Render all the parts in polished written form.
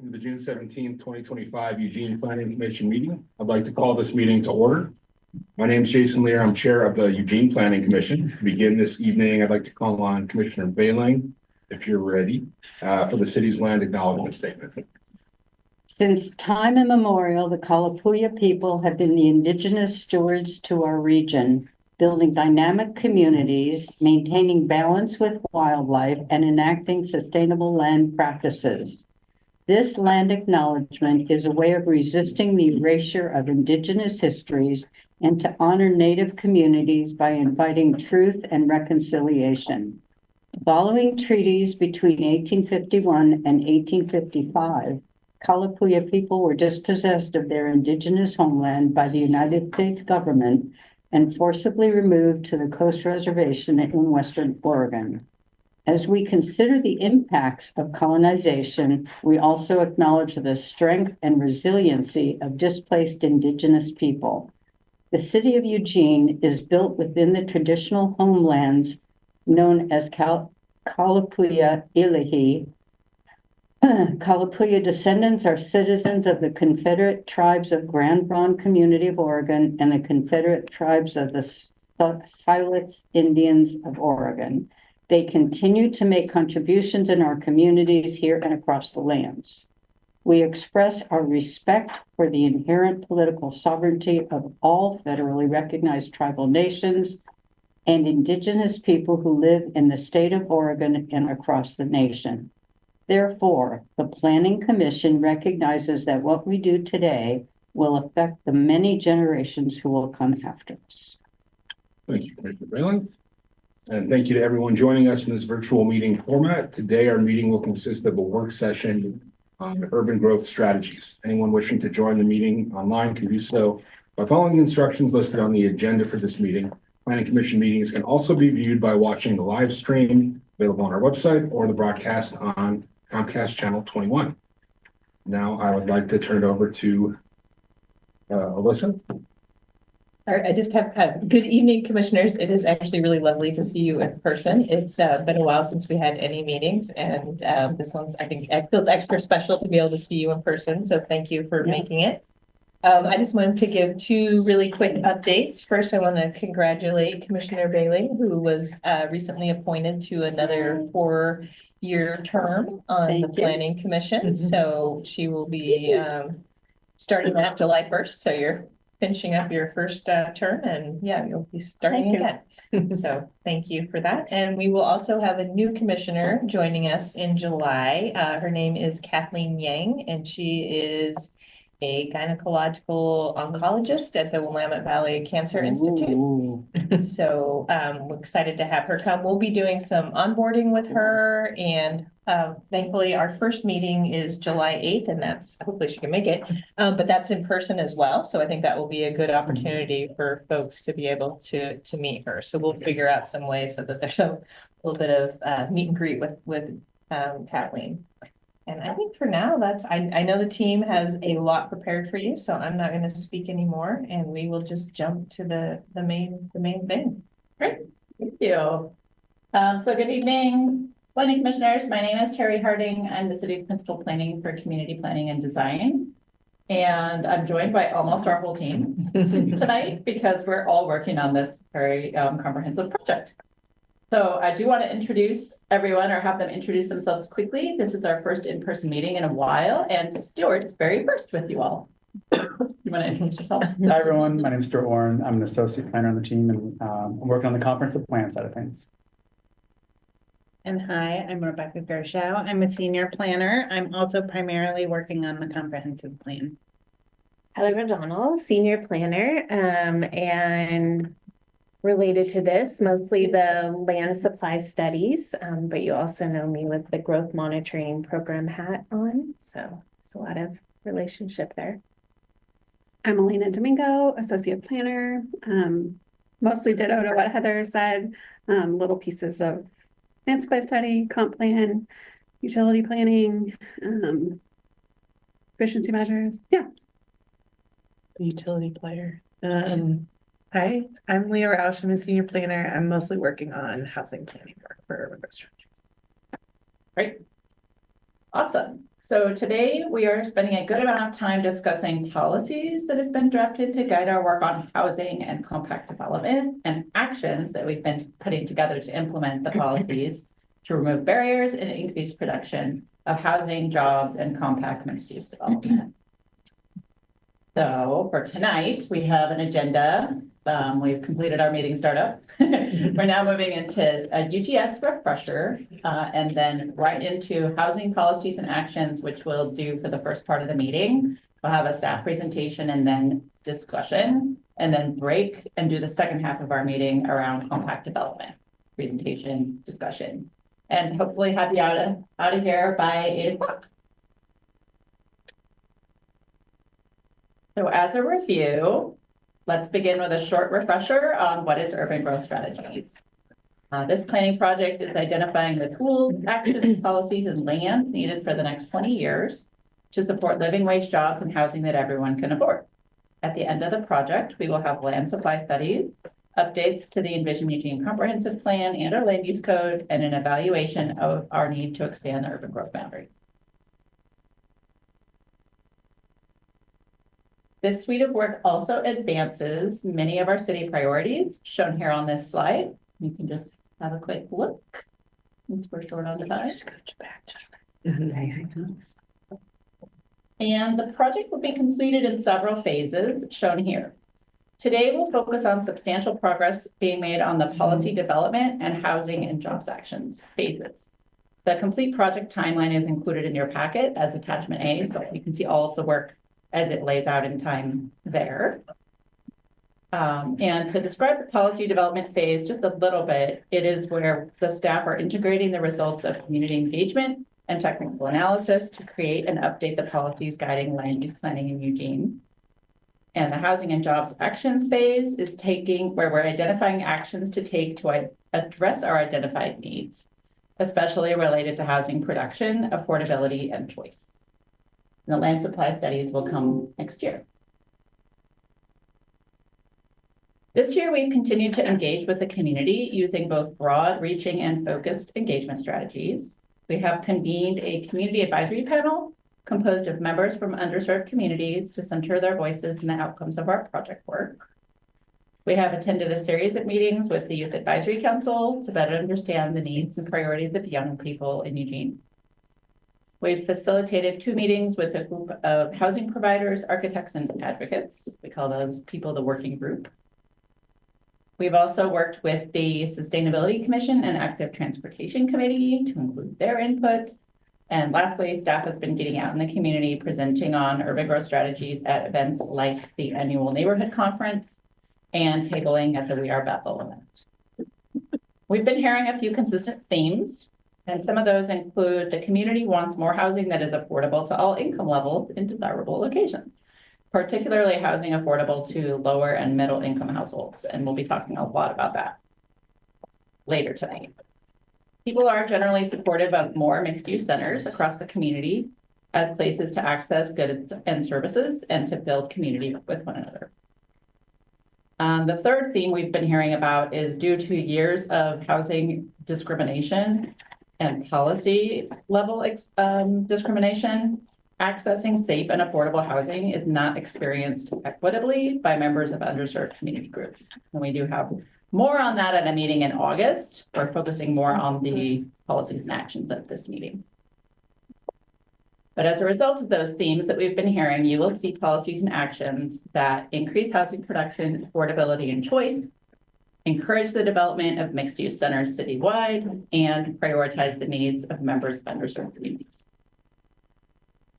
Welcome to the June 17th, 2025 Eugene Planning Commission meeting. I'd like to call this meeting to order. My name is Jason Lear. I'm chair of the Eugene Planning Commission. To begin this evening, I'd like to call on Commissioner Bailing, if you're ready, for the city's land acknowledgement statement. Since time immemorial, the Kalapuya people have been the indigenous stewards to our region, building dynamic communities, maintaining balance with wildlife, and enacting sustainable land practices. This land acknowledgement is a way of resisting the erasure of indigenous histories and to honor Native communities by inviting truth and reconciliation. Following treaties between 1851 and 1855, Kalapuya people were dispossessed of their indigenous homeland by the United States government and forcibly removed to the Coast Reservation in Western Oregon. As we consider the impacts of colonization, we also acknowledge the strength and resiliency of displaced indigenous people. The city of Eugene is built within the traditional homelands known as Kalapuya Ilihi. Kalapuya descendants are citizens of the Confederate Tribes of Grand Ronde Community of Oregon and the Confederate Tribes of the Siletz Indians of Oregon. They continue to make contributions in our communities here and across the lands. We express our respect for the inherent political sovereignty of all federally recognized tribal nations and indigenous people who live in the state of Oregon and across the nation. Therefore, the Planning Commission recognizes that what we do today will affect the many generations who will come after us. Thank you, Commissioner Bailing. And thank you to everyone joining us in this virtual meeting format. Today, our meeting will consist of a work session on urban growth strategies. Anyone wishing to join the meeting online can do so by following the instructions listed on the agenda for this meeting. Planning Commission meetings can also be viewed by watching the live stream available on our website or the broadcast on Comcast Channel 21. Now, I would like to turn it over to Alyssa. All right, I just have good evening, commissioners. It is actually really lovely to see you in person. It's been a while since we had any meetings, and this one's, I think, it feels extra special to be able to see you in person. So thank you for making it. I just wanted to give two really quick updates. First, I want to congratulate Commissioner Bailing, who was recently appointed to another 4-year term on the Planning Commission. So she will be starting that July 1st. So you're finishing up your first term, and yeah, you'll be starting again. So thank you for that. And we will also have a new commissioner joining us in July. Her name is Kathleen Yang, and she is a gynecological oncologist at the Willamette Valley Cancer Institute. So we're excited to have her come. We'll be doing some onboarding with her, and thankfully our first meeting is July 8th, and that's, hopefully she can make it, but that's in person as well. So I think that will be a good opportunity for folks to be able to meet her. So we'll figure out some ways so that there's a little bit of meet and greet with Kathleen. And I think for now, that's, I know the team has a lot prepared for you, so I'm not going to speak anymore, and we will just jump to the main thing. Great, thank you. So good evening, planning commissioners. My name is Terry Harding. I'm the city's principal planning for community planning and design. And I'm joined by almost our whole team tonight because we're all working on this very comprehensive project. So I do want to introduce everyone, or have them introduce themselves quickly. This is our first in-person meeting in a while, and Stuart's very first with you all. You want to introduce yourself? Hi everyone, my name is Stuart Warren. I'm an associate planner on the team, and I'm working on the comprehensive plan side of things. And hi, I'm Rebecca Gershow. I'm a senior planner. I'm also primarily working on the comprehensive plan. Heather McDonald, senior planner, and related to this, mostly the land supply studies, but you also know me with the growth monitoring program hat on. So it's a lot of relationship there. I'm Elena Domingo, associate planner. Mostly ditto to what Heather said, little pieces of land supply study, comp plan, utility planning, efficiency measures. Yeah. The utility player. Hi, I'm Leah Roush. I'm a senior planner. I'm mostly working on housing planning work for urban growth strategies. Great. Awesome. So today we are spending a good amount of time discussing policies that have been drafted to guide our work on housing and compact development and actions that we've been putting together to implement the policies to remove barriers and increase production of housing, jobs, and compact mixed-use development. So for tonight, we have an agenda. We've completed our meeting startup. We're now moving into a UGS refresher and then right into housing policies and actions, which we'll do for the first part of the meeting. We'll have a staff presentation and then discussion, and then break and do the second half of our meeting around compact development, presentation, discussion, and hopefully have you out of here by 8 o'clock. So as a review, let's begin with a short refresher on what is urban growth strategies. This planning project is identifying the tools, actions, policies, and land needed for the next 20 years to support living wage jobs and housing that everyone can afford. At the end of the project, we will have land supply studies, updates to the Envision Eugene Comprehensive Plan and our land use code, and an evaluation of our need to expand the urban growth boundary. This suite of work also advances many of our city priorities shown here on this slide. You can just have a quick look since we're short on time. And the project will be completed in several phases shown here. Today, we'll focus on substantial progress being made on the policy development and housing and jobs actions phases. The complete project timeline is included in your packet as attachment A, so you can see all of the work as it lays out in time there. And to describe the policy development phase just a little bit, it is where the staff are integrating the results of community engagement and technical analysis to create and update the policies guiding land use planning in Eugene. And the housing and jobs actions phase is where we're identifying actions to take to address our identified needs, especially related to housing production, affordability, and choice. The land supply studies will come next year. This year, we've continued to engage with the community using both broad, reaching, and focused engagement strategies. We have convened a community advisory panel composed of members from underserved communities to center their voices in the outcomes of our project work. We have attended a series of meetings with the Youth Advisory Council to better understand the needs and priorities of young people in Eugene. We've facilitated 2 meetings with a group of housing providers, architects, and advocates. We call those people the working group. We've also worked with the Sustainability Commission and Active Transportation Committee to include their input. And lastly, staff has been getting out in the community presenting on urban growth strategies at events like the annual neighborhood conference and tabling at the We Are Bethel event. We've been hearing a few consistent themes. And some of those include the community wants more housing that is affordable to all income levels in desirable locations, particularly housing affordable to lower and middle income households. And we'll be talking a lot about that later tonight. People are generally supportive of more mixed use centers across the community as places to access goods and services and to build community with one another. The third theme we've been hearing about is due to years of housing discrimination and policy level discrimination, accessing safe and affordable housing is not experienced equitably by members of underserved community groups. And we do have more on that at a meeting in August. We're focusing more on the policies and actions at this meeting. But as a result of those themes that we've been hearing, you will see policies and actions that increase housing production, affordability, and choice, encourage the development of mixed-use centers citywide, and prioritize the needs of members of underserved communities.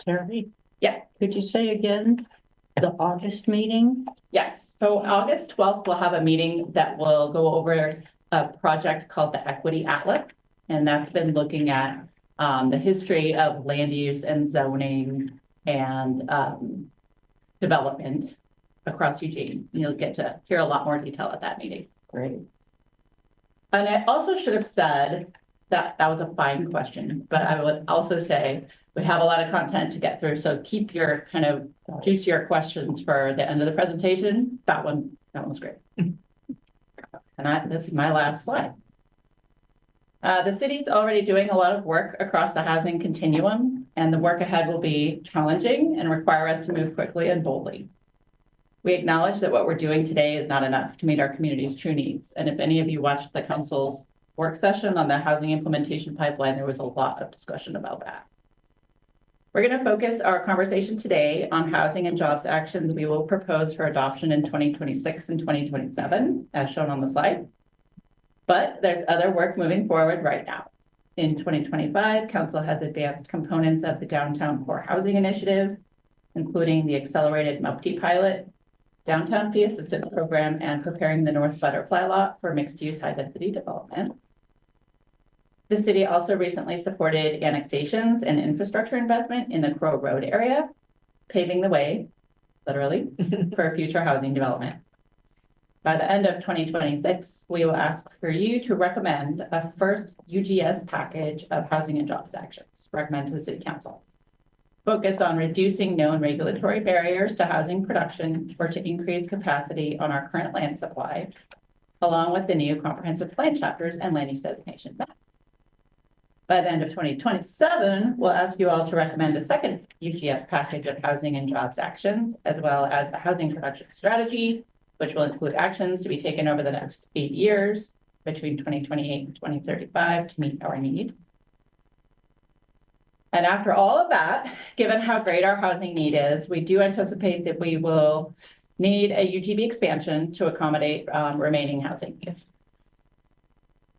Terry? Yeah. Could you say again the August meeting? Yes. So August 12th, we'll have a meeting that will go over a project called the Equity Atlas. And that's been looking at the history of land use and zoning and development across Eugene. You'll get to hear a lot more detail at that meeting. Great. And I also should have said that was a fine question, but I would also say we have a lot of content to get through. So keep your kind of juicier questions for the end of the presentation. That one was great. And this is my last slide. The city's already doing a lot of work across the housing continuum, and the work ahead will be challenging and require us to move quickly and boldly. We acknowledge that what we're doing today is not enough to meet our community's true needs. And if any of you watched the council's work session on the housing implementation pipeline, there was a lot of discussion about that. We're going to focus our conversation today on housing and jobs actions we will propose for adoption in 2026 and 2027, as shown on the slide. But there's other work moving forward right now. In 2025, Council has advanced components of the Downtown Core Housing Initiative, including the accelerated MUPT pilot, Downtown Fee Assistance Program, and preparing the North Butterfly Lot for mixed-use high-density development. The city also recently supported annexations and infrastructure investment in the Crow Road area, paving the way, literally, for future housing development. By the end of 2026, we will ask for you to recommend a first UGS package of housing and jobs actions, recommend to the City Council, focused on reducing known regulatory barriers to housing production or to increase capacity on our current land supply, along with the new comprehensive plan chapters and land use designation map. By the end of 2027, we'll ask you all to recommend a second UGS package of housing and jobs actions, as well as a housing production strategy, which will include actions to be taken over the next 8 years between 2028 and 2035 to meet our need. And after all of that, given how great our housing need is, we do anticipate that we will need a UGB expansion to accommodate remaining housing needs.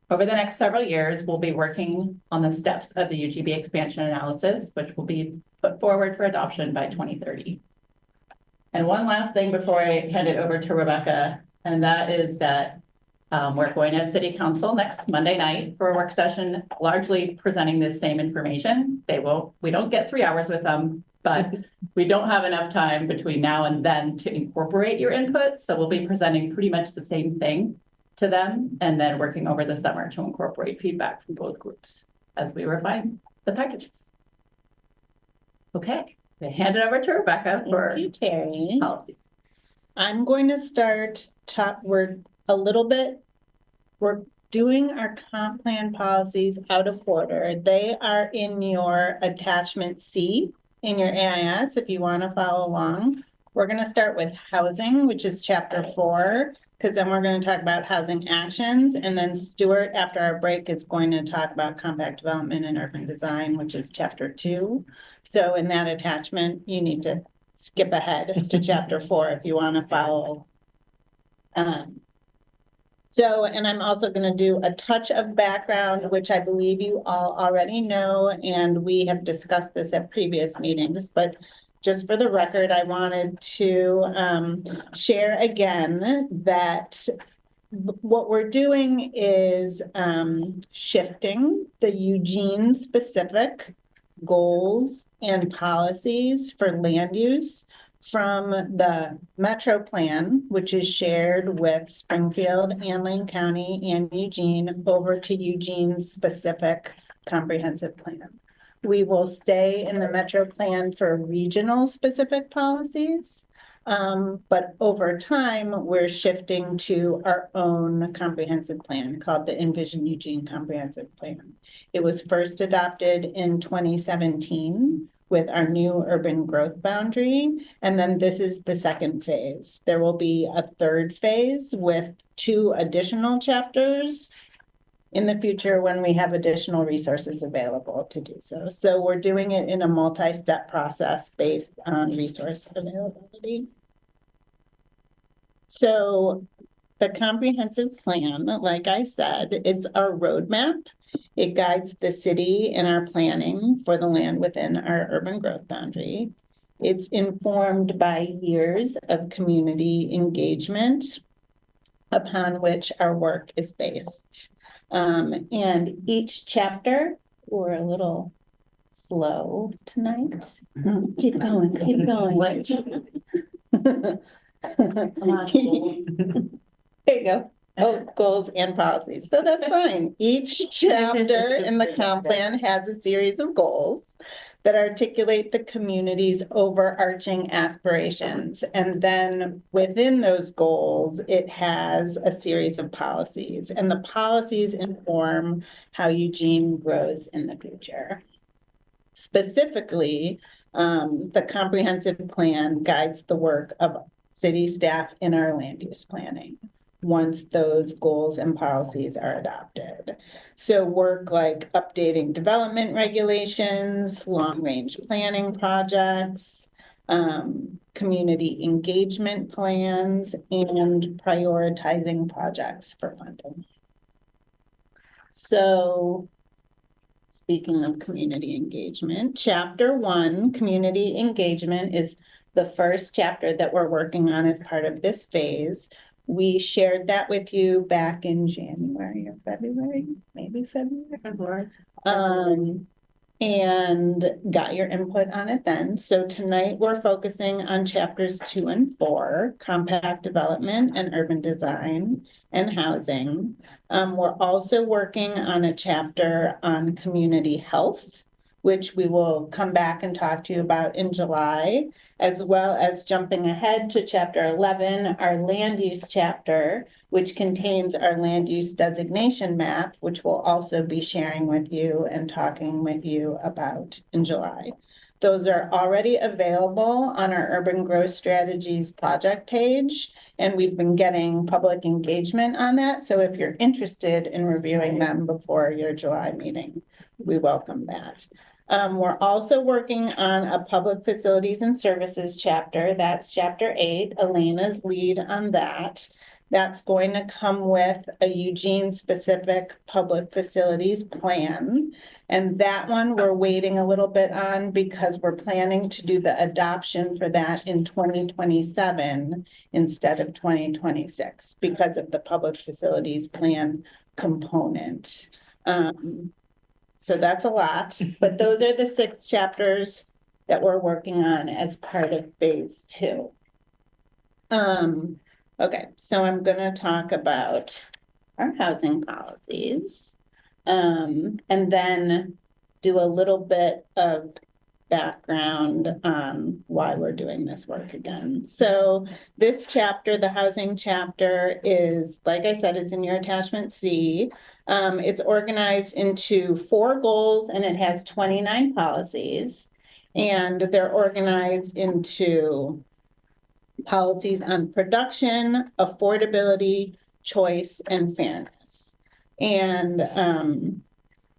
Over the next several years, we'll be working on the steps of the UGB expansion analysis, which will be put forward for adoption by 2030. And one last thing before I hand it over to Rebecca, and that is that we're going to City Council next Monday night for a work session, largely presenting this same information. We don't get 3 hours with them, but we don't have enough time between now and then to incorporate your input. So we'll be presenting pretty much the same thing to them and then working over the summer to incorporate feedback from both groups as we refine the packages. Okay. I hand it over to Rebecca for Thank you, Terry. policy. I'm going to start we're doing our comp plan policies out of order. They are in your attachment C in your AIS if you want to follow along. We're going to start with housing, which is chapter 4, because then we're going to talk about housing actions. And then Stuart, after our break, is going to talk about compact development and urban design, which is chapter 2. So in that attachment, you need to skip ahead to chapter 4 if you want to follow. And I'm also going to do a touch of background, which I believe you all already know, and we have discussed this at previous meetings, but just for the record, I wanted to share again that what we're doing is shifting the Eugene specific goals and policies for land use from the Metro Plan, which is shared with Springfield and Lane County and Eugene, over to Eugene's specific comprehensive plan. We will stay in the Metro Plan for regional specific policies, but over time, we're shifting to our own comprehensive plan called the Envision Eugene Comprehensive Plan. It was first adopted in 2017 with our new urban growth boundary, and then this is the second phase. There will be a third phase with 2 additional chapters in the future when we have additional resources available to do so. So we're doing it in a multi-step process based on resource availability. So the comprehensive plan, like I said, it's our roadmap. It guides the city in our planning for the land within our urban growth boundary. It's informed by years of community engagement upon which our work is based. And each chapter, we're a little slow tonight. Keep going, keep going. There you go. Oh, goals and policies. So that's fine. Each chapter in the comp plan has a series of goals that articulate the community's overarching aspirations. And then within those goals, it has a series of policies, and the policies inform how Eugene grows in the future. Specifically, the comprehensive plan guides the work of city staff in our land use planning once those goals and policies are adopted. So work like updating development regulations, long-range planning projects, community engagement plans, and prioritizing projects for funding. So speaking of community engagement, chapter 1, community engagement, is the first chapter that we're working on as part of this phase. We shared that with you back in January or February, maybe February. And got your input on it then. So tonight we're focusing on chapters 2 and 4, compact development and urban design and housing. We're also working on a chapter on community health, which we will come back and talk to you about in July, as well as jumping ahead to chapter 11, our land use chapter, which contains our land use designation map, which we'll also be sharing with you and talking with you about in July. Those are already available on our Urban Growth Strategies project page, and we've been getting public engagement on that. So if you're interested in reviewing them before your July meeting, we welcome that. We're also working on a public facilities and services chapter. That's chapter 8. Elena's lead on that. That's going to come with a Eugene specific public facilities plan. And that one we're waiting a little bit on because we're planning to do the adoption for that in 2027 instead of 2026 because of the public facilities plan component. So that's a lot, but those are the 6 chapters that we're working on as part of phase 2. Okay, so I'm going to talk about our housing policies, and then do a little bit of background on why we're doing this work again. So this chapter, the housing chapter, is, like I said, it's in your attachment C. It's organized into 4 goals and it has 29 policies, and they're organized into policies on production, affordability, choice, and fairness. And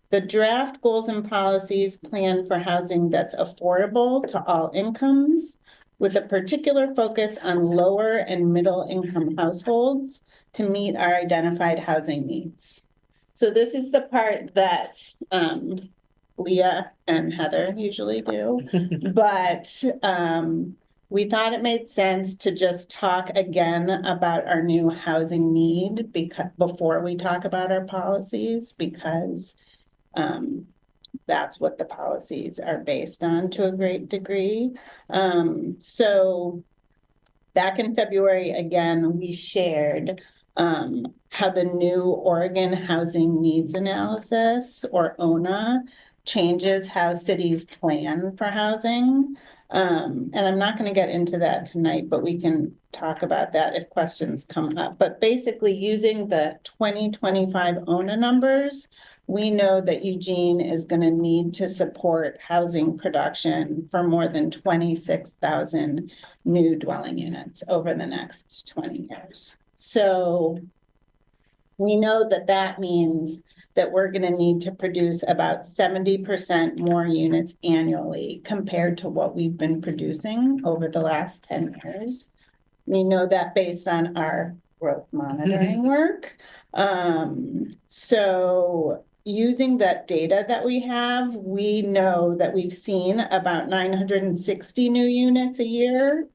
the draft goals and policies plan for housing that's affordable to all incomes, with a particular focus on lower and middle income households to meet our identified housing needs. So this is the part that Leah and Heather usually do, but we thought it made sense to just talk again about our new housing need before we talk about our policies, because that's what the policies are based on to a great degree. So back in February, again, we shared how the new Oregon Housing Needs Analysis, or ONA, changes how cities plan for housing. And I'm not going to get into that tonight, but we can talk about that if questions come up. But basically, using the 2025 ONA numbers, we know that Eugene is going to need to support housing production for more than 26,000 new dwelling units over the next 20 years. So we know that that means that we're going to need to produce about 70% more units annually compared to what we've been producing over the last 10 years. We know that based on our growth monitoring work. So using that data that we have, we know that we've seen about 960 new units a year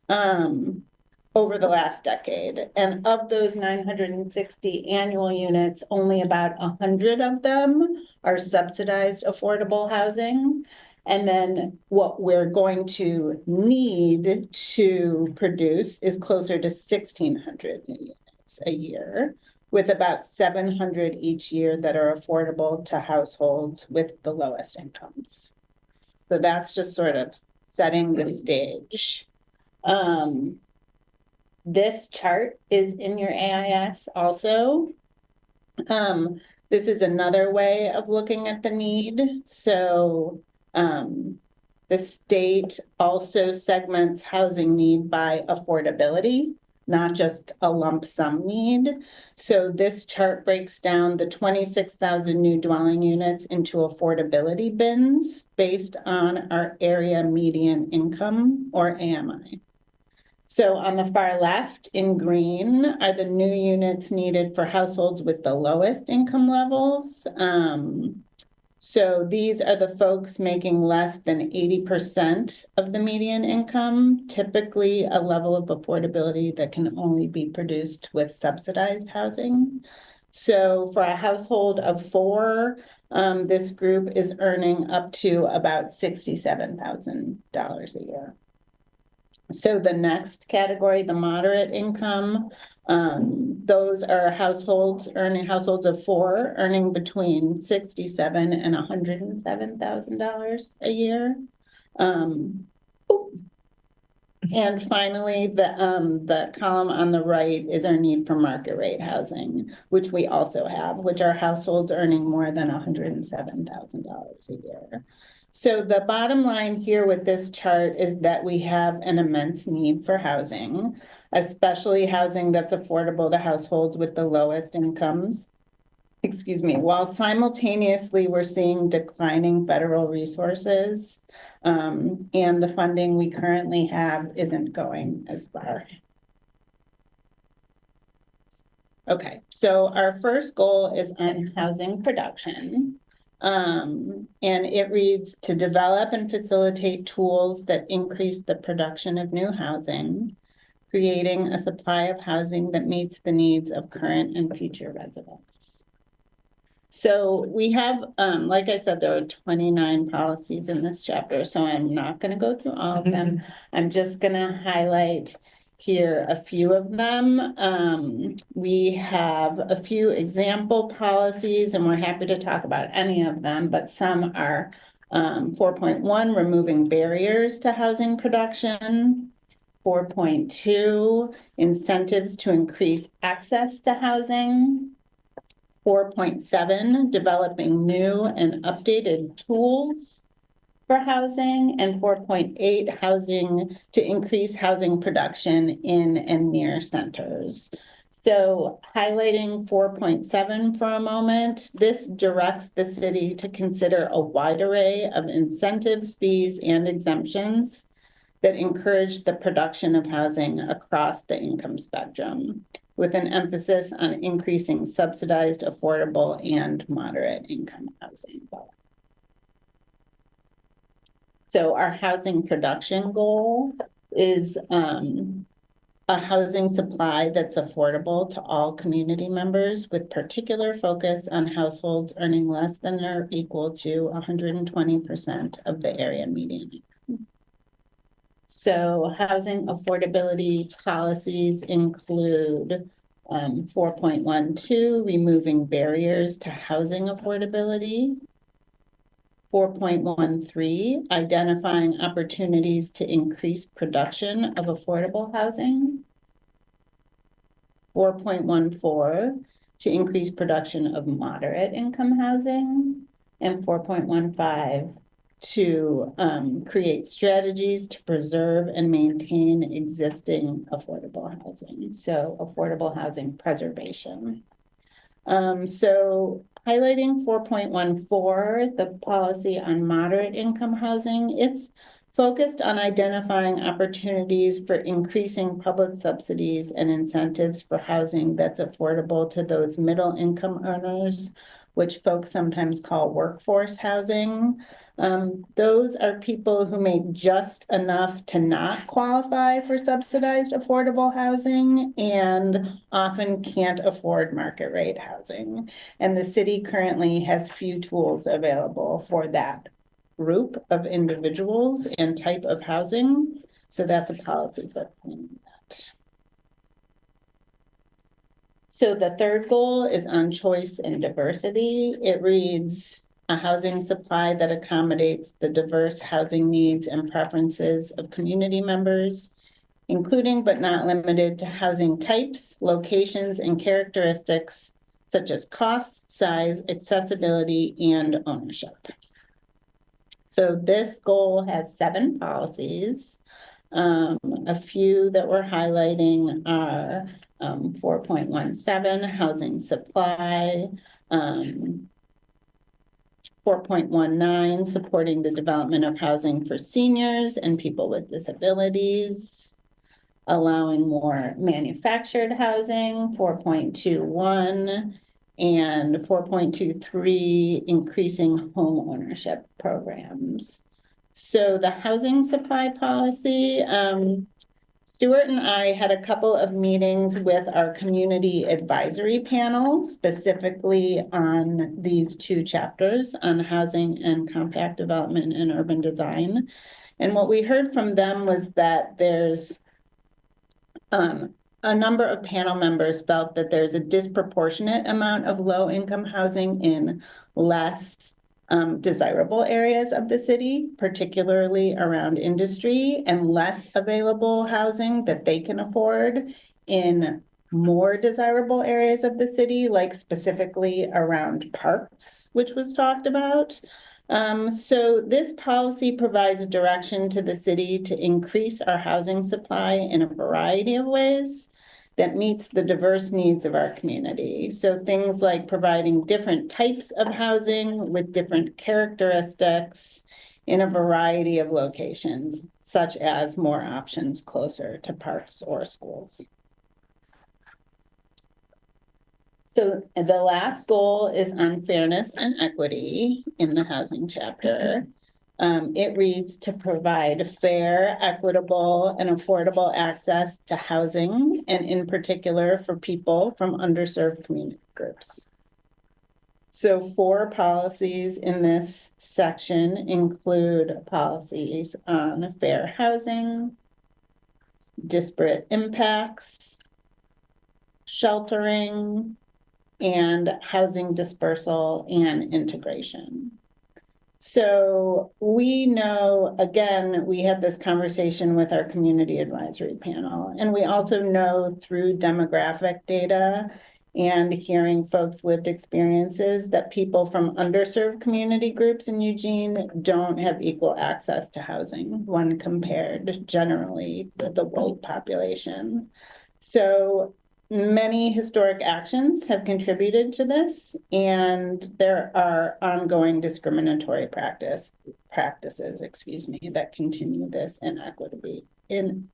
over the last decade. And of those 960 annual units, only about 100 of them are subsidized affordable housing. And then what we're going to need to produce is closer to 1,600 new units a year with about 700 each year that are affordable to households with the lowest incomes. So that's just sort of setting the stage. This chart is in your AIS also. This is another way of looking at the need. So the state also segments housing need by affordability, not just a lump sum need. So this chart breaks down the 26,000 new dwelling units into affordability bins based on our area median income, or AMI. So on the far left in green are the new units needed for households with the lowest income levels. So these are the folks making less than 80% of the median income, typically a level of affordability that can only be produced with subsidized housing. So for a household of 4, this group is earning up to about $67,000 a year. So the next category, the moderate income, those are households of 4 earning between $67,000 and $107,000 a year. And finally, the column on the right is our need for market rate housing, which we also have, which are households earning more than $107,000 a year. So the bottom line here with this chart is that we have an immense need for housing, especially housing that's affordable to households with the lowest incomes. Excuse me, while simultaneously we're seeing declining federal resources, and the funding we currently have isn't going as far. Okay, so our first goal is on housing production. And it reads to develop and facilitate tools that increase the production of new housing, creating a supply of housing that meets the needs of current and future residents. So we have, like I said, there are 29 policies in this chapter, so I'm not going to go through all of them. I'm just going to highlight here a few of them. We have a few example policies, and we're happy to talk about any of them, but some are 4.1, removing barriers to housing production. 4.2, incentives to increase access to housing. 4.7, developing new and updated tools for housing, and 4.8, housing to increase housing production in and near centers. So highlighting 4.7 for a moment, this directs the city to consider a wide array of incentives, fees, and exemptions that encourage the production of housing across the income spectrum, with an emphasis on increasing subsidized, affordable, and moderate income housing. So our housing production goal is a housing supply that's affordable to all community members, with particular focus on households earning less than or equal to 120% of the area median. So housing affordability policies include 4.12, removing barriers to housing affordability. 4.13, identifying opportunities to increase production of affordable housing. 4.14, to increase production of moderate income housing. And 4.15, to create strategies to preserve and maintain existing affordable housing. So affordable housing preservation. So highlighting 4.14, the policy on moderate income housing, it's focused on identifying opportunities for increasing public subsidies and incentives for housing that's affordable to those middle income earners, which folks sometimes call workforce housing. Those are people who make just enough to not qualify for subsidized affordable housing and often can't afford market rate housing. And the city currently has few tools available for that group of individuals and type of housing. So that's a policy for that. So the third goal is on choice and diversity. It reads, a housing supply that accommodates the diverse housing needs and preferences of community members, including but not limited to housing types, locations, and characteristics such as cost, size, accessibility, and ownership. So this goal has 7 policies. A few that we're highlighting are 4.17, housing supply, 4.19, supporting the development of housing for seniors and people with disabilities, allowing more manufactured housing, 4.21, and 4.23, increasing home ownership programs. So the housing supply policy, Stuart and I had a couple of meetings with our community advisory panel, specifically on these 2 chapters on housing and compact development and urban design. And what we heard from them was that there's a number of panel members felt that there's a disproportionate amount of low-income housing in less desirable areas of the city, particularly around industry, and less available housing that they can afford in more desirable areas of the city, like specifically around parks, which was talked about. So this policy provides direction to the city to increase our housing supply in a variety of ways that meets the diverse needs of our community. So things like providing different types of housing with different characteristics in a variety of locations, such as more options closer to parks or schools. So the last goal is on fairness and equity in the housing chapter. It reads to provide fair, equitable, and affordable access to housing, and in particular for people from underserved community groups. So 4 policies in this section include policies on fair housing, disparate impacts, sheltering, and housing dispersal and integration. So we know, again, we had this conversation with our community advisory panel, and we also know through demographic data and hearing folks' lived experiences that people from underserved community groups in Eugene don't have equal access to housing when compared generally to the white population. So many historic actions have contributed to this, and there are ongoing discriminatory practices, that continue this inequity. I'm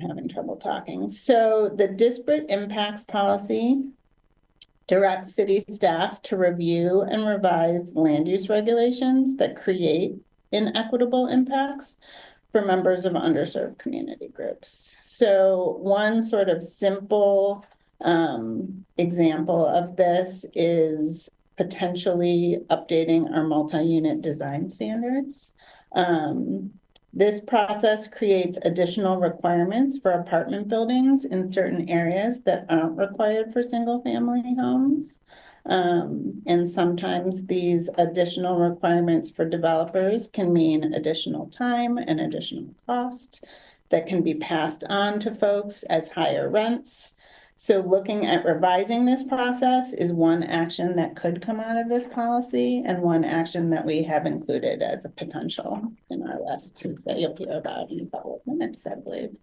having trouble talking. So the disparate impacts policy directs city staff to review and revise land use regulations that create inequitable impacts for members of underserved community groups. So one sort of simple example of this is potentially updating our multi-unit design standards. This process creates additional requirements for apartment buildings in certain areas that aren't required for single-family homes. And sometimes these additional requirements for developers can mean additional time and additional cost that can be passed on to folks as higher rents. So looking at revising this process is one action that could come out of this policy, and one action that we have included as a potential in our list that you'll hear about in a couple of minutes, I believe.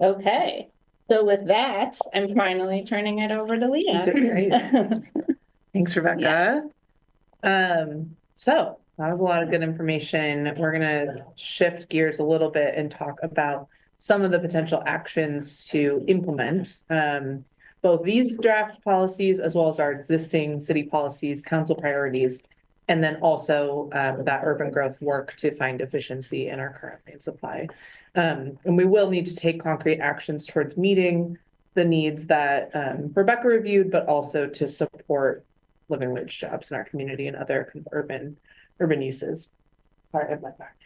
Okay. So with that, I'm finally turning it over to Leah. Thanks, Rebecca. So that was a lot of good information. We're gonna shift gears a little bit and talk about some of the potential actions to implement both these draft policies as well as our existing city policies, council priorities, and then also that urban growth work to find efficiency in our current land supply. And we will need to take concrete actions towards meeting the needs that Rebecca reviewed, but also to support living wage jobs in our community and other urban uses. Sorry, I have my back.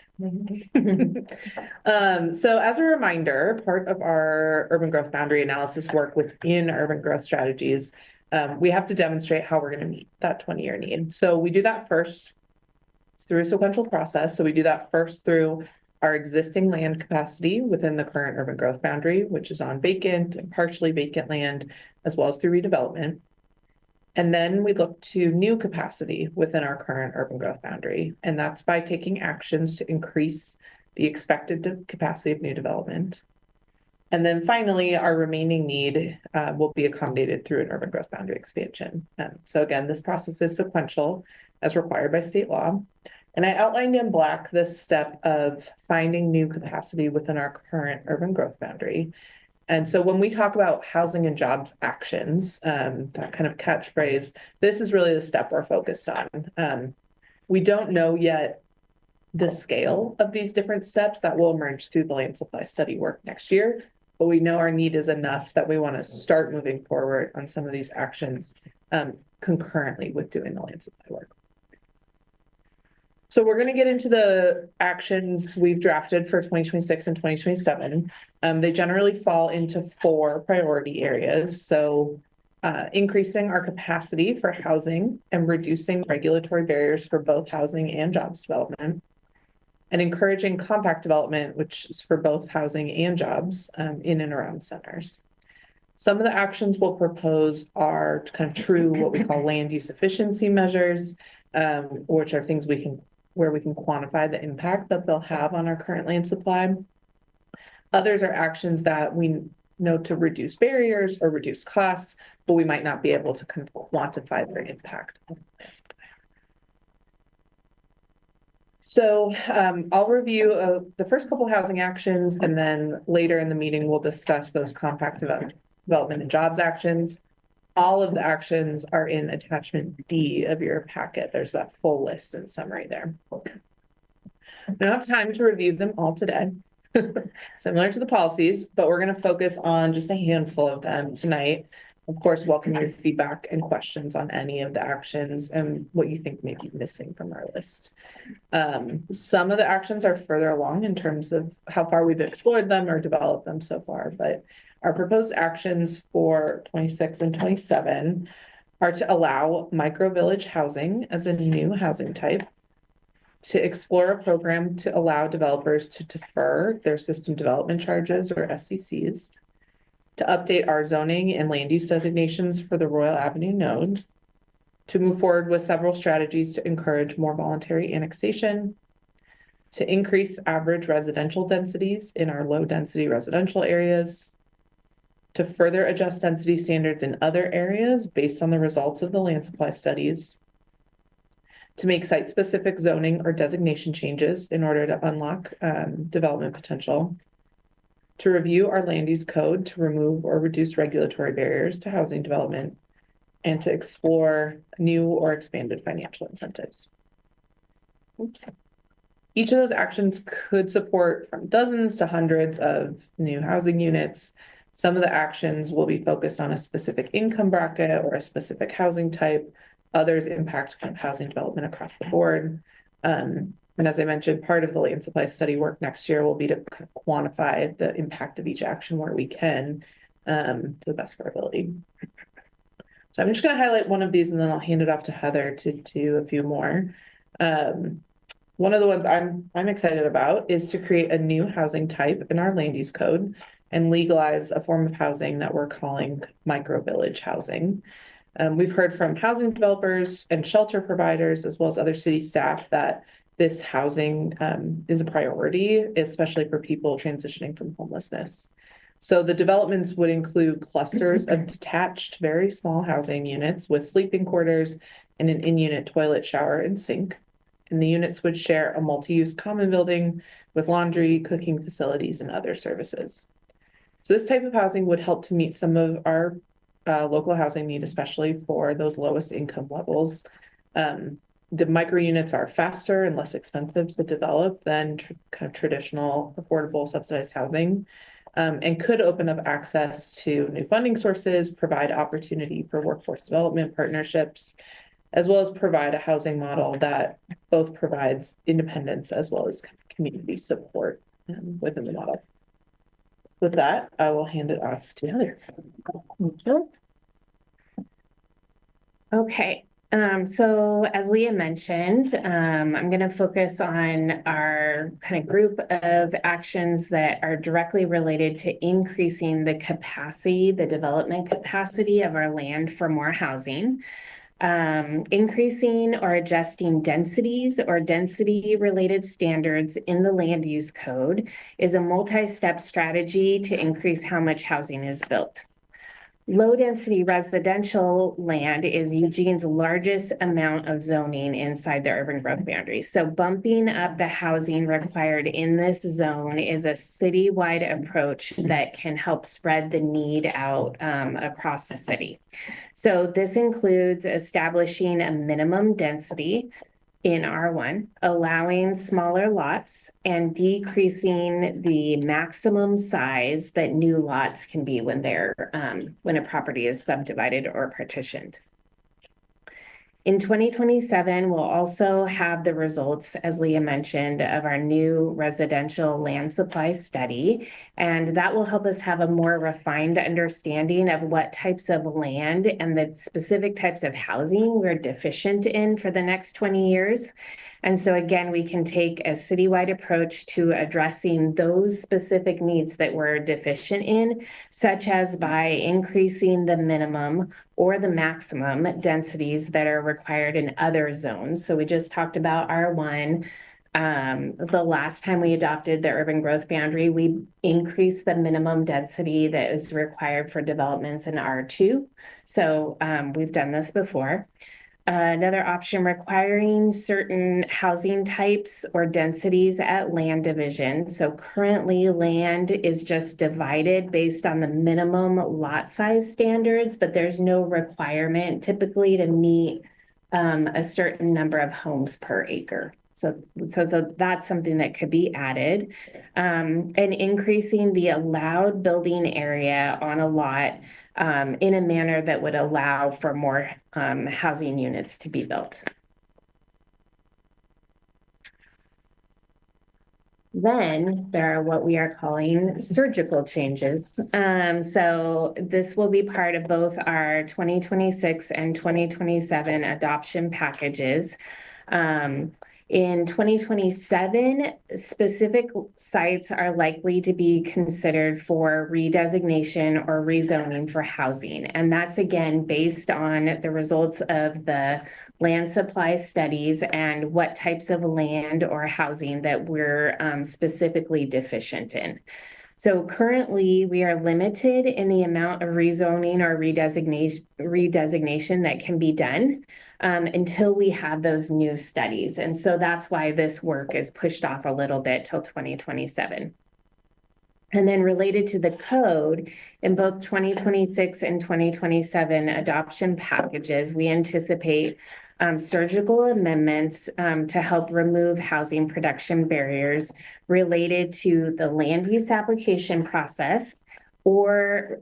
So as a reminder, part of our urban growth boundary analysis work within urban growth strategies, we have to demonstrate how we're going to meet that 20-year need. So we do that first through a sequential process. So we do that first through our existing land capacity within the current urban growth boundary, which is on vacant and partially vacant land, as well as through redevelopment. And then we look to new capacity within our current urban growth boundary. And that's by taking actions to increase the expected capacity of new development. And then finally, our remaining need will be accommodated through an urban growth boundary expansion. So again, this process is sequential as required by state law. And I outlined in black this step of finding new capacity within our current urban growth boundary. And so when we talk about housing and jobs actions, that kind of catchphrase, this is really the step we're focused on. We don't know yet the scale of these different steps that will emerge through the land supply study work next year, but we know our need is enough that we want to start moving forward on some of these actions concurrently with doing the land supply work. So we're going to get into the actions we've drafted for 2026 and 2027. They generally fall into 4 priority areas. So increasing our capacity for housing and reducing regulatory barriers for both housing and jobs development, and encouraging compact development, which is for both housing and jobs in and around centers. Some of the actions we'll propose are kind of true, what we call land use efficiency measures, which are things where we can quantify the impact that they'll have on our current land supply. Others are actions that we know to reduce barriers or reduce costs, but we might not be able to quantify their impact on the land supply. So I'll review the first couple housing actions, and then later in the meeting, we'll discuss those compact development and jobs actions. All of the actions are in attachment D of your packet. There's that full list and summary there. I don't have time to review them all today, similar to the policies, but we're going to focus on just a handful of them tonight. Of course, welcome your feedback and questions on any of the actions and what you think may be missing from our list. Some of the actions are further along in terms of how far we've explored them or developed them so far, but our proposed actions for 26 and 27 are to allow micro-village housing as a new housing type, to explore a program to allow developers to defer their system development charges or SDCs, to update our zoning and land use designations for the Royal Avenue node, to move forward with several strategies to encourage more voluntary annexation, to increase average residential densities in our low density residential areas, to further adjust density standards in other areas based on the results of the land supply studies, to make site-specific zoning or designation changes in order to unlock development potential, to review our land use code to remove or reduce regulatory barriers to housing development, and to explore new or expanded financial incentives. Oops. Each of those actions could support from dozens to hundreds of new housing units. Some of the actions will be focused on a specific income bracket or a specific housing type. Others impact kind of housing development across the board. And as I mentioned, part of the land supply study work next year will be to kind of quantify the impact of each action where we can to the best of our ability. So I'm just going to highlight one of these and then I'll hand it off to Heather to do a few more. One of the ones I'm excited about is to create a new housing type in our land use code and legalize a form of housing that we're calling micro-village housing. We've heard from housing developers and shelter providers, as well as other city staff, that this housing is a priority, especially for people transitioning from homelessness. So the developments would include clusters of detached, very small housing units with sleeping quarters and an in-unit toilet, shower, and sink. And the units would share a multi-use common building with laundry, cooking facilities, and other services. So this type of housing would help to meet some of our local housing need, especially for those lowest income levels. The micro units are faster and less expensive to develop than kind of traditional, affordable, subsidized housing, and could open up access to new funding sources, provide opportunity for workforce development partnerships, as well as provide a housing model that both provides independence as well as community support within the model. With that, I will hand it off to Heather. Thank you. Okay, so as Leah mentioned, I'm going to focus on our kind of group of actions that are directly related to increasing the capacity, the development capacity of our land for more housing. Increasing or adjusting densities or density-related standards in the land use code is a multi-step strategy to increase how much housing is built. Low-density residential land is Eugene's largest amount of zoning inside the urban growth boundary. So bumping up the housing required in this zone is a citywide approach that can help spread the need out across the city. So this includes establishing a minimum density in R1, allowing smaller lots and decreasing the maximum size that new lots can be when when a property is subdivided or partitioned. In 2027, we'll also have the results, as Leah mentioned, of our new residential land supply study, and that will help us have a more refined understanding of what types of land and the specific types of housing we're deficient in for the next 20 years. And so again, we can take a citywide approach to addressing those specific needs that we're deficient in, such as by increasing the minimum or the maximum densities that are required in other zones. So we just talked about R1. The last time we adopted the urban growth boundary, we increased the minimum density that is required for developments in R2. So we've done this before. Another option, requiring certain housing types or densities at land division. So currently land is just divided based on the minimum lot size standards, but there's no requirement typically to meet a certain number of homes per acre. So that's something that could be added. And increasing the allowed building area on a lot in a manner that would allow for more housing units to be built. Then there are what we are calling surgical changes. So this will be part of both our 2026 and 2027 adoption packages. In 2027, specific sites are likely to be considered for redesignation or rezoning for housing. And that's again based on the results of the land supply studies and what types of land or housing that we're specifically deficient in. So currently we are limited in the amount of rezoning or redesignation that can be done until we have those new studies. And so that's why this work is pushed off a little bit till 2027. And then related to the code, in both 2026 and 2027 adoption packages, we anticipate surgical amendments to help remove housing production barriers related to the land use application process or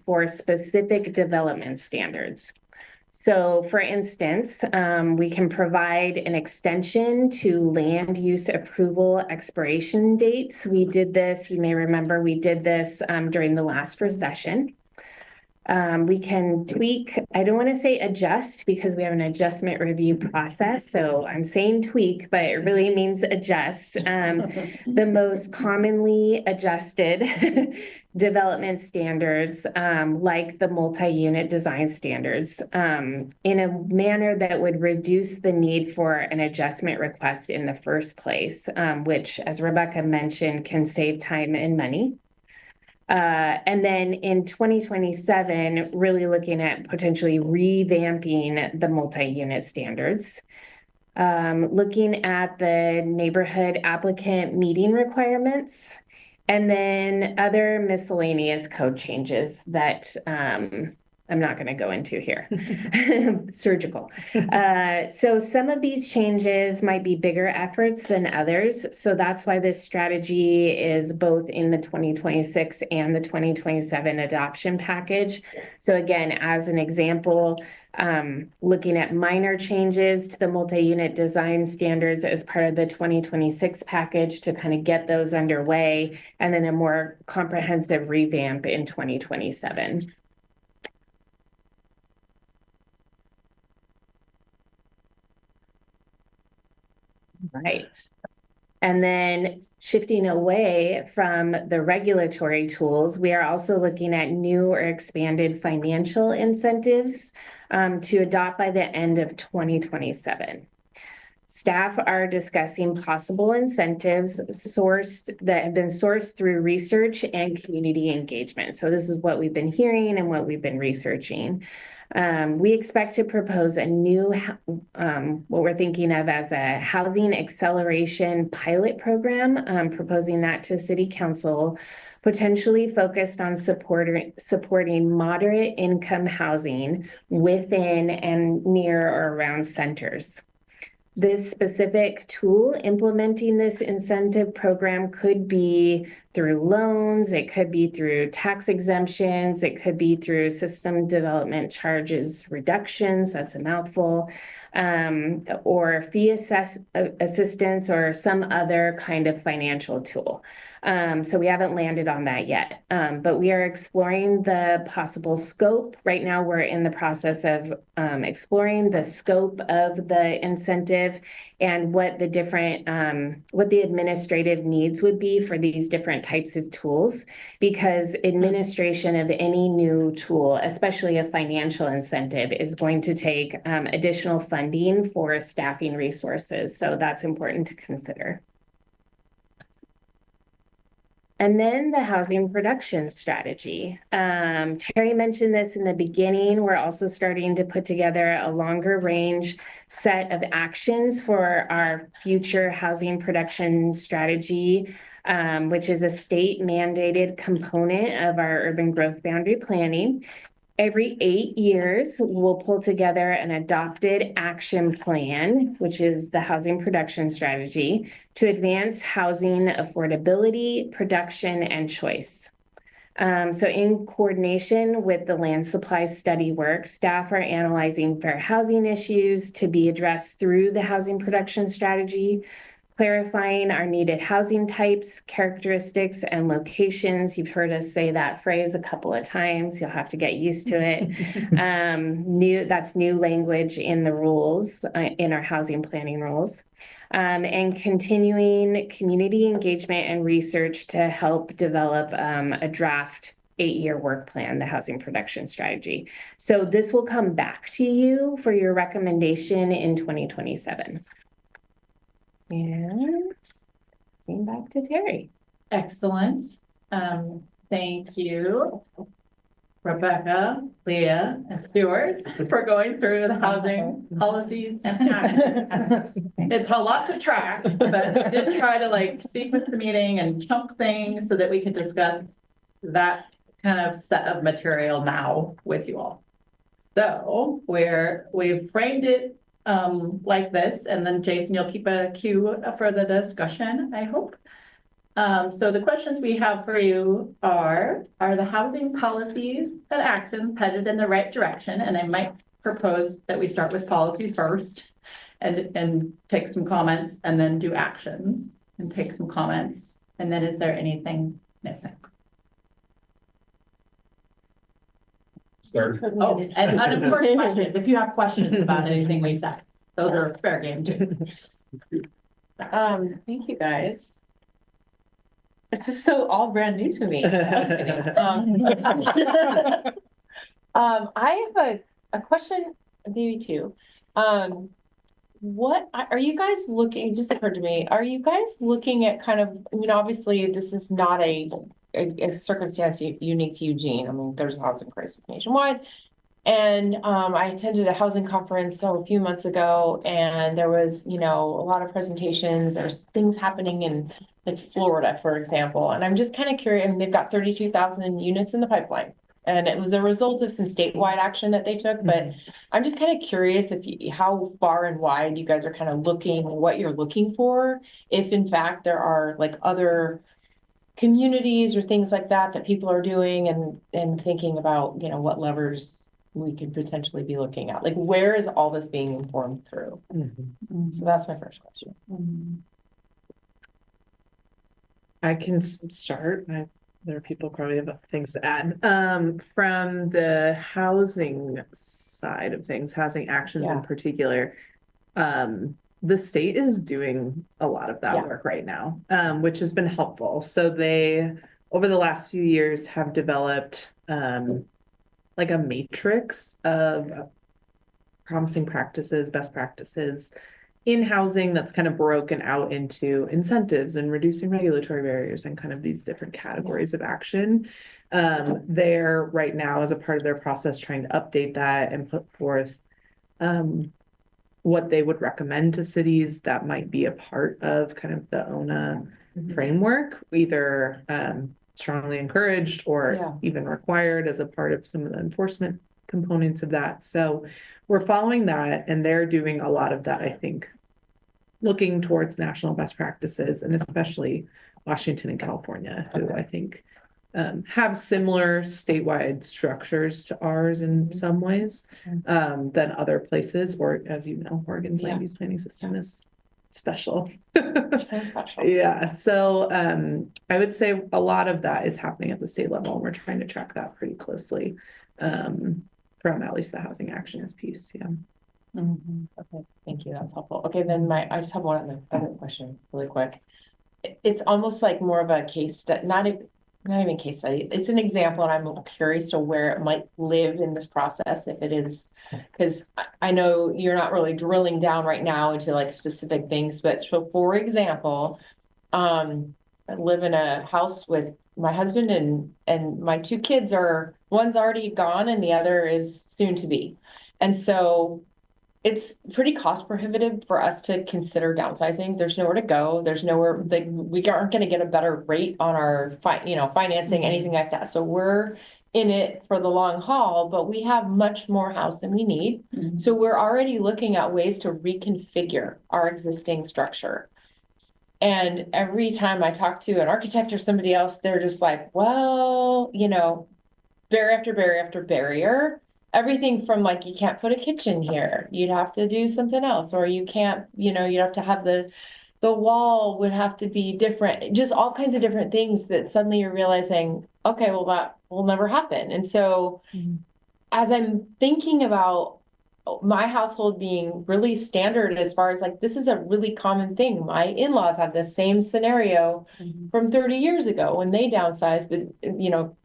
for specific development standards. So for instance, we can provide an extension to land use approval expiration dates. We did this, you may remember we did this during the last recession. We can tweak, I don't want to say adjust because we have an adjustment review process. So I'm saying tweak, but it really means adjust. The most commonly adjusted development standards, like the multi-unit design standards, in a manner that would reduce the need for an adjustment request in the first place, which, as Rebecca mentioned, can save time and money. And then in 2027, really looking at potentially revamping the multi-unit standards, looking at the neighborhood applicant meeting requirements, and then other miscellaneous code changes that I'm not going to go into here. Surgical. So some of these changes might be bigger efforts than others. So that's why this strategy is both in the 2026 and the 2027 adoption package. So again, as an example, looking at minor changes to the multi-unit design standards as part of the 2026 package to kind of get those underway, and then a more comprehensive revamp in 2027. Right. And then shifting away from the regulatory tools, we are also looking at new or expanded financial incentives to adopt by the end of 2027. Staff are discussing possible incentives that have been sourced through research and community engagement. So this is what we've been hearing and what we've been researching. We expect to propose a new, what we're thinking of as a housing acceleration pilot program, proposing that to City Council, potentially focused on supporting moderate income housing within and near or around centers. This specific tool implementing this incentive program could be through loans, it could be through tax exemptions, it could be through system development charges reductions, that's a mouthful, or fee assistance or some other kind of financial tool. So we haven't landed on that yet, but we are exploring the possible scope. Right now, we're in the process of exploring the scope of the incentive and what the different, what the administrative needs would be for these different types of tools, because administration of any new tool, especially a financial incentive, is going to take additional funding for staffing resources. So that's important to consider. And then the housing production strategy. Terry mentioned this in the beginning. We're also starting to put together a longer range set of actions for our future housing production strategy, which is a state mandated component of our urban growth boundary planning. Every 8 years, we'll pull together an adopted action plan, which is the housing production strategy, to advance housing affordability, production, and choice. So in coordination with the land supply study work, staff are analyzing fair housing issues to be addressed through the housing production strategy, clarifying our needed housing types, characteristics, and locations. You've heard us say that phrase a couple of times. You'll have to get used to it. That's new language in the rules, in our housing planning rules. And continuing community engagement and research to help develop a draft 8-year work plan, the housing production strategy. So this will come back to you for your recommendation in 2027. And seeing back to Terry. Excellent. Thank you, Rebecca, Leah, and Stuart, for going through the housing policies and actions. It's a lot to track, but we did try to sequence the meeting and chunk things so that we could discuss that kind of set of material now with you all. So we've framed it like this, and then Jason, you'll keep a queue for the discussion, I hope. So the questions we have for you are the housing policies and actions headed in the right direction? And I might propose that we start with policies first and take some comments, and then do actions and take some comments. And then is there anything missing? Start. Oh, and of course, questions. If you have questions about anything we've said, those are fair game too. Thank you guys. This is so all brand new to me. I have a question, maybe two. What are you guys looking, it just occurred to me, are you guys looking at kind of, I mean, obviously this is not a circumstance unique to Eugene. I mean, there's a housing crisis nationwide. And I attended a housing conference a few months ago, and there was, a lot of presentations. There's things happening in like Florida, for example. And I'm just kind of curious. I mean, they've got 32,000 units in the pipeline. And it was a result of some statewide action that they took, but I'm just kind of curious how far and wide you guys are kind of looking, what you're looking for. If in fact there are like other communities or things like that that people are doing and thinking about, you know, what levers we could potentially be looking at. Like, where is all this being informed through? So that's my first question. I can start. There are people probably have things to add. From the housing side of things, housing actions in particular, the state is doing a lot of that work right now, which has been helpful. So they, over the last few years, have developed like a matrix of promising practices, best practices in housing that's kind of broken out into incentives and reducing regulatory barriers and kind of these different categories of action. They're right now, as a part of their process, trying to update that and put forth what they would recommend to cities that might be a part of kind of the ONA framework, either strongly encouraged or even required as a part of some of the enforcement components of that. So we're following that, and they're doing a lot of that, I think, looking towards national best practices, and especially Washington and California, who I think have similar statewide structures to ours in some ways than other places, or as you know, Oregon's land use planning system is special. Special. Yeah, so I would say a lot of that is happening at the state level, and we're trying to track that pretty closely from at least the housing actions piece. Okay, thank you. That's helpful. Okay, then I just have one other question really quick. It's almost like more of a case study, not even case study. It's an example, and I'm curious to where it might live in this process, if it is, because I know you're not really drilling down right now into like specific things, but so for example, I live in a house with my husband and my two kids one's already gone and the other is soon to be. And so it's pretty cost prohibitive for us to consider downsizing. There's nowhere to go. There's nowhere, like, we aren't going to get a better rate on our financing, anything like that. So we're in it for the long haul, but we have much more house than we need. So we're already looking at ways to reconfigure our existing structure. And every time I talk to an architect or somebody else, they're just like, well, you know, barrier after barrier after barrier. Everything from like, you can't put a kitchen here, you'd have to do something else, or you can't, you know, you'd have to have the wall would have to be different, just all kinds of different things that suddenly you're realizing, okay, well, that will never happen. And so as I'm thinking about my household being really standard as far as like, this is a really common thing. My in-laws have the same scenario from 30 years ago when they downsized, but you know,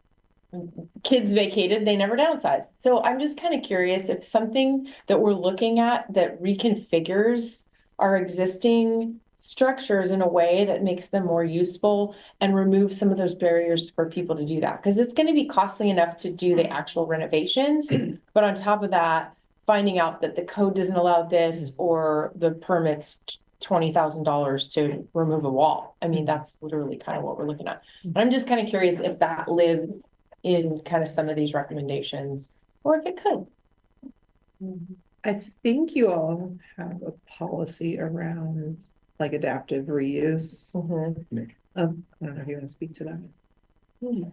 kids vacated, they never downsized. So I'm just kind of curious if something that we're looking at that reconfigures our existing structures in a way that makes them more useful and remove some of those barriers for people to do that. Because it's going to be costly enough to do the actual renovations. But on top of that, finding out that the code doesn't allow this or the permits $20,000 to remove a wall. I mean, that's literally kind of what we're looking at. But I'm just kind of curious if that lives in kind of some of these recommendations, or if it could. I think you all have a policy around like adaptive reuse. I don't know if you want to speak to that.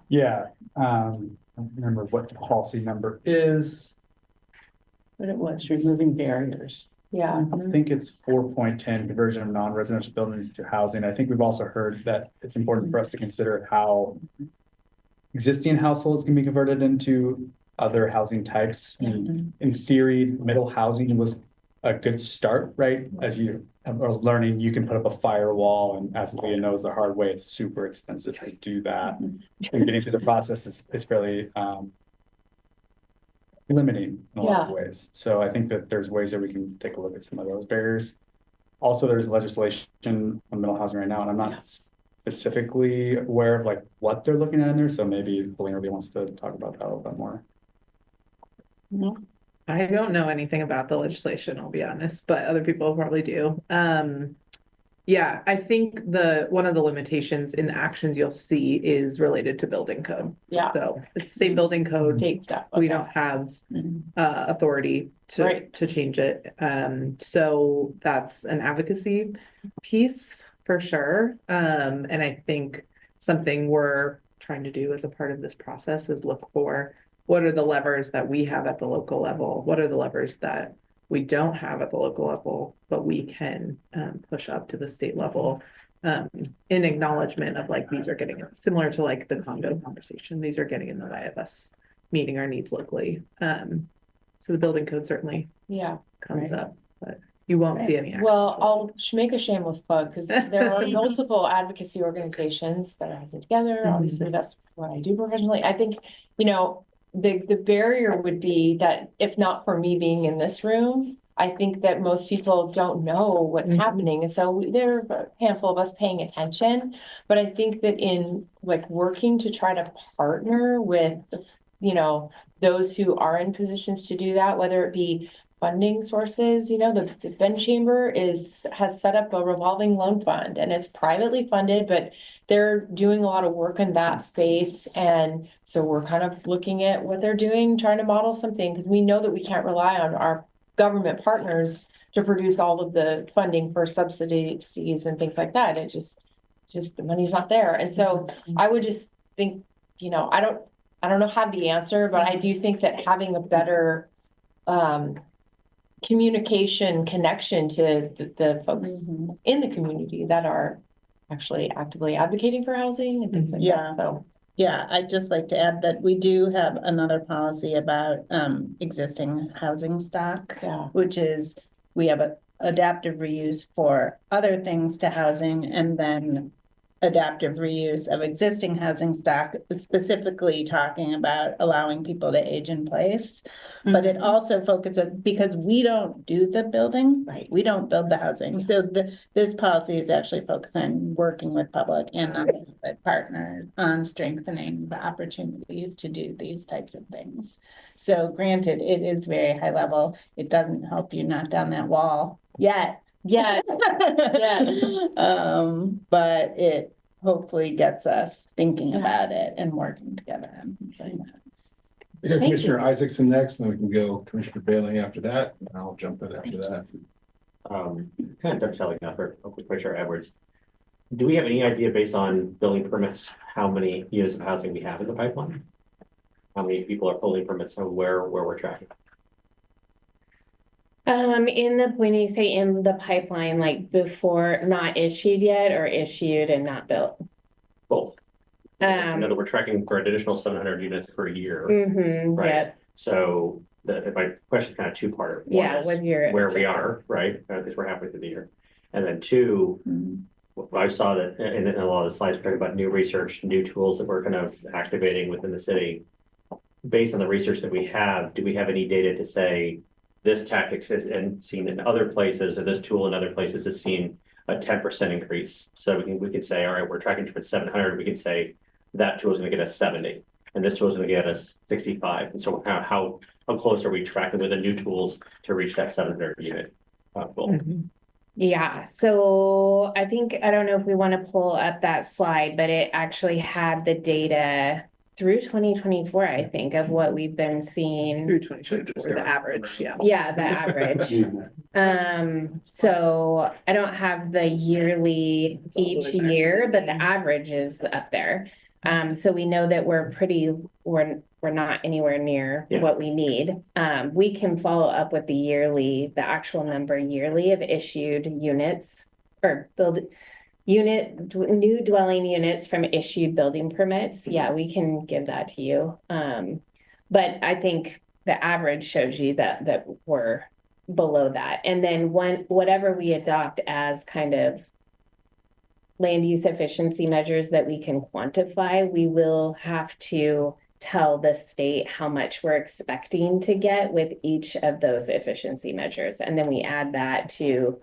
Yeah, I don't remember what the policy number is. But it was removing barriers. Yeah. I think it's 4.10, conversion of non-residential buildings to housing. I think we've also heard that it's important for us to consider how existing households can be converted into other housing types. And in theory, middle housing was a good start, right? As you are learning, you can put up a firewall, and as Leah knows the hard way, it's super expensive to do that. And getting through the process is fairly limiting in a lot of ways. So I think that there's ways that we can take a look at some of those barriers. Also, there's legislation on middle housing right now, and I'm not specifically aware of like what they're looking at in there. So maybe Pauline really wants to talk about that a little bit more. I don't know anything about the legislation, I'll be honest, but other people probably do. Yeah, I think one of the limitations in the actions you'll see is related to building code. Yeah. So it's state building code. State stuff. We okay. don't have Mhm. authority Right. to change it. So that's an advocacy piece for sure. And I think something we're trying to do as a part of this process is look for what are the levers that we have at the local level? What are the levers that we don't have at the local level, but we can push up to the state level in acknowledgement of like, these are getting similar to like the condo conversation. These are getting in the way of us meeting our needs locally. So the building code certainly Yeah. comes Right. up, but you won't see any. Well, actions. I'll make a shameless plug because there are multiple advocacy organizations that are housing together. Obviously, that's what I do professionally. I think, you know, the barrier would be that if not for me being in this room, I think that most people don't know what's Mhm. happening. And so there are a handful of us paying attention. But I think that in like working to try to partner with, you know, those who are in positions to do that, whether it be funding sources, you know, the Ben Chamber has set up a revolving loan fund and it's privately funded, but they're doing a lot of work in that space. And so we're kind of looking at what they're doing, trying to model something, because we know that we can't rely on our government partners to produce all of the funding for subsidies and things like that. It just the money's not there. And so I would just think, you know, I don't know have the answer, but I do think that having a better communication connection to the folks Mhm. in the community that are actually actively advocating for housing and things like Yeah. that. So Yeah, I'd just like to add that we do have another policy about existing housing stock, yeah, which is we have a adaptive reuse for other things to housing and then adaptive reuse of existing housing stock, specifically talking about allowing people to age in place. But it also focuses, because we don't do the building, right. we don't build the housing. So this policy is actually focused on working with public and nonprofit partners on strengthening the opportunities to do these types of things. So granted, it is very high level. It doesn't help you knock down that wall yet. Yeah, But it hopefully gets us thinking Yeah. about it and working together and things like that. We got Thank Commissioner Isaacson next, and then we can go Commissioner Bailey after that, and I'll jump in after that. Kind of dovetailing effort, Commissioner Edwards. Do we have any idea based on building permits, how many units of housing we have in the pipeline? How many people are pulling permits and where we're tracking? When you say in the pipeline, like before, not issued yet or issued and not built? Both. I know Um, that we're tracking for an additional 700 units per year, right? yep, So my question is kind of two-part. One yeah, is with your. where we are, right? Because we're halfway through the year. And then two, I saw that in a lot of the slides, we're talking about new research, new tools that we're kind of activating within the city. Based on the research that we have, do we have any data to say this tactic is seen in other places, or this tool in other places is seen a 10% increase? So we can say, all right, we're tracking towards 700. We can say that tool is going to get us 70, and this tool is going to get us 65. And so how close are we tracking with the new tools to reach that 700 unit goal? Yeah, so I think, I don't know if we want to pull up that slide, but it actually had the data through 2024, I think, of what we've been seeing. Through 2024, the average, yeah. Yeah, the average. So I don't have the yearly each year, but the average is up there. So we know that we're not anywhere near Yeah. what we need. We can follow up with the actual number yearly of issued units or new dwelling units from issued building permits. Yeah, we can give that to you. But I think the average shows you that we're below that. And then whatever we adopt as kind of land use efficiency measures that we can quantify, we will have to tell the state how much we're expecting to get with each of those efficiency measures. And then we add that to,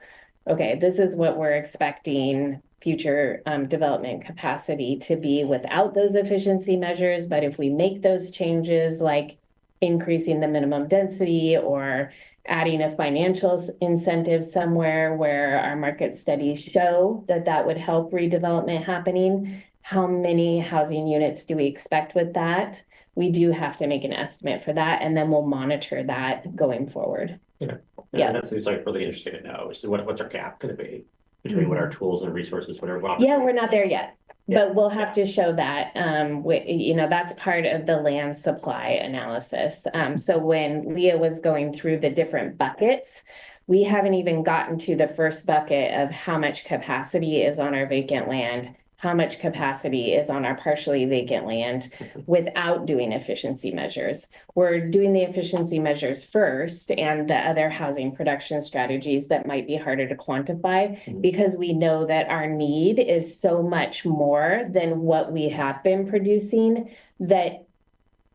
okay, this is what we're expecting future development capacity to be without those efficiency measures. But if we make those changes, like increasing the minimum density or adding a financial incentive somewhere where our market studies show that that would help redevelopment happening. How many housing units do we expect with that? We do have to make an estimate for that, and then we'll monitor that going forward. Yeah. And that seems like really interesting to know, is what's our gap gonna be between what our tools and resources, whatever. Yeah, we're not there yet, Yeah. but we'll have to show that. You know, that's part of the land supply analysis. So when Leah was going through the different buckets, we haven't even gotten to the first bucket of how much capacity is on our vacant land, how much capacity is on our partially vacant land without doing efficiency measures. We're doing the efficiency measures first and the other housing production strategies that might be harder to quantify because we know that our need is so much more than what we have been producing that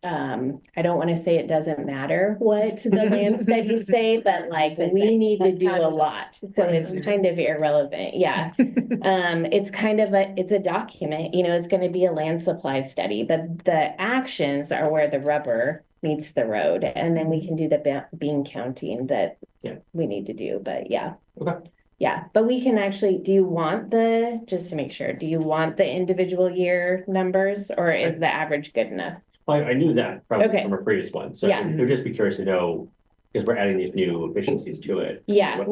I don't want to say it doesn't matter what the land studies say, but like we need to do a lot. So it's kind of irrelevant. Yeah. It's kind of it's a document, you know, it's going to be a land supply study, but the actions are where the rubber meets the road. And then we can do the bean counting that we need to do. But yeah. Okay. Yeah, but we can actually, just to make sure, do you want the individual year numbers or is the average good enough? I knew that from Okay. a previous one, so Yeah. it would just be curious to know, because we're adding these new efficiencies to it. Yeah,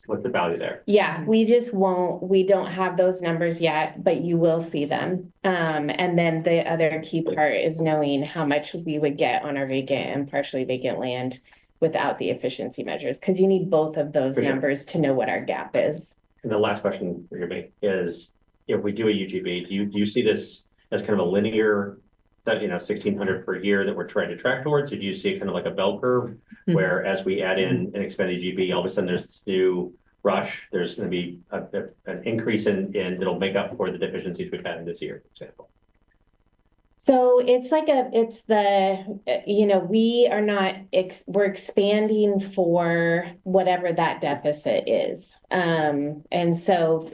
What's the value there? Yeah, we don't have those numbers yet, but you will see them. And then the other key part is knowing how much we would get on our vacant and partially vacant land without the efficiency measures, because you need both of those For sure. numbers to know what our gap is. And the last question for me is, if we do a UGB, do you see this as kind of a linear, that, you know, 1,600 per year that we're trying to track towards? Or do you see it kind of like a bell curve where as we add in an expanded GB, all of a sudden there's this new rush, there's going to be an increase in it'll make up for the deficiencies we've had in this year, for example? So it's like we're expanding for whatever that deficit is. And so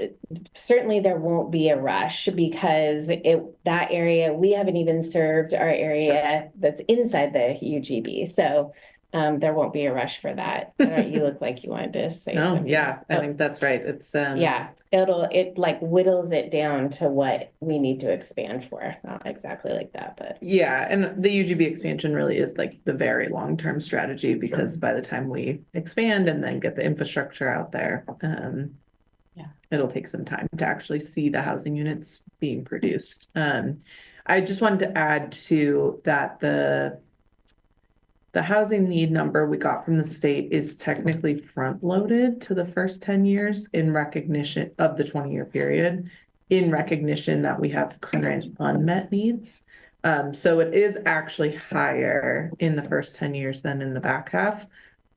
certainly there won't be a rush because that area, we haven't even served our area that's inside the UGB. So there won't be a rush for that. You look like you wanted to say No, something. yeah, I think that's right. It's Yeah, it like whittles it down to what we need to expand for. Not exactly like that, but yeah, and the UGB expansion really is like the very long-term strategy because by the time we expand and then get the infrastructure out there, it'll take some time to actually see the housing units being produced. I just wanted to add to that the housing need number we got from the state is technically front-loaded to the first 10 years in recognition of the 20-year period, in recognition that we have current unmet needs. So it is actually higher in the first 10 years than in the back half.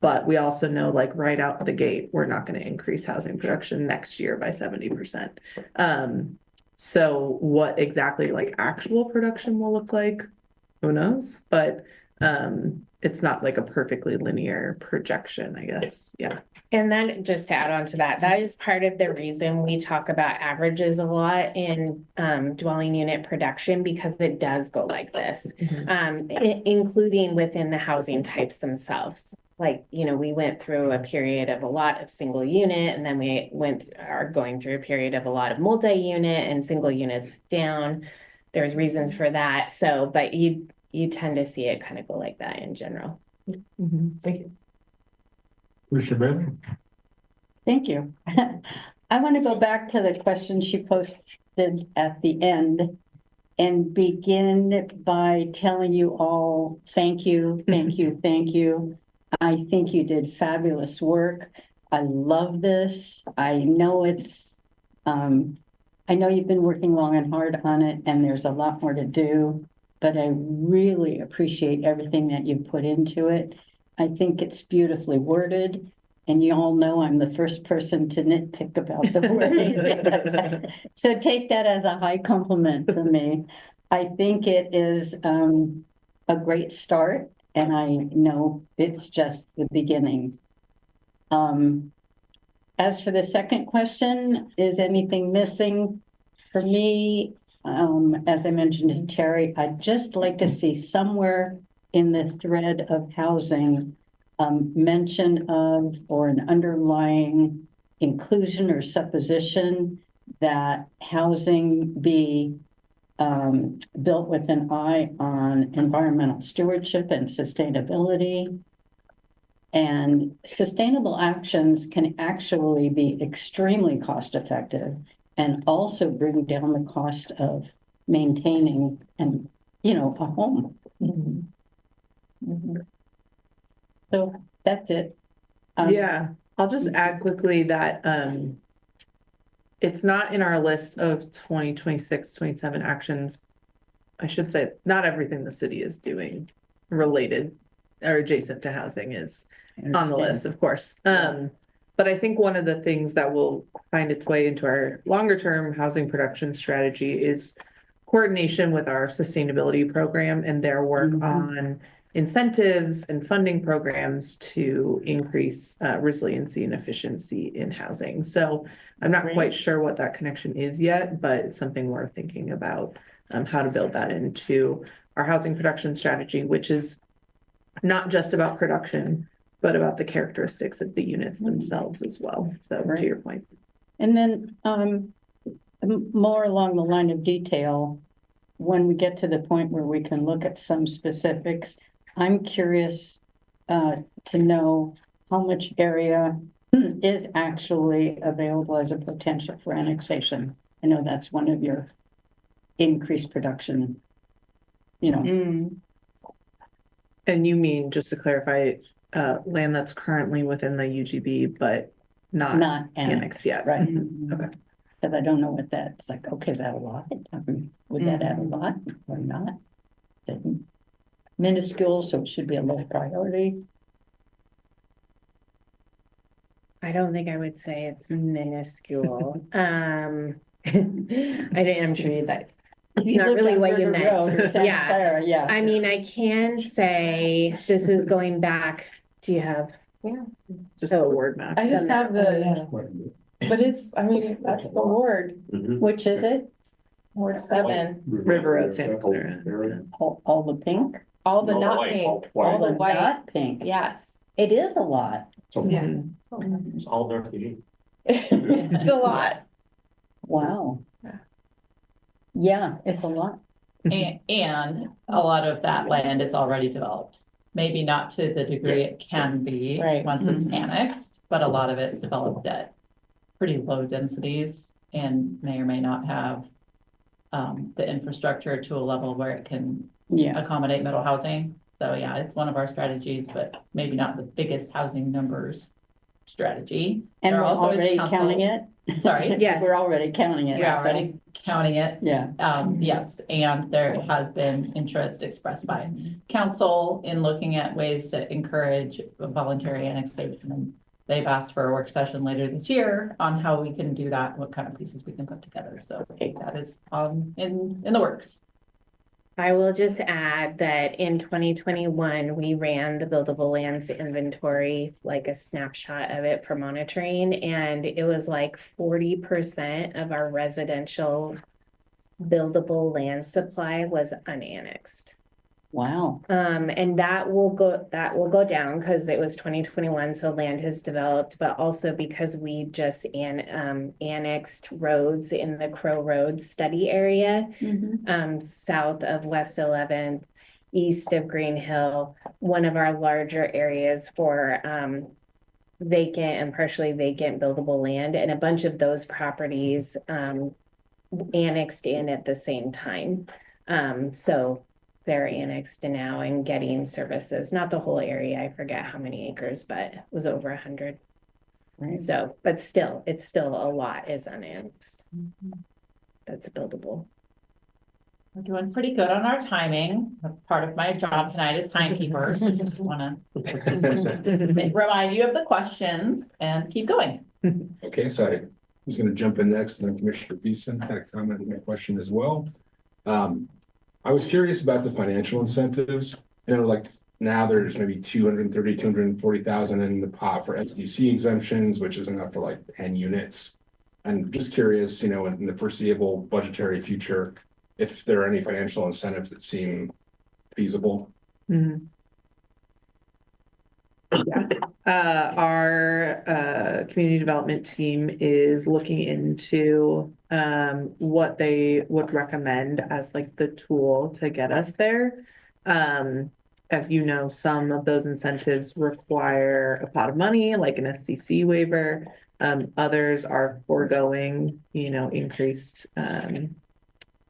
But we also know, like right out the gate, we're not going to increase housing production next year by 70%. So what exactly like actual production will look like, who knows? But it's not like a perfectly linear projection, I guess. Yeah. and then just to add on to that, that is part of the reason we talk about averages a lot in dwelling unit production, because it does go like this, including within the housing types themselves. Like, you know, we went through a period of a lot of single unit, and then we are going through a period of a lot of multi-unit and single units down. There's reasons for that. So, but you tend to see it kind of go like that in general. Thank you. Commissioner Bailey? Thank you. I want to go back to the question she posted at the end and begin by telling you all, thank you, thank you, thank you. I think you did fabulous work. I love this. I know I know you've been working long and hard on it, and there's a lot more to do, but I really appreciate everything that you put into it. I think it's beautifully worded, and you all know I'm the first person to nitpick about the wording. So take that as a high compliment for me. I think it is a great start, and I know it's just the beginning. As for the second question, is anything missing? For me, as I mentioned to Terry, I'd just like to see somewhere in the thread of housing, mention of or an underlying inclusion or supposition that housing be built with an eye on environmental stewardship and sustainability. And sustainable actions can actually be extremely cost effective and also bring down the cost of maintaining and, a home. So that's it. Yeah, I'll just add quickly that, it's not in our list of 2026, 27 actions. I should say, not everything the city is doing related or adjacent to housing is on the list, of course. But I think one of the things that will find its way into our longer term housing production strategy is coordination with our sustainability program and their work on incentives and funding programs to increase resiliency and efficiency in housing. So I'm not quite sure what that connection is yet, but it's something we're thinking about, how to build that into our housing production strategy, which is not just about production, but about the characteristics of the units themselves as well. So to your point. And then more along the line of detail, when we get to the point where we can look at some specifics, I'm curious to know how much area is actually available as a potential for annexation. I know that's one of your increased production, And you mean, just to clarify, land that's currently within the UGB, but not annexed yet? Right. Okay. Because I don't know what that's like. Okay, is that a lot? Would that add a lot or not? Is it minuscule, so it should be a low priority? I don't think I would say it's minuscule. I'm sure that not really what you meant. Yeah. I mean, I can say this is going back. Do you have? Yeah. Just the word map. I just have the, but that's the ward. Which is it? Ward 7. River Road, Santa Clara. All the pink? All the No, not white, pink, white. all the white. Not pink. Yes. It is a lot. Yeah. It's all North Eugene. It's a lot. Wow. Yeah, it's a lot. And a lot of that land is already developed. Maybe not to the degree it can be Right. once it's annexed, but a lot of it's developed at pretty low densities and may or may not have the infrastructure to a level where it can accommodate middle housing. So yeah, it's one of our strategies, but maybe not the biggest housing numbers strategy. And There we're also is already council- counting it? Sorry. Yes. We're already counting it. We're already counting it. Yeah. Yes, and there has been interest expressed by council in looking at ways to encourage voluntary annexation. And they've asked for a work session later this year on how we can do that, what kind of pieces we can put together. So that is in the works. I will just add that in 2021, we ran the buildable lands inventory, like a snapshot of it for monitoring, and it was like 40% of our residential buildable land supply was unannexed. Wow. And that will go down because it was 2021, so land has developed, but also because we just annexed roads in the Crow Road study area, south of West 11th, east of Green Hill, one of our larger areas for vacant and partially vacant buildable land, and a bunch of those properties annexed in at the same time. So they're annexed now and getting services, not the whole area. I forget how many acres, but it was over 100. Right. So, but still, it's still a lot is unannexed. That's buildable. We're doing pretty good on our timing. Part of my job tonight is timekeeper, so just want to remind you of the questions and keep going. Okay, so I was going to jump in next, and then Commissioner Beeson had a comment and a question as well. I was curious about the financial incentives. Like now there's maybe 230, 240,000 in the pot for SDC exemptions, which is enough for like 10 units. I'm just curious, in the foreseeable budgetary future, if there are any financial incentives that seem feasible. Mhm. Yeah, our community development team is looking into what they would recommend as like the tool to get us there. As you know, some of those incentives require a pot of money, like an SCC waiver. Others are foregoing, increased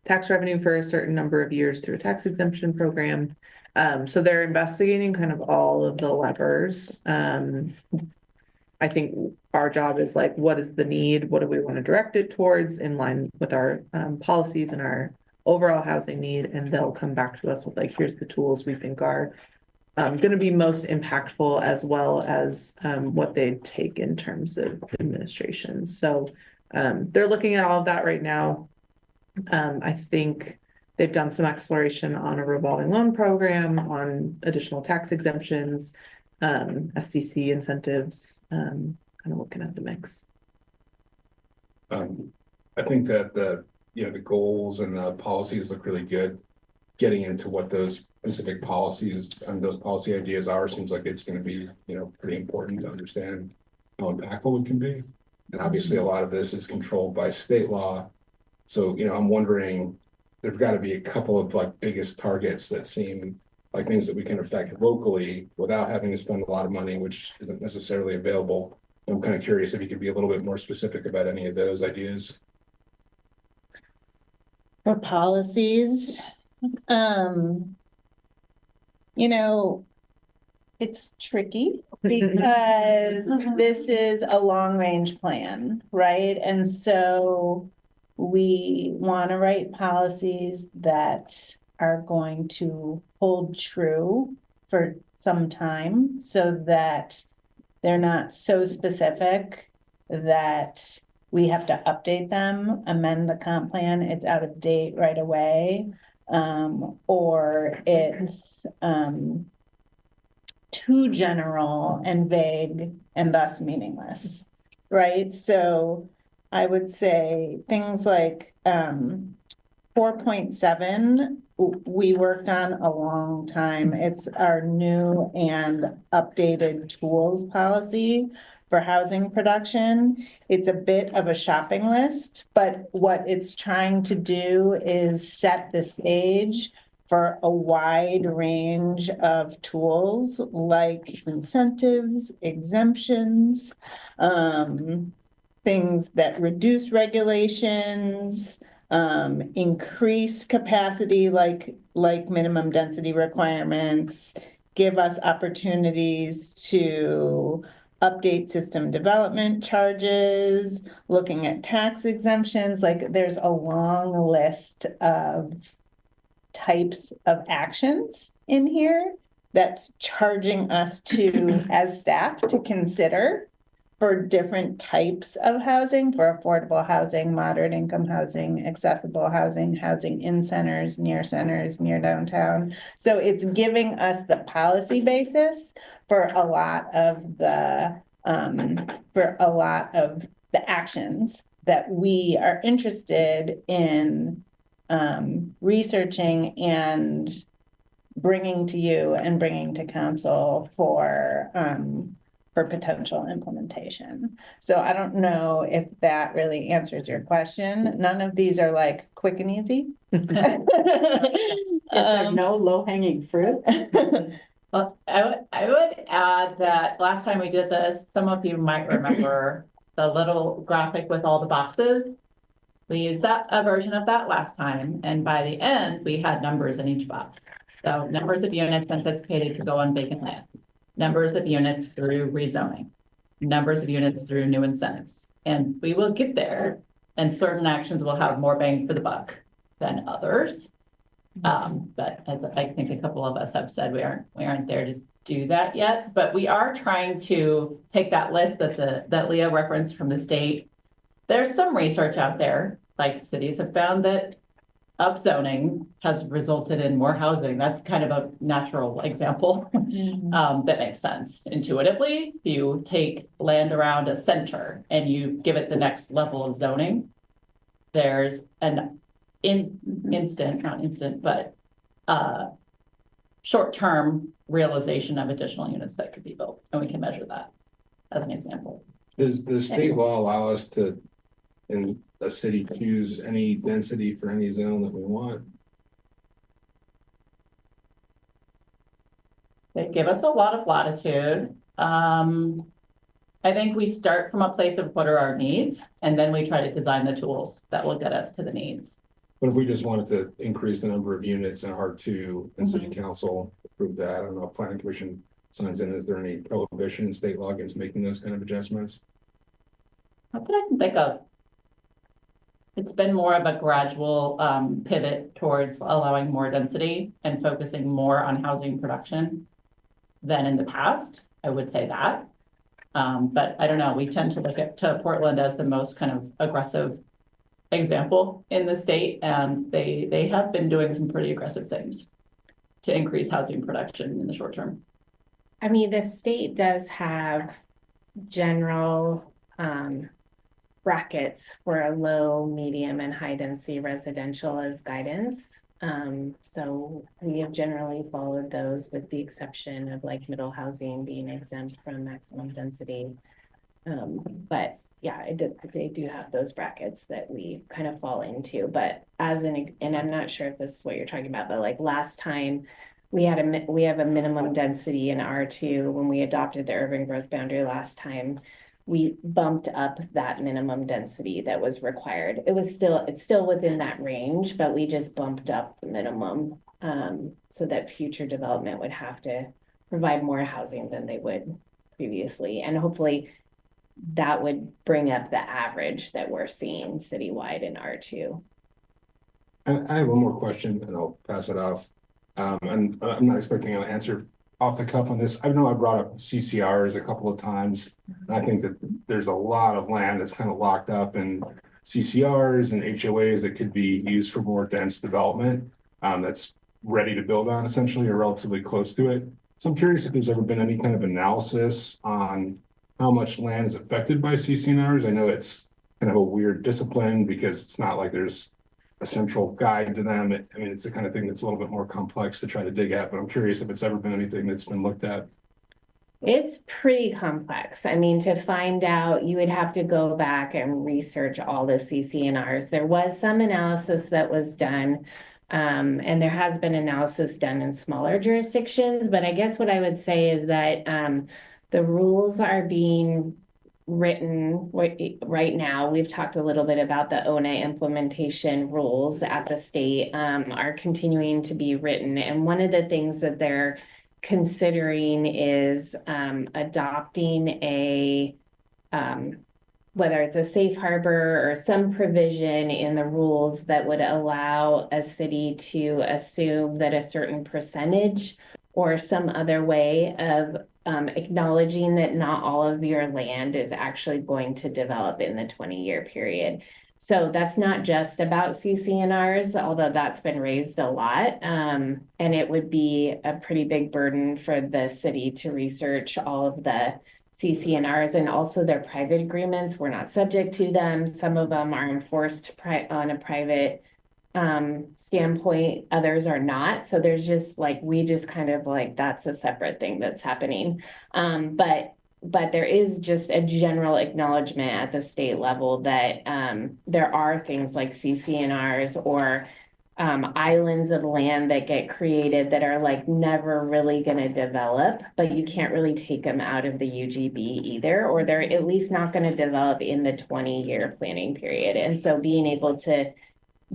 tax revenue for a certain number of years through a tax exemption program. So they're investigating kind of all of the levers. I think our job is like, what is the need? What do we want to direct it towards in line with our policies and our overall housing need? And they'll come back to us with like, here's the tools we think are going to be most impactful, as well as what they take in terms of administration. So they're looking at all of that right now. I think they've done some exploration on a revolving loan program, on additional tax exemptions, SDC incentives, kind of looking at the mix. I think that the goals and the policies look really good. Getting into what those specific policies and those policy ideas are seems like it's going to be, pretty important to understand how impactful it can be. And obviously a lot of this is controlled by state law. So, I'm wondering, there's got to be a couple of like biggest targets that seem like things that we can affect locally without having to spend a lot of money, which isn't necessarily available. I'm kind of curious if you could be a little bit more specific about any of those ideas. For policies, it's tricky because this is a long range plan, right? And so we want to write policies that are going to hold true for some time so that they're not so specific that we have to update them, amend the comp plan, it's out of date right away, or it's too general and vague and thus meaningless, right? So I would say things like 4.7, we worked on a long time. It's our new and updated tools policy for housing production. It's a bit of a shopping list, but what it's trying to do is set the stage for a wide range of tools like incentives, exemptions, things that reduce regulations, increase capacity like minimum density requirements, give us opportunities to update system development charges, looking at tax exemptions. Like there's a long list of types of actions in here that's charging us to, as staff, to consider for different types of housing, for affordable housing, moderate income housing, accessible housing, housing in centers, near downtown. So it's giving us the policy basis for a lot of the actions that we are interested in researching and bringing to you and bringing to council for potential implementation. So I don't know if that really answers your question. None of these are like quick and easy. Is there no low-hanging fruit? Well, I would add that last time we did this, some of you might remember the little graphic with all the boxes. We used a version of that last time, and by the end, we had numbers in each box. So numbers of units anticipated to go on vacant land, numbers of units through rezoning, numbers of units through new incentives. And we will get there, and certain actions will have more bang for the buck than others. But as I think a couple of us have said, we aren't there to do that yet. But we are trying to take that list that Leah referenced from the state. There's some research out there, like cities have found that upzoning has resulted in more housing. That's kind of a natural example that makes sense intuitively. You take land around a center and you give it the next level of zoning, there's an not instant, but short-term realization of additional units that could be built, and we can measure that as an example. Does the state law allow us to, in a city, choose any density for any zone that we want? They give us a lot of latitude. I think we start from a place of what are our needs, and then we try to design the tools that will get us to the needs. But if we just wanted to increase the number of units in R2 and city council approved that, I don't know if planning commission signs in, is there any prohibition in state law against making those kind of adjustments? Not that I can think of. It's been more of a gradual pivot towards allowing more density and focusing more on housing production than in the past. I would say that. But I don't know, we tend to look to Portland as the most kind of aggressive example in the state, and they have been doing some pretty aggressive things to increase housing production in the short term. I mean, the state does have general brackets for a low, medium, and high density residential as guidance. So we have generally followed those, with the exception of like middle housing being exempt from maximum density. But yeah, they do have those brackets that we kind of fall into. But and I'm not sure if this is what you're talking about, but like last time we have a minimum density in R2 when we adopted the urban growth boundary last time. We bumped up that minimum density that was required. It's still within that range, but we just bumped up the minimum so that future development would have to provide more housing than they would previously. And hopefully that would bring up the average that we're seeing citywide in R2. I have one more question and I'll pass it off. And I'm not expecting an answer off the cuff on this. I know I brought up CCRs a couple of times. And I think that there's a lot of land that's kind of locked up in CCRs and HOAs that could be used for more dense development that's ready to build on essentially or relatively close to it. So I'm curious if there's ever been any kind of analysis on how much land is affected by CCNRs. I know it's kind of a weird discipline because it's not like there's a central guide to them. I mean, it's the kind of thing that's a little bit more complex to try to dig at, but I'm curious if it's ever been anything that's been looked at. It's pretty complex. I mean, to find out, you would have to go back and research all the CCNRs. There was some analysis that was done, and there has been analysis done in smaller jurisdictions, but I guess what I would say is that the rules are being written right now. We've talked a little bit about the ONA implementation rules at the state are continuing to be written. And one of the things that they're considering is adopting a whether it's a safe harbor or some provision in the rules that would allow a city to assume that a certain percentage or some other way of acknowledging that not all of your land is actually going to develop in the 20-year period. So that's not just about CCNRs, although that's been raised a lot. And it would be a pretty big burden for the city to research all of the CCNRs and also their private agreements. We're not subject to them. Some of them are enforced on a private standpoint, others are not. So there's just like, we just kind of like, that's a separate thing that's happening. But there is just a general acknowledgement at the state level that there are things like CCNRs or islands of land that get created that are like never really going to develop, but you can't really take them out of the UGB either, or they're at least not going to develop in the 20-year planning period. And so being able to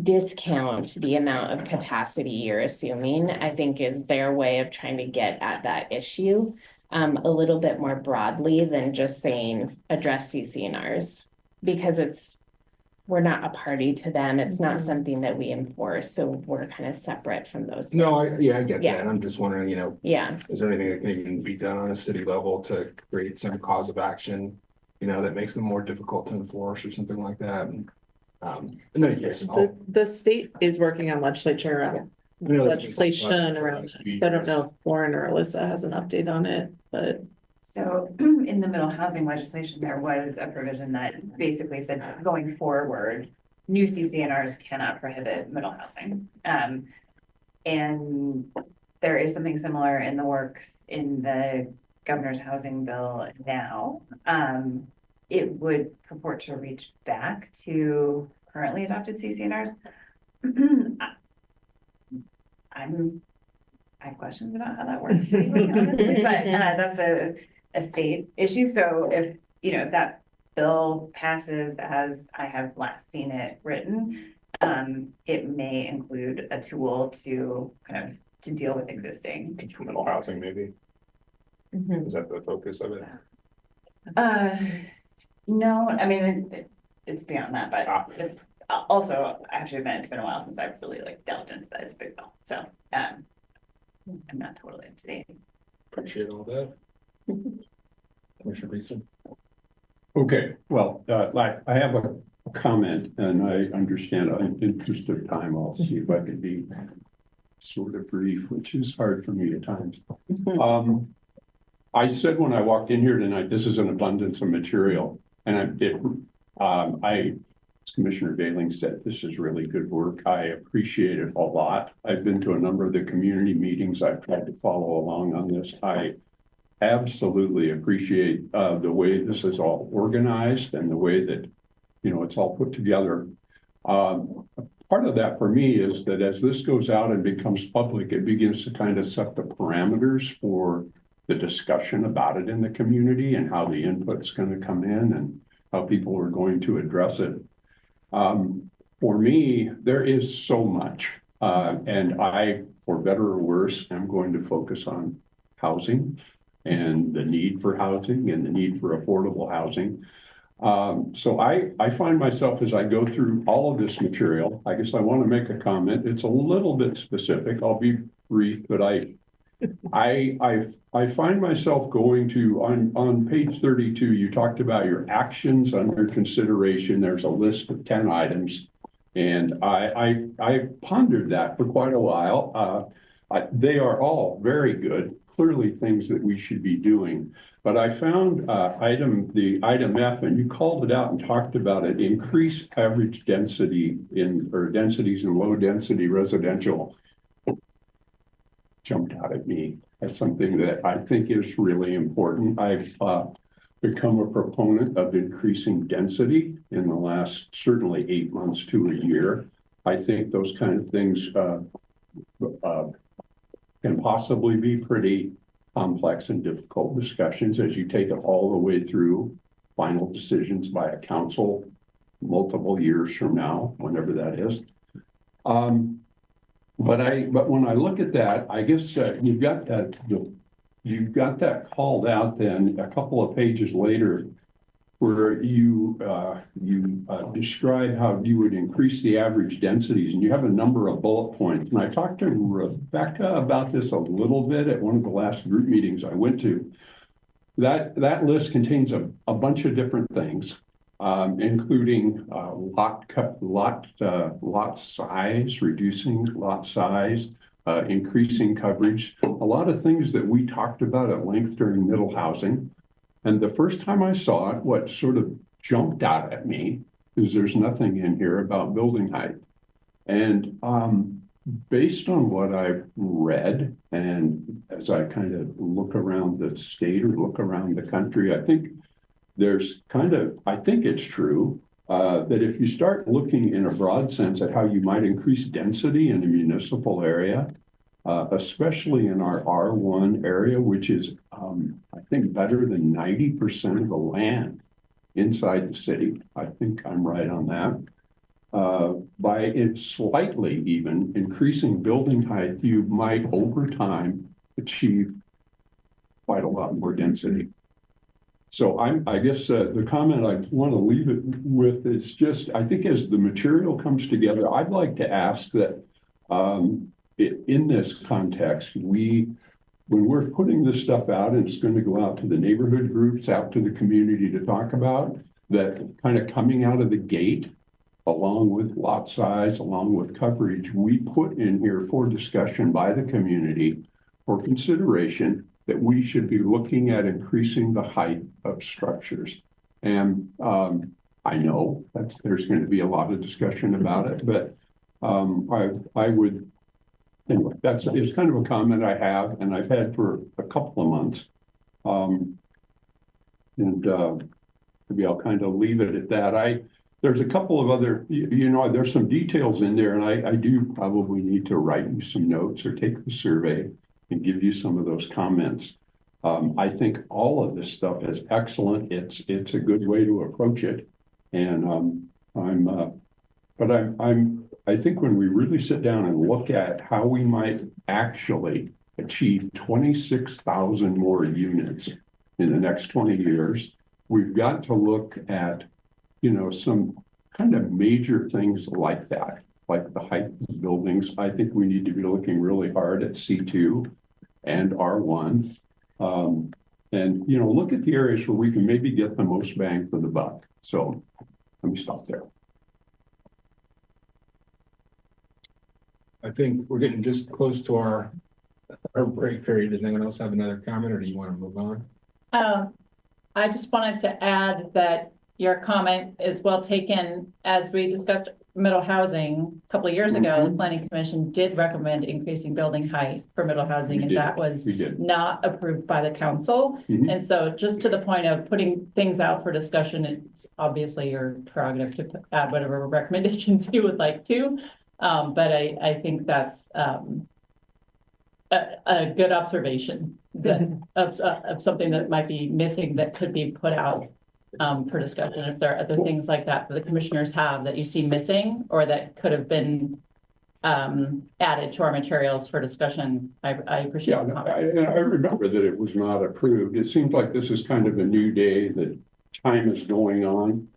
discount the amount of capacity you're assuming, I think is their way of trying to get at that issue a little bit more broadly than just saying address CCNRs, because we're not a party to them. It's not something that we enforce. So we're kind of separate from those. No, I get that. Yeah. And I'm just wondering, Yeah. is there anything that can even be done on a city level to create some cause of action, that makes them more difficult to enforce or something like that? In any case, The state is working on legislation around, so I don't know if Lauren or Alyssa has an update on it, but. So in the middle housing legislation, there was a provision that basically said going forward, new CCNRs cannot prohibit middle housing. And there is something similar in the works in the governor's housing bill now. It would purport to reach back to currently adopted CCNRs. I have questions about how that works, honestly, but that's a state issue. So if, you know, if that bill passes as I have last seen it written, it may include a tool to kind of to deal with existing Middle housing, maybe. Mhm. Is that the focus of it? No, I mean, it's beyond that, but it's also, I have to admit, it's been a while since I've really like delved into that. It's a big bill. So, I'm not totally up to date. Appreciate all that. Commissioner Beeson. Okay, well, I have a comment, and I understand in interest of time, I'll see if I can be sort of brief, which is hard for me at times. I said when I walked in here tonight, this is an abundance of material, and as Commissioner Bailing said, this is really good work. I appreciate it a lot. I've been to a number of the community meetings. I've tried to follow along on this. I absolutely appreciate the way this is all organized and the way that, you know, it's all put together. Part of that for me is that as this goes out and becomes public, it begins to kind of set the parameters for the discussion about it in the community and how the input's going to come in and how people are going to address it. For me, there is so much, and I, for better or worse, am going to focus on housing and the need for housing and the need for affordable housing. So I find myself as I go through all of this material, I guess I want to make a comment. It's a little bit specific. I'll be brief, but I find myself going to, on page 32, you talked about your actions under consideration. There's a list of 10 items. And I pondered that for quite a while. They are all very good, clearly things that we should be doing. But I found the item F, and you called it out and talked about it, increase average density or densities in low density residential. Jumped out at me as something that I think is really important. I've become a proponent of increasing density in the last certainly 8 months to a year. I think those kind of things can possibly be pretty complex and difficult discussions as you take it all the way through final decisions by a council multiple years from now, whenever that is. But when I look at that, I guess you've got that called out then a couple of pages later, where you describe how you would increase the average densities, and you have a number of bullet points. And I talked to Rebecca about this a little bit at one of the last group meetings I went to. That list contains a bunch of different things, including lot size, reducing lot size, increasing coverage, a lot of things that we talked about at length during middle housing. And the first time I saw it, what sort of jumped out at me is there's nothing in here about building height. And based on what I've read, and as I kind of look around the state or look around the country, I think it's true that if you start looking in a broad sense at how you might increase density in a municipal area, especially in our R1 area, which is, I think, better than 90% of the land inside the city. I think I'm right on that. By it slightly even increasing building height, you might over time achieve quite a lot more density. So I guess the comment I want to leave it with is just, I think as the material comes together, I'd like to ask that in this context, when we're putting this stuff out and it's going to go out to the neighborhood groups, out to the community to talk about, that kind of coming out of the gate, along with lot size, along with coverage, we put in here for discussion by the community for consideration that we should be looking at increasing the height of structures. And I know there's going to be a lot of discussion about it, but I would, anyway, it's kind of a comment I have, and I've had for a couple of months. Maybe I'll kind of leave it at that. There's a couple of other, there's some details in there, and I do probably need to write you some notes or take the survey and give you some of those comments. I think all of this stuff is excellent. It's a good way to approach it. And I think when we really sit down and look at how we might actually achieve 26,000 more units in the next 20 years, we've got to look at, some kind of major things like that, like the height of buildings. I think we need to be looking really hard at C2 and R1. And, look at the areas where we can maybe get the most bang for the buck. So let me stop there. I think we're getting just close to our break period. Does anyone else have another comment, or do you want to move on? I just wanted to add that your comment is well taken. As we discussed middle housing a couple of years ago, the Planning Commission did recommend increasing building height for middle housing, and that was not approved by the council. And so just to the point of putting things out for discussion, it's obviously your prerogative to add whatever recommendations you would like to. But I think that's a good observation that of something that might be missing that could be put out for discussion. If there are other things like that the commissioners have that you see missing or that could have been added to our materials for discussion, I appreciate the comment. I remember that it was not approved. It seems like this is kind of a new day, that time is going on.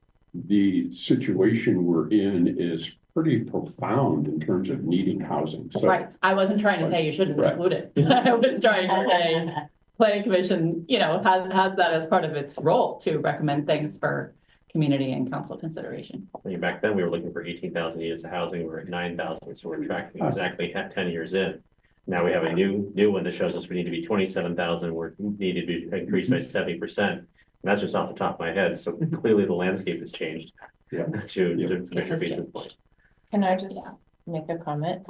The situation we're in is pretty profound in terms of needing housing. So, right. I wasn't trying to say you shouldn't include it. I was trying to say Planning Commission, has that as part of its role to recommend things for community and council consideration. I mean, back then we were looking for 18,000 units of housing. We're at 9,000, so we're tracking exactly 10 years in. Now we have a new one that shows us we need to be 27,000. We're needed to be increased by 70%. And that's just off the top of my head. So clearly the landscape has changed. Yeah. To Commissioner Beachman's point. Can I just make a comment?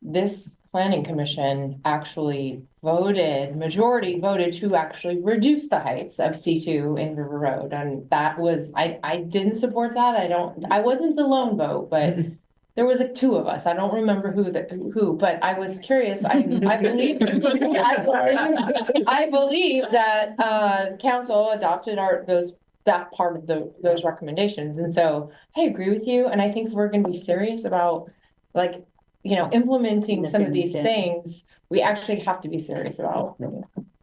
This planning commission actually majority voted to actually reduce the heights of C2 in River Road. And that was, I didn't support that. I wasn't the lone vote, but there was two of us. I don't remember who, but I was curious. I believe that council adopted that part of those recommendations. And so I agree with you. And I think if we're going to be serious about implementing some of these things, we actually have to be serious about,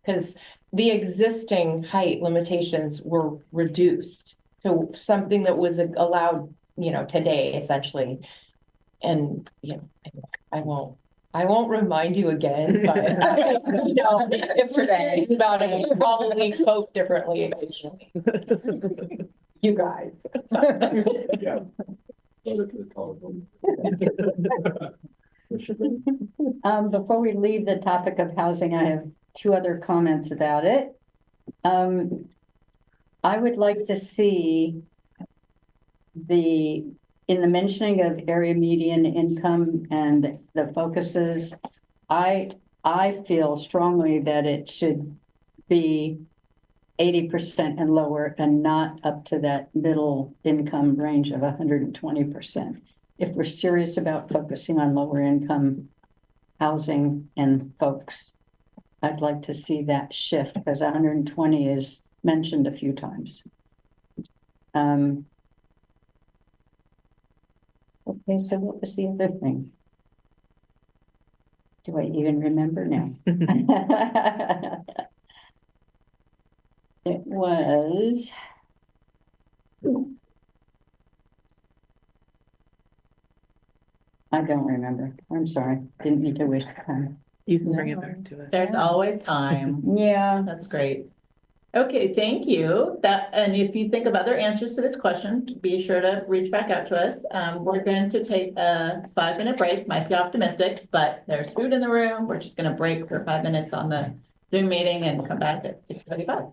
because the existing height limitations were reduced. So something that was allowed, today essentially. And, I won't remind you again, but if we're serious about it, we'll probably vote differently occasionally. You guys. Yeah. Before we leave the topic of housing, I have two other comments about it. I would like to see in the mentioning of area median income and the focuses, I feel strongly that it should be 80% and lower and not up to that middle income range of 120%. If we're serious about focusing on lower income housing and folks, I'd like to see that shift, because 120 is mentioned a few times. Okay, so what was the other thing? Do I even remember now? It was. I don't remember. I'm sorry. Didn't mean to waste time. You can bring it back to us. There's always time. Yeah. That's great. Okay, thank you. And if you think of other answers to this question, be sure to reach back out to us. We're going to take a 5-minute break. Might be optimistic, but there's food in the room. We're just going to break for 5 minutes on the Zoom meeting and come back at 6:35.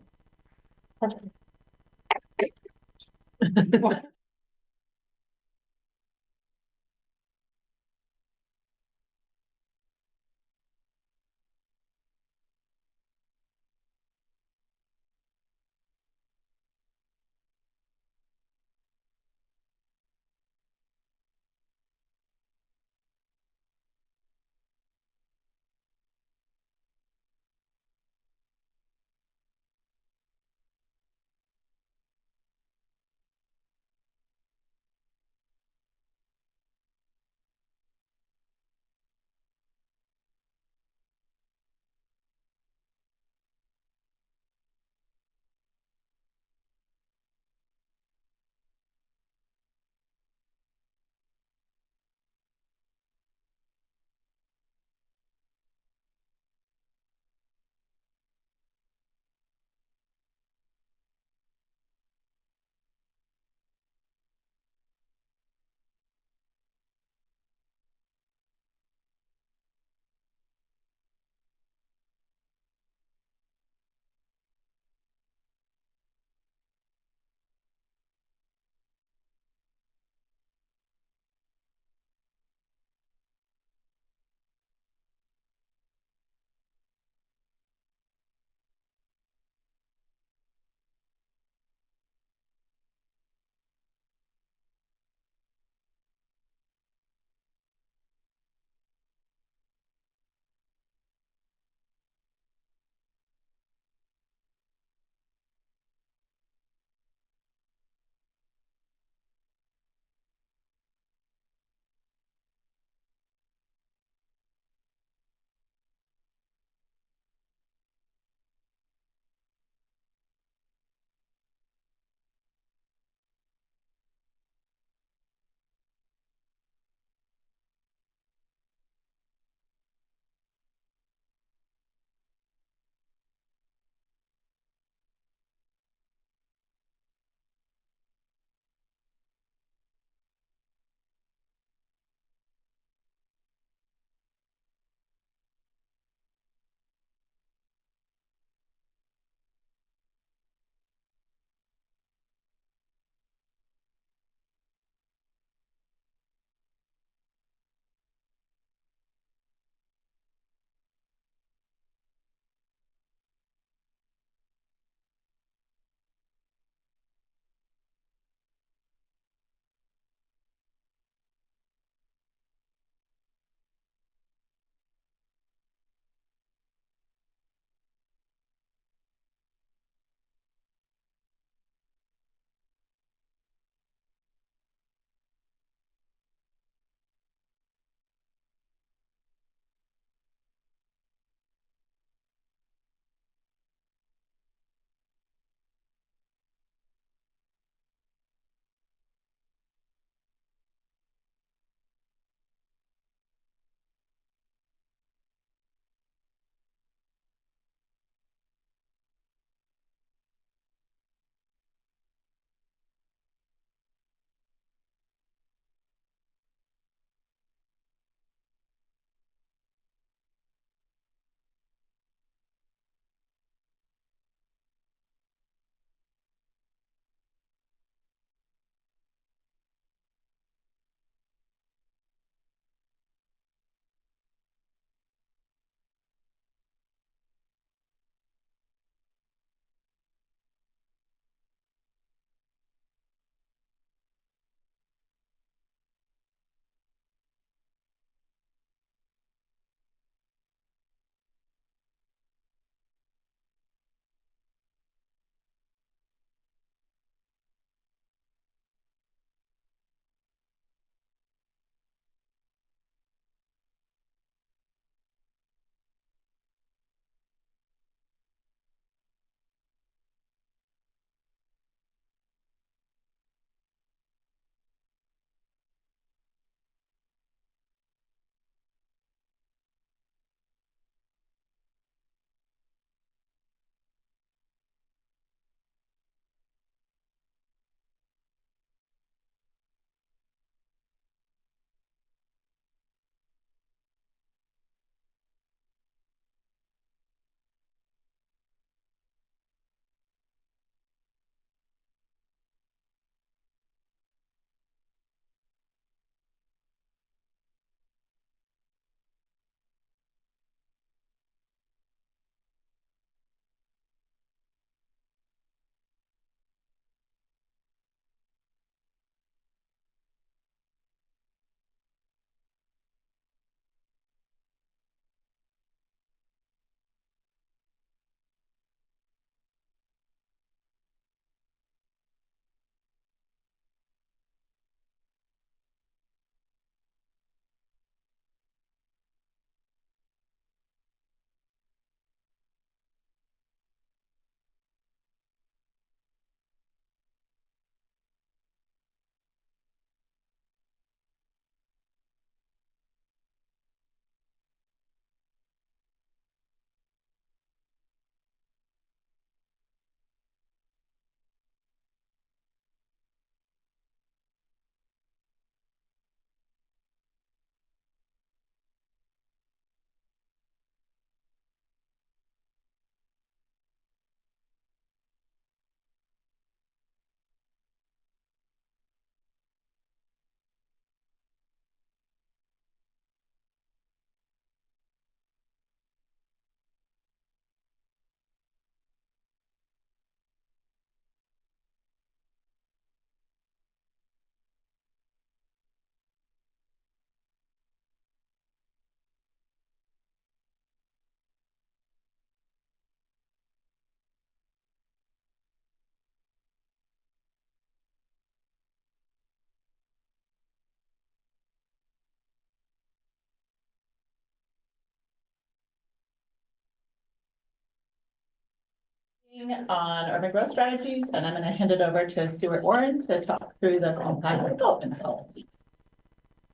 On urban growth strategies, and I'm going to hand it over to Stuart Warren to talk through the compact development policy.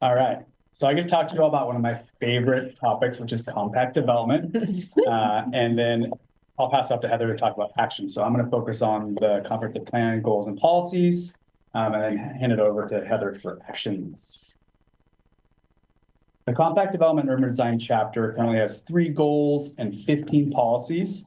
All right, so I get to talk to you all about one of my favorite topics, which is compact development. And then I'll pass it up to Heather to talk about action. So I'm going to focus on the comprehensive plan, goals and policies, and then hand it over to Heather for actions. The compact development urban design chapter currently has 3 goals and 15 policies.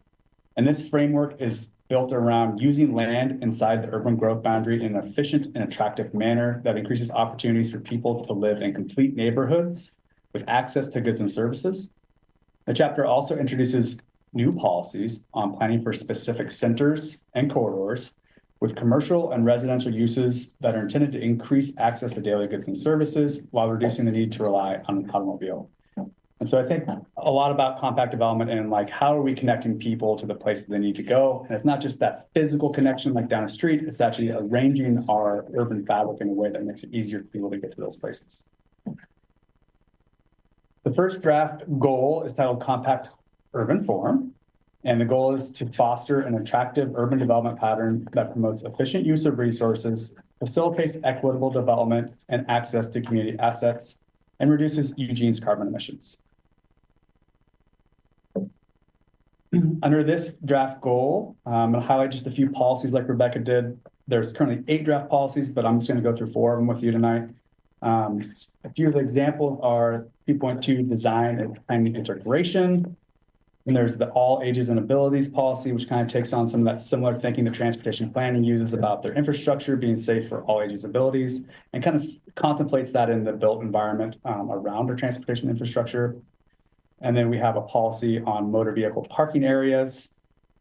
And this framework is built around using land inside the urban growth boundary in an efficient and attractive manner that increases opportunities for people to live in complete neighborhoods with access to goods and services. The chapter also introduces new policies on planning for specific centers and corridors with commercial and residential uses that are intended to increase access to daily goods and services while reducing the need to rely on an automobile. And so I think a lot about compact development and like, how are we connecting people to the place that they need to go? And it's not just that physical connection like down the street, it's actually arranging our urban fabric in a way that makes it easier for people to get to those places. The first draft goal is titled Compact Urban Form. And the goal is to foster an attractive urban development pattern that promotes efficient use of resources, facilitates equitable development and access to community assets, and reduces Eugene's carbon emissions. Under this draft goal, I'm going to highlight just a few policies like Rebecca did. There's currently 8 draft policies, but I'm just going to go through 4 of them with you tonight. A few of the examples are 2.2 design and planning integration. And there's the all ages and abilities policy, which kind of takes on some of that similar thinking that transportation planning uses about their infrastructure being safe for all ages abilities, and kind of contemplates that in the built environment around our transportation infrastructure. And then we have a policy on motor vehicle parking areas.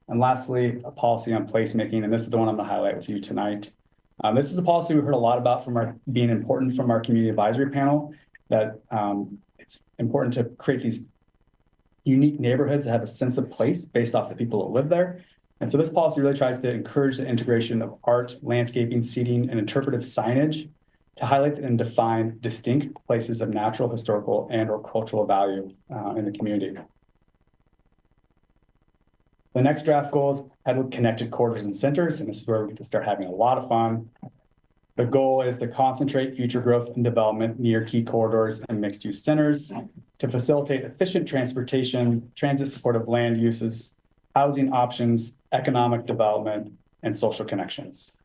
And lastly, a policy on placemaking. And this is the one I'm going to highlight with you tonight. This is a policy we heard a lot about from being important from our community advisory panel, that it's important to create these unique neighborhoods that have a sense of place based off the people that live there. And so this policy really tries to encourage the integration of art, landscaping, seating, and interpretive signage to highlight and define distinct places of natural, historical, and or cultural value in the community. The next draft goal is titled Connected Corridors and Centers, and this is where we can start having a lot of fun. The goal is to concentrate future growth and development near key corridors and mixed-use centers to facilitate efficient transportation, transit-supportive land uses, housing options, economic development, and social connections.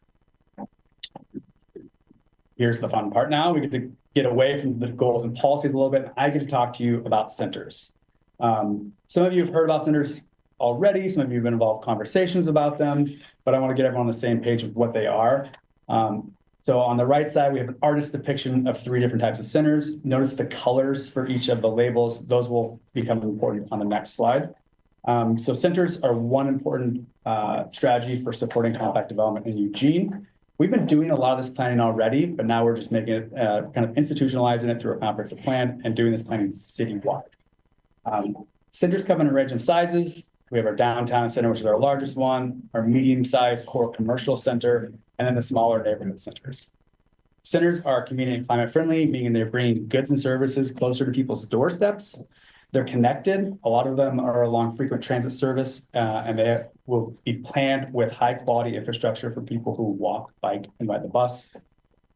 Here's the fun part now. We get to get away from the goals and policies a little bit. I get to talk to you about centers. Some of you have heard about centers already. Some of you have been involved in conversations about them, but I want to get everyone on the same page with what they are. So on the right side, we have an artist depiction of 3 different types of centers. Notice the colors for each of the labels. Those will become important on the next slide. So centers are one important strategy for supporting compact development in Eugene. We've been doing a lot of this planning already, but now we're just making it kind of institutionalizing it through a comprehensive plan and doing this planning citywide. Centers come in a range of sizes. We have our downtown center, which is our largest one, our medium-sized core commercial center, and then the smaller neighborhood centers. Centers are community and climate friendly, meaning they're bringing goods and services closer to people's doorsteps. They're connected. A lot of them are along frequent transit service, and they will be planned with high quality infrastructure for people who walk, bike, and ride the bus.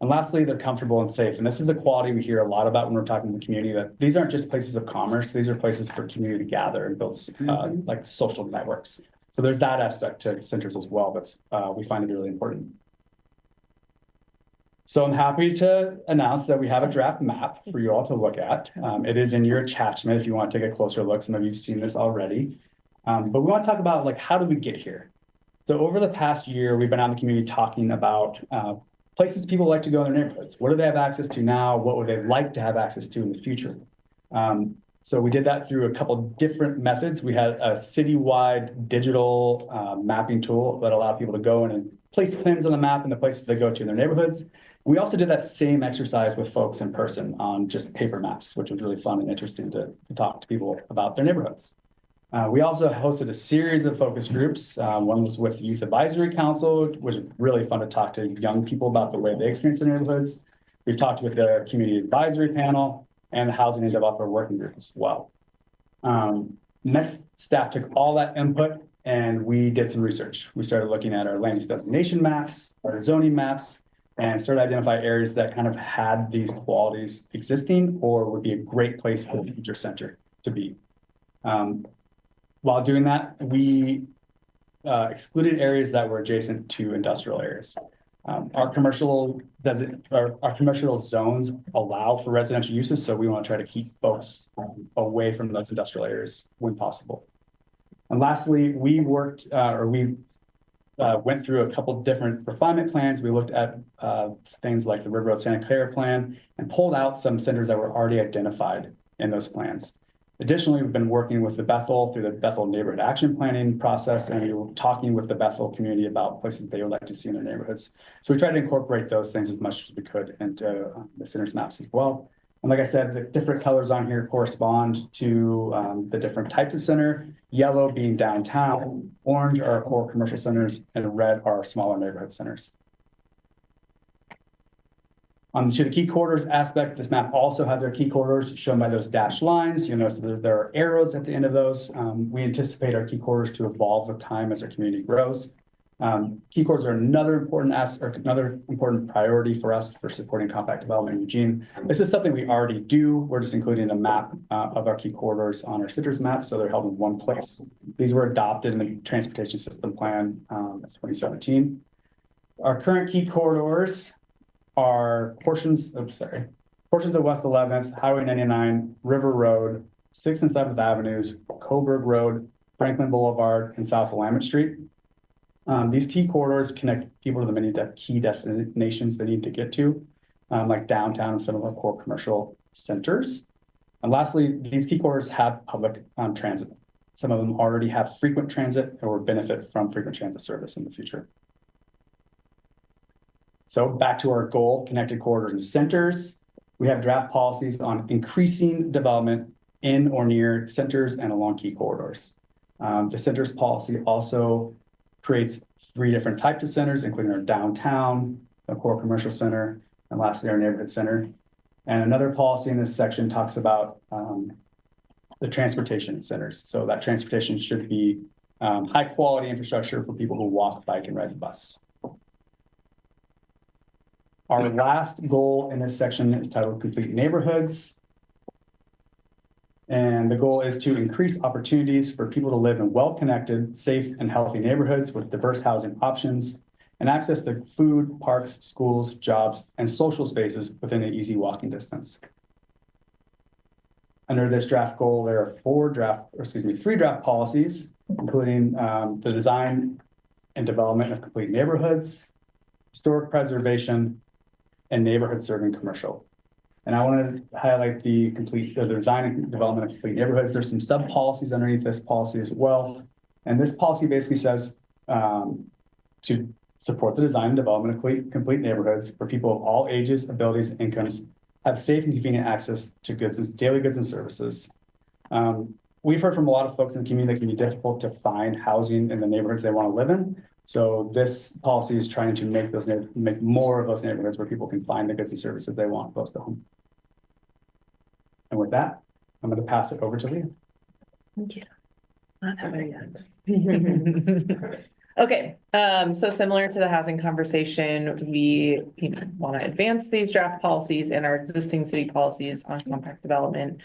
And lastly, they're comfortable and safe. And this is a quality we hear a lot about when we're talking to the community, that these aren't just places of commerce. These are places for community to gather and build like social networks. So there's that aspect to centers as well, but we find it really important. So I'm happy to announce that we have a draft map for you all to look at. It is in your attachment if you want to take a closer look. Some of you have seen this already. But we want to talk about like, how do we get here? So over the past year, we've been out in the community talking about places people like to go in their neighborhoods. What do they have access to now? What would they like to have access to in the future? So we did that through a couple different methods. We had a citywide digital mapping tool that allowed people to go in and place pins on the map in the places they go to in their neighborhoods. We also did that same exercise with folks in person on just paper maps, which was really fun and interesting to talk to people about their neighborhoods. We also hosted a series of focus groups. One was with Youth Advisory Council, which was really fun to talk to young people about the way they experience their neighborhoods. We've talked with the Community Advisory Panel and the Housing and Developer Working Group as well. Next, staff took all that input and we did some research. We started looking at our land use designation maps, our zoning maps, and started identifying areas that kind of had these qualities existing or would be a great place for the future center to be. While doing that, we excluded areas that were adjacent to industrial areas. Our commercial zones allow for residential uses, so we want to try to keep folks away from those industrial areas when possible. And lastly, we went through a couple different refinement plans. We looked at things like the River Road Santa Clara plan and pulled out some centers that were already identified in those plans. Additionally, we've been working with the Bethel through the Bethel neighborhood action planning process, and we were talking with the Bethel community about places they would like to see in their neighborhoods. So we tried to incorporate those things as much as we could into the center's maps as well. And like I said, the different colors on here correspond to the different types of center. Yellow being downtown, orange are our core commercial centers, and red are smaller neighborhood centers. On to the key corridors aspect, this map also has our key corridors shown by those dashed lines. You'll notice that there are arrows at the end of those. We anticipate our key corridors to evolve with time as our community grows. Key corridors are another important priority for us for supporting compact development in Eugene. This is something we already do. We're just including a map of our key corridors on our citrus map, so they're held in one place. These were adopted in the transportation system plan 2017. Our current key corridors are portions of West 11th, Highway 99, River Road, 6th and 7th Avenues, Coburg Road, Franklin Boulevard, and South Willamette Street. These key corridors connect people to the many key destinations they need to get to, like downtown and some of our core commercial centers. And lastly, these key corridors have public transit. Some of them already have frequent transit or benefit from frequent transit service in the future. So back to our goal, connected corridors and centers. We have draft policies on increasing development in or near centers and along key corridors. The centers policy also creates 3 different types of centers, including our downtown, the core commercial center, and lastly, our neighborhood center. And another policy in this section talks about the transportation centers. So that transportation should be high quality infrastructure for people who walk, bike, and ride the bus. Our last goal in this section is titled Complete Neighborhoods. And the goal is to increase opportunities for people to live in well-connected, safe, and healthy neighborhoods with diverse housing options and access to food, parks, schools, jobs, and social spaces within an easy walking distance. Under this draft goal, there are 3 draft policies, including the design and development of complete neighborhoods, historic preservation, and neighborhood serving commercial. And I want to highlight the design and development of complete neighborhoods. There's some sub policies underneath this policy as well. And this policy basically says to support the design and development of complete neighborhoods where people of all ages, abilities, and incomes have safe and convenient access to daily goods and services. We've heard from a lot of folks in the community that it can be difficult to find housing in the neighborhoods they want to live in. So this policy is trying to make more of those neighborhoods where people can find the goods and services they want close to home. And with that, I'm going to pass it over to Leah. Thank you. Not there yet. Okay, so similar to the housing conversation, we want to advance these draft policies and our existing city policies on compact development.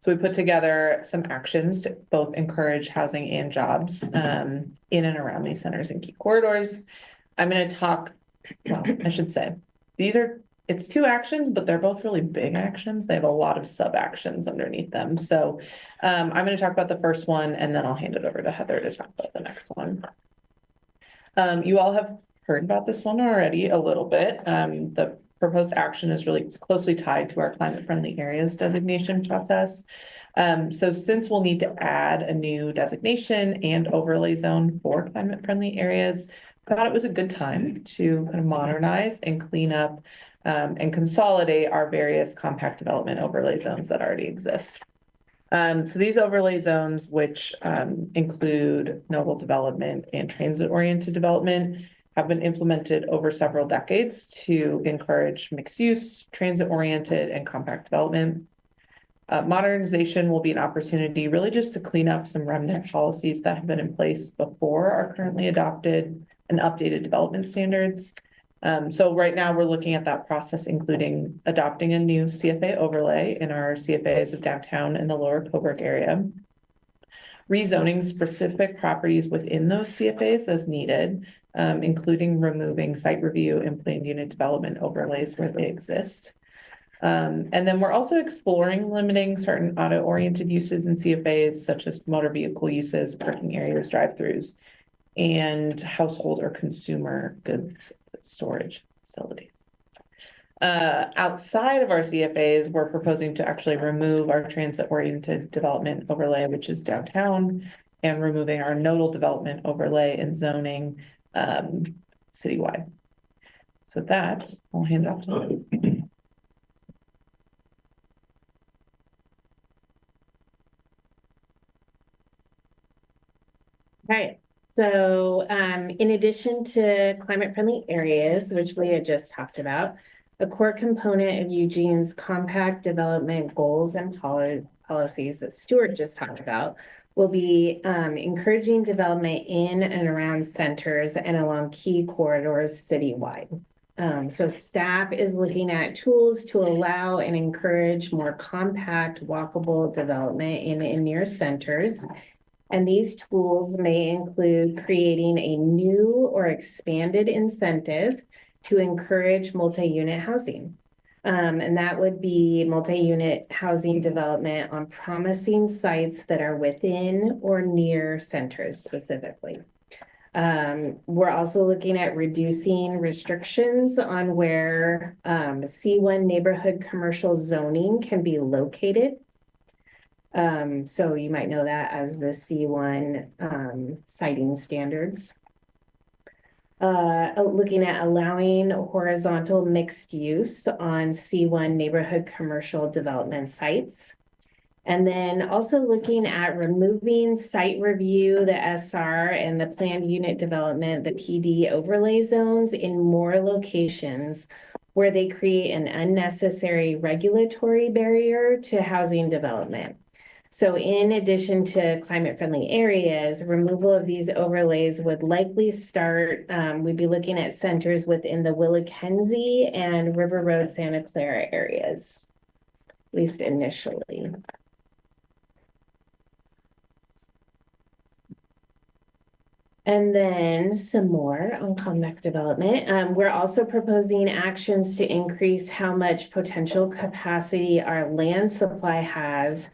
So we put together some actions to both encourage housing and jobs in and around these centers and key corridors. I'm going to talk, well, I should say, it's 2 actions, but they're both really big actions. They have a lot of sub actions underneath them. So I'm going to talk about the first one, and then I'll hand it over to Heather to talk about the next one. You all have heard about this one already a little bit. The proposed action is really closely tied to our climate friendly areas designation process. So since we'll need to add a new designation and overlay zone for climate friendly areas, I thought it was a good time to kind of modernize and clean up and consolidate our various compact development overlay zones that already exist. So these overlay zones, which include nodal development and transit-oriented development, have been implemented over several decades to encourage mixed use, transit-oriented, and compact development. Modernization will be an opportunity really just to clean up some remnant policies that have been in place before our currently adopted and updated development standards. So right now we're looking at that process, including adopting a new CFA overlay in our CFAs of downtown and the lower Coburg area. Rezoning specific properties within those CFAs as needed, including removing site review and planned unit development overlays where they exist. And then we're also exploring limiting certain auto-oriented uses in CFAs, such as motor vehicle uses, parking areas, drive-throughs, and household or consumer goods storage facilities. Outside of our CFAs, we're proposing to actually remove our transit-oriented development overlay, which is downtown, and removing our nodal development overlay and zoning citywide. So that, I'll hand it off to you. All right, so in addition to climate-friendly areas, which Leah just talked about, a core component of Eugene's compact development goals and policies that Stuart just talked about will be encouraging development in and around centers and along key corridors citywide. So staff is looking at tools to allow and encourage more compact, walkable development in and near centers. And these tools may include creating a new or expanded incentive to encourage multi-unit housing. And that would be multi-unit housing development on promising sites that are within or near centers specifically. We're also looking at reducing restrictions on where C1 neighborhood commercial zoning can be located. So you might know that as the C1 siting standards. Looking at allowing horizontal mixed use on C1 neighborhood commercial development sites. And then also looking at removing site review, the SR, and the planned unit development, the PD overlay zones in more locations where they create an unnecessary regulatory barrier to housing development. So in addition to climate-friendly areas, removal of these overlays would likely start, we'd be looking at centers within the Willackenzie and River Road Santa Clara areas, at least initially. And then some more on compact development. We're also proposing actions to increase how much potential capacity our land supply has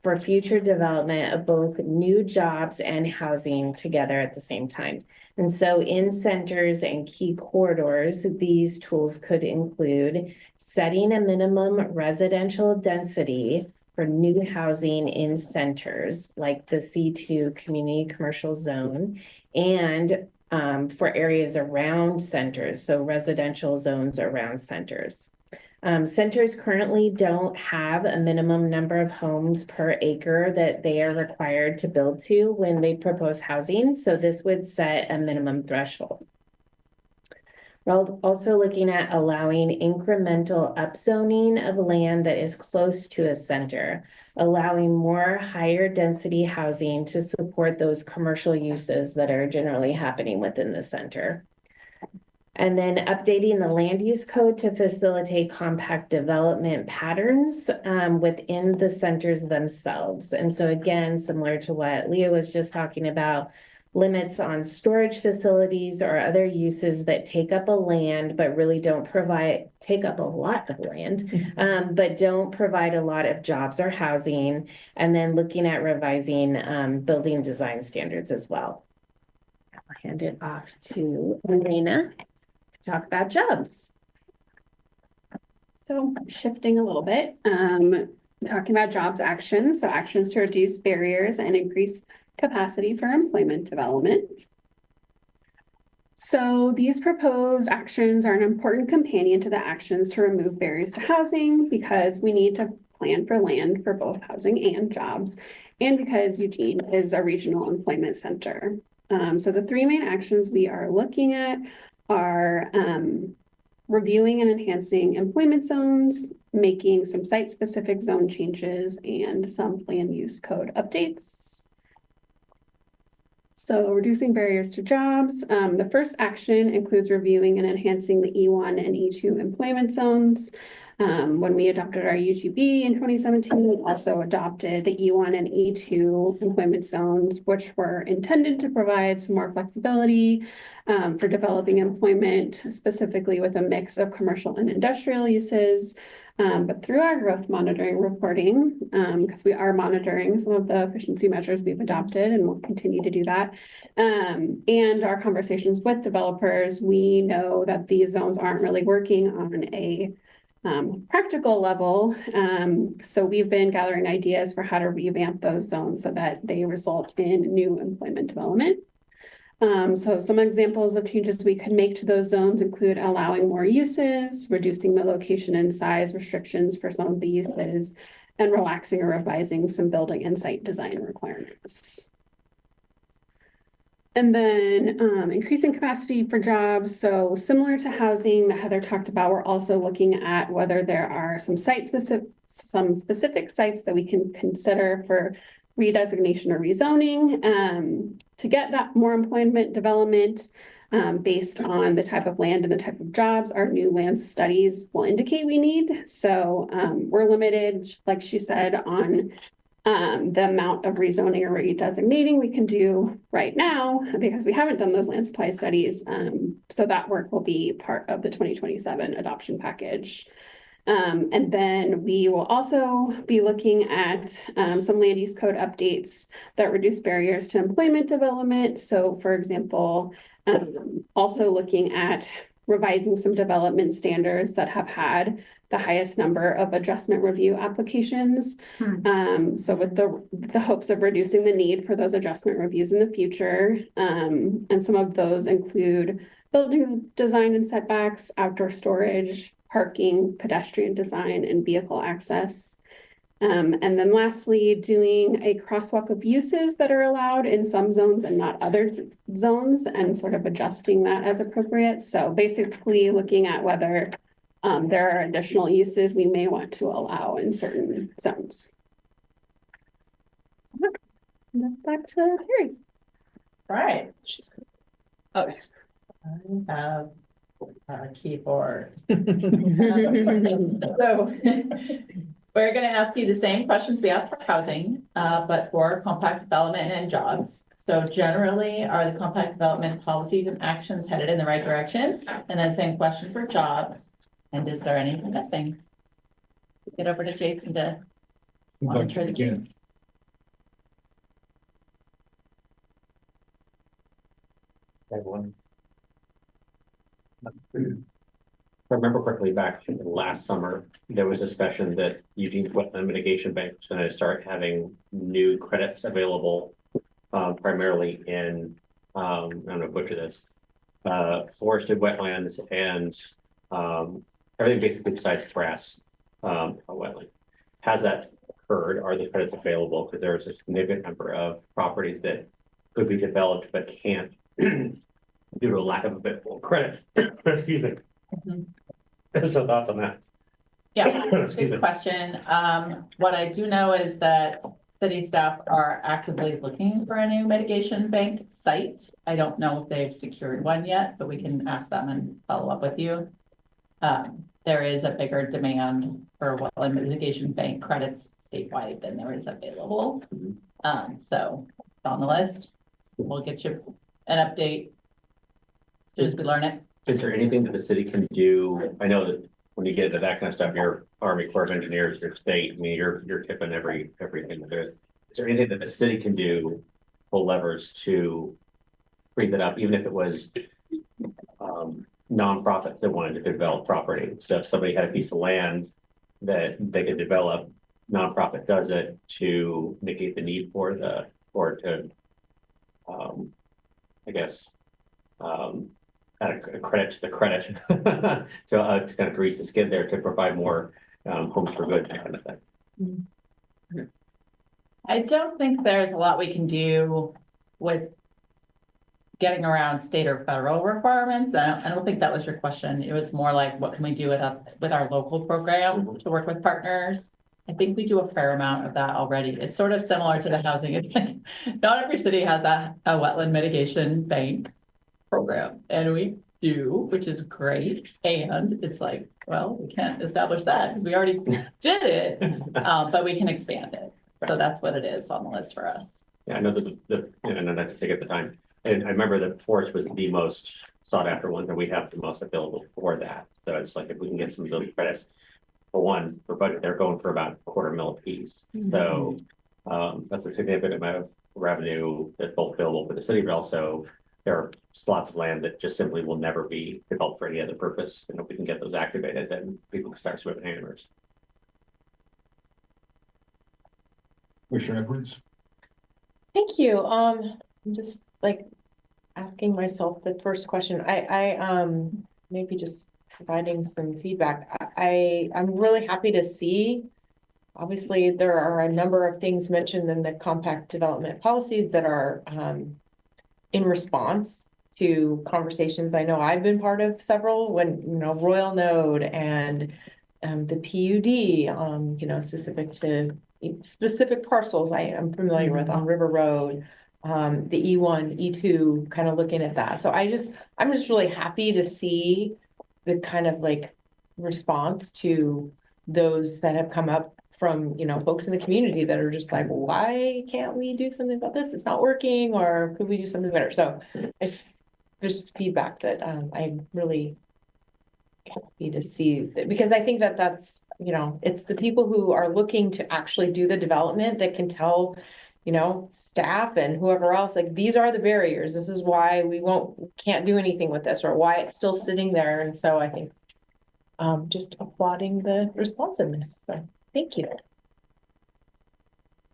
for future development of both new jobs and housing together at the same time. And so in centers and key corridors, these tools could include setting a minimum residential density for new housing in centers like the C2 community commercial zone and for areas around centers, so residential zones around centers. Centers currently don't have a minimum number of homes per acre that they are required to build to when they propose housing, so this would set a minimum threshold. We're also looking at allowing incremental upzoning of land that is close to a center, allowing more higher density housing to support those commercial uses that are generally happening within the center. And then updating the land use code to facilitate compact development patterns within the centers themselves. And so again, similar to what Leah was just talking about, limits on storage facilities or other uses that take up a land, but really don't take up a lot of land, but don't provide a lot of jobs or housing. And then looking at revising building design standards as well. I'll hand it off to Elena to talk about jobs. So shifting a little bit, talking about jobs actions. So actions to reduce barriers and increase capacity for employment development. So these proposed actions are an important companion to the actions to remove barriers to housing because we need to plan for land for both housing and jobs, and because Eugene is a regional employment center. So the three main actions we are looking at are reviewing and enhancing employment zones, making some site-specific zone changes and some land use code updates. So reducing barriers to jobs. The first action includes reviewing and enhancing the E1 and E2 employment zones. When we adopted our UGB in 2017, we also adopted the E1 and E2 employment zones, which were intended to provide some more flexibility for developing employment, specifically with a mix of commercial and industrial uses. But through our growth monitoring reporting, because we are monitoring some of the efficiency measures we've adopted and will continue to do that, and our conversations with developers, we know that these zones aren't really working on a practical level. So we've been gathering ideas for how to revamp those zones so that they result in new employment development. So some examples of changes we could make to those zones include allowing more uses, reducing the location and size restrictions for some of the uses, and relaxing or revising some building and site design requirements. And then increasing capacity for jobs. So similar to housing that Heather talked about, we're also looking at whether there are some specific sites that we can consider for redesignation or rezoning to get that more employment development based on the type of land and the type of jobs our new land studies will indicate we need. So we're limited, like she said, on the amount of rezoning or redesignating we can do right now because we haven't done those land supply studies. So that work will be part of the 2027 adoption package. And then we will also be looking at some land use code updates that reduce barriers to employment development. So for example, also looking at revising some development standards that have had the highest number of adjustment review applications. So with the hopes of reducing the need for those adjustment reviews in the future. And some of those include building design and setbacks, outdoor storage, parking, pedestrian design, and vehicle access. And then lastly, doing a crosswalk of uses that are allowed in some zones and not other zones and sort of adjusting that as appropriate. So basically looking at whether there are additional uses we may want to allow in certain zones. Back to Terry. Right. Oh, I have a keyboard. So we're going to ask you the same questions we asked for housing, but for compact development and jobs. So generally, are the compact development policies and actions headed in the right direction? And then same question for jobs. And is there anything missing? Get over to Jason to monitor the queue. Everyone. If I remember correctly, back last summer, there was a discussion that Eugene's Wetland Mitigation Bank was going to start having new credits available, primarily in, I'm going to butcher this, forested wetlands and everything basically besides grass, wetland. Has that occurred? Are the credits available? Because there's a significant number of properties that could be developed but can't due to a lack of available credits. Excuse me. So thoughts on that? Yeah, good question. What I do know is that city staff are actively looking for a new mitigation bank site. I don't know if they've secured one yet, but we can ask them and follow up with you. There is a bigger demand for wetland mitigation bank credits statewide than there is available. So it's on the list. We'll get you an update as soon as we learn it. Is there anything that the city can do? I know that when you get into that kind of stuff, your Army Corps of Engineers, your state, I mean, you're tipping everything that there is. Is there anything that the city can do, pull levers to free that up, even if it was nonprofits that wanted to develop property? So if somebody had a piece of land that they could develop, nonprofit does it to negate the need for I guess, add a credit to the credit to kind of grease the skid there to provide more homes for good, that kind of thing. I don't think there's a lot we can do with getting around state or federal requirements. I don't think that was your question. It was more like, what can we do with our local program to work with partners? I think we do a fair amount of that already. It's sort of similar to the housing. It's like, not every city has a wetland mitigation bank program, and we do, which is great. And it's like, well, we can't establish that because we already did it, but we can expand it. So that's what it is on the list for us. Yeah, I know that and not to take at the time, and I remember that Forest was the most sought after one, and we have the most available for that. So it's like, if we can get some of those credits, for one, for budget, they're going for about $250,000 apiece. So that's a significant amount of revenue that's both available for the city, but also there are slots of land that just simply will never be developed for any other purpose. And if we can get those activated, then people can start swimming hammers. Commissioner Edwards? Thank you. I'm just like asking myself the first question. I maybe just providing some feedback. I'm really happy to see. Obviously, there are a number of things mentioned in the compact development policies that are in response to conversations. I know I've been part of several when, Royal Node and the PUD, specific to specific parcels I am familiar with on River Road, the E1, E2, kind of looking at that. So I'm just really happy to see the kind of like response to those that have come up from, folks in the community that are just like, why can't we do something about this? It's not working, or could we do something better? So there's just feedback that I'm really happy to see, because I think that that's, it's the people who are looking to actually do the development that can tell, staff and whoever else, like, these are the barriers. This is why we can't do anything with this, or why it's still sitting there. And so I think just applauding the responsiveness. So thank you.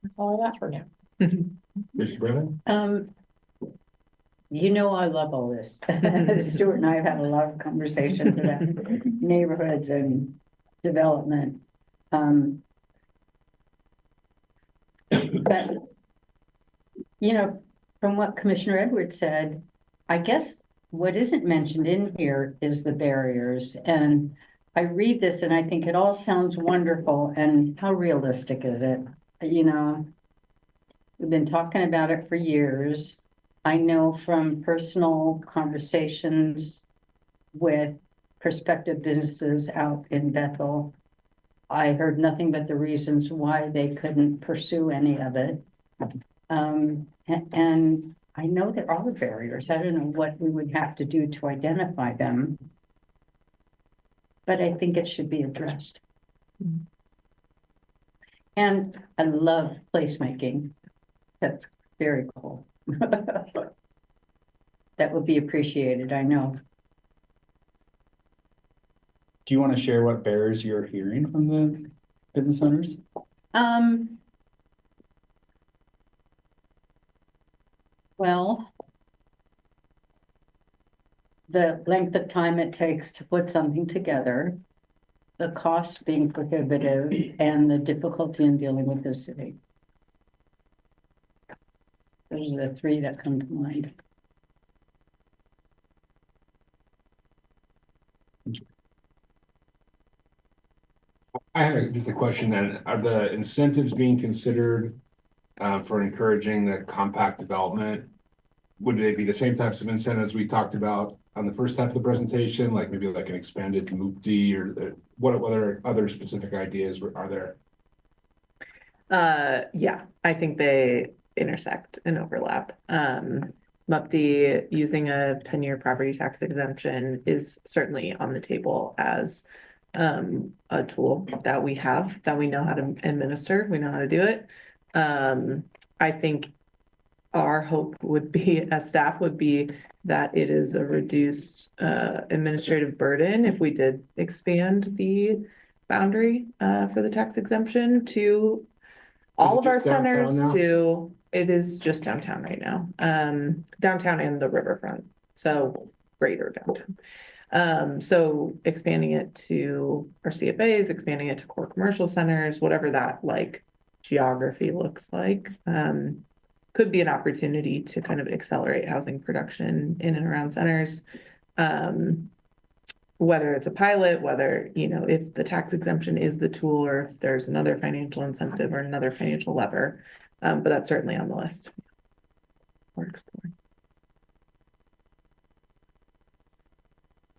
That's all I got for now. Mr. Brennan? I love all this. Stuart and I have had a lot of conversations about neighborhoods and development. But, from what Commissioner Edwards said, I guess what isn't mentioned in here is the barriers. And I read this and I think it all sounds wonderful. And how realistic is it? We've been talking about it for years. I know from personal conversations with prospective businesses out in Bethel, I heard nothing but the reasons why they couldn't pursue any of it. And I know there are barriers. I don't know what we would have to do to identify them, but I think it should be addressed. And I love placemaking. That's very cool. That would be appreciated, I know. Do you want to share what barriers you're hearing from the business owners? Well, the length of time it takes to put something together, the cost being prohibitive, and the difficulty in dealing with the city. Those are the three that come to mind. I had just a question then. Are the incentives being considered for encouraging the compact development? Would they be the same types of incentives we talked about on the first half of the presentation, like maybe like an expanded MUPD, or what other specific ideas are there? Yeah, I think they intersect and overlap. MUPD using a 10-year property tax exemption is certainly on the table as a tool that we have, that we know how to administer, we know how to do it. I think our hope would be, as staff, would be that it is a reduced administrative burden if we did expand the boundary for the tax exemption to all of our centers. To it is just downtown right now, downtown and the riverfront, so greater downtown. So expanding it to our CFAs, expanding it to core commercial centers, whatever that like geography looks like. could be an opportunity to kind of accelerate housing production in and around centers. Whether it's a pilot, whether, you know, if the tax exemption is the tool or if there's another financial incentive or another financial lever. But that's certainly on the list. We're exploring.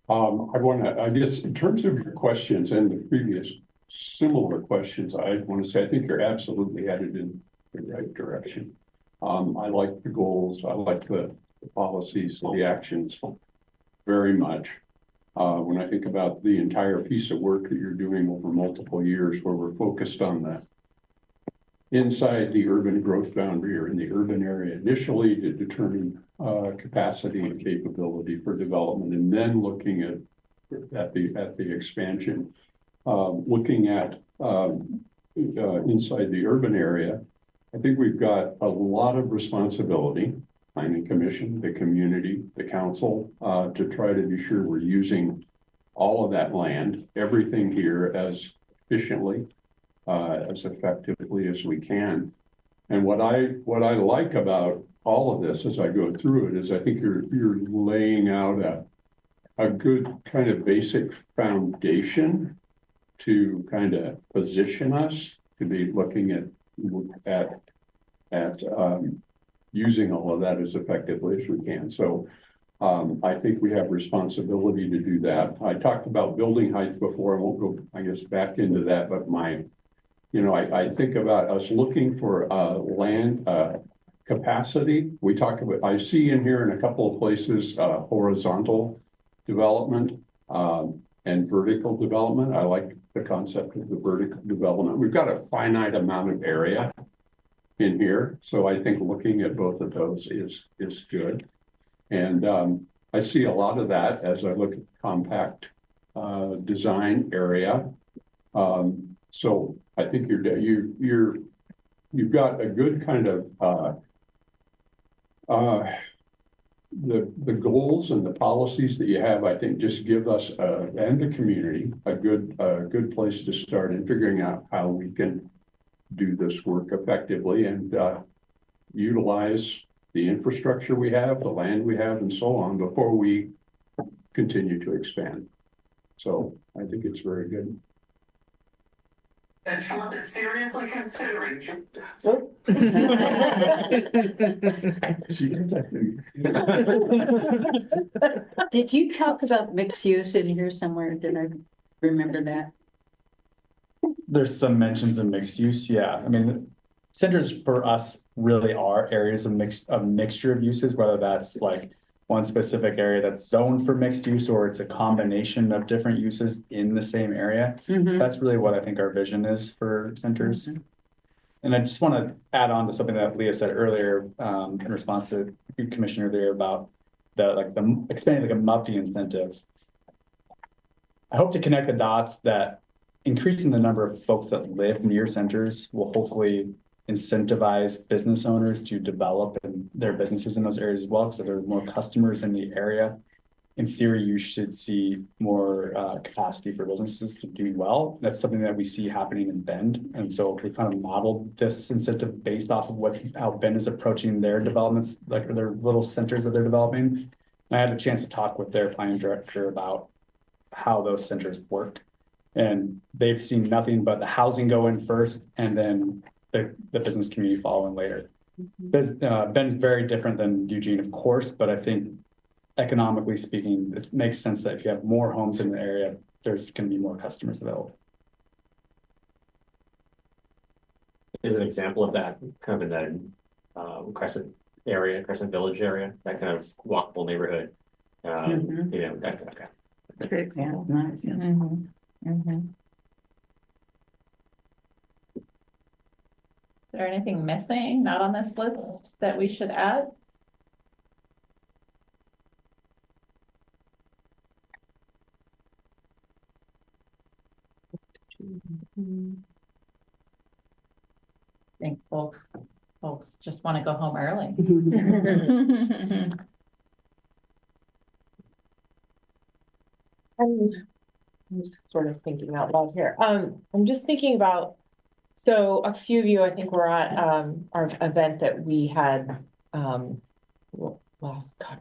I guess, in terms of your questions and the previous similar questions, I want to say, I think you're absolutely headed in the right direction. I like the goals, I like the policies, the actions very much. When I think about the entire piece of work that you're doing over multiple years, where we're focused on that inside the urban growth boundary or in the urban area initially to determine capacity and capability for development, and then looking at the expansion, looking at inside the urban area. I think we've got a lot of responsibility, planning commission, the community, the council, to try to be sure we're using all of that land, everything here as efficiently, as effectively as we can. And what I like about all of this as I go through it is I think you're laying out a good kind of basic foundation to kind of position us to be looking at using all of that as effectively as we can. So I think we have responsibility to do that. I talked about building heights before. I won't go, I guess, back into that, but I think about us looking for land capacity. We talk about, I see in here in a couple of places, horizontal development and vertical development. I like the concept of the vertical development. We've got a finite amount of area in here, so I think looking at both of those is good. And I see a lot of that as I look at compact design area. So I think you've got a good kind of the goals and the policies that you have, I think, just give us and the community a good place to start in figuring out how we can do this work effectively and utilize the infrastructure we have, the land we have, and so on before we continue to expand. So I think it's very good. And Trump is seriously considering. Did you talk about mixed use in here somewhere? Did I remember that? There's some mentions of mixed use, yeah. I mean, centers for us really are areas of mixture of uses, whether that's like one specific area that's zoned for mixed use or it's a combination of different uses in the same area. Mm-hmm. That's really what I think our vision is for centers. Mm-hmm. And I just want to add on to something that Leah said earlier in response to Commissioner there about the expanding like a MUFTI incentive. I hope to connect the dots that increasing the number of folks that live near centers will hopefully incentivize business owners to develop their businesses in those areas as well. Because if there are more customers in the area, in theory, you should see more capacity for businesses to do well. That's something that we see happening in Bend. And so we kind of modeled this incentive based off of how Bend is approaching their developments, like their little centers that they're developing. And I had a chance to talk with their planning director about how those centers work. And they've seen nothing but the housing go in first and then the business community following later. Mm-hmm. Bend's very different than Eugene, of course, but I think economically speaking, it makes sense that if you have more homes in the area, there's going to be more customers available. Is an example of that kind of in that Crescent Village area, that kind of walkable neighborhood. Mm-hmm. That kind of guy. That's a great example. Yeah, nice. Yeah. Mm-hmm. Mm-hmm. Is there anything missing, not on this list, that we should add? I think folks just want to go home early. I'm just sort of thinking out loud here. I'm just thinking about So a few of you, I think, were at our event that we had God,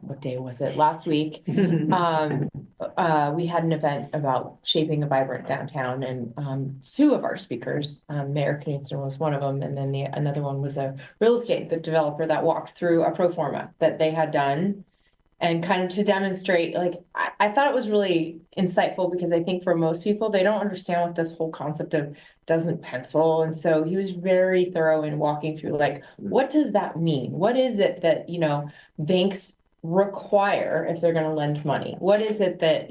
what day was it? Last week. We had an event about shaping a vibrant downtown, and two of our speakers, Mayor Knudsen was one of them, and then another one was a real estate developer that walked through a pro forma that they had done. And kind of to demonstrate, like, I thought it was really insightful because I think for most people, they don't understand what this whole concept of doesn't pencil. And so he was very thorough in walking through, like, what does that mean? What is it that, banks require if they're going to lend money? What is it that,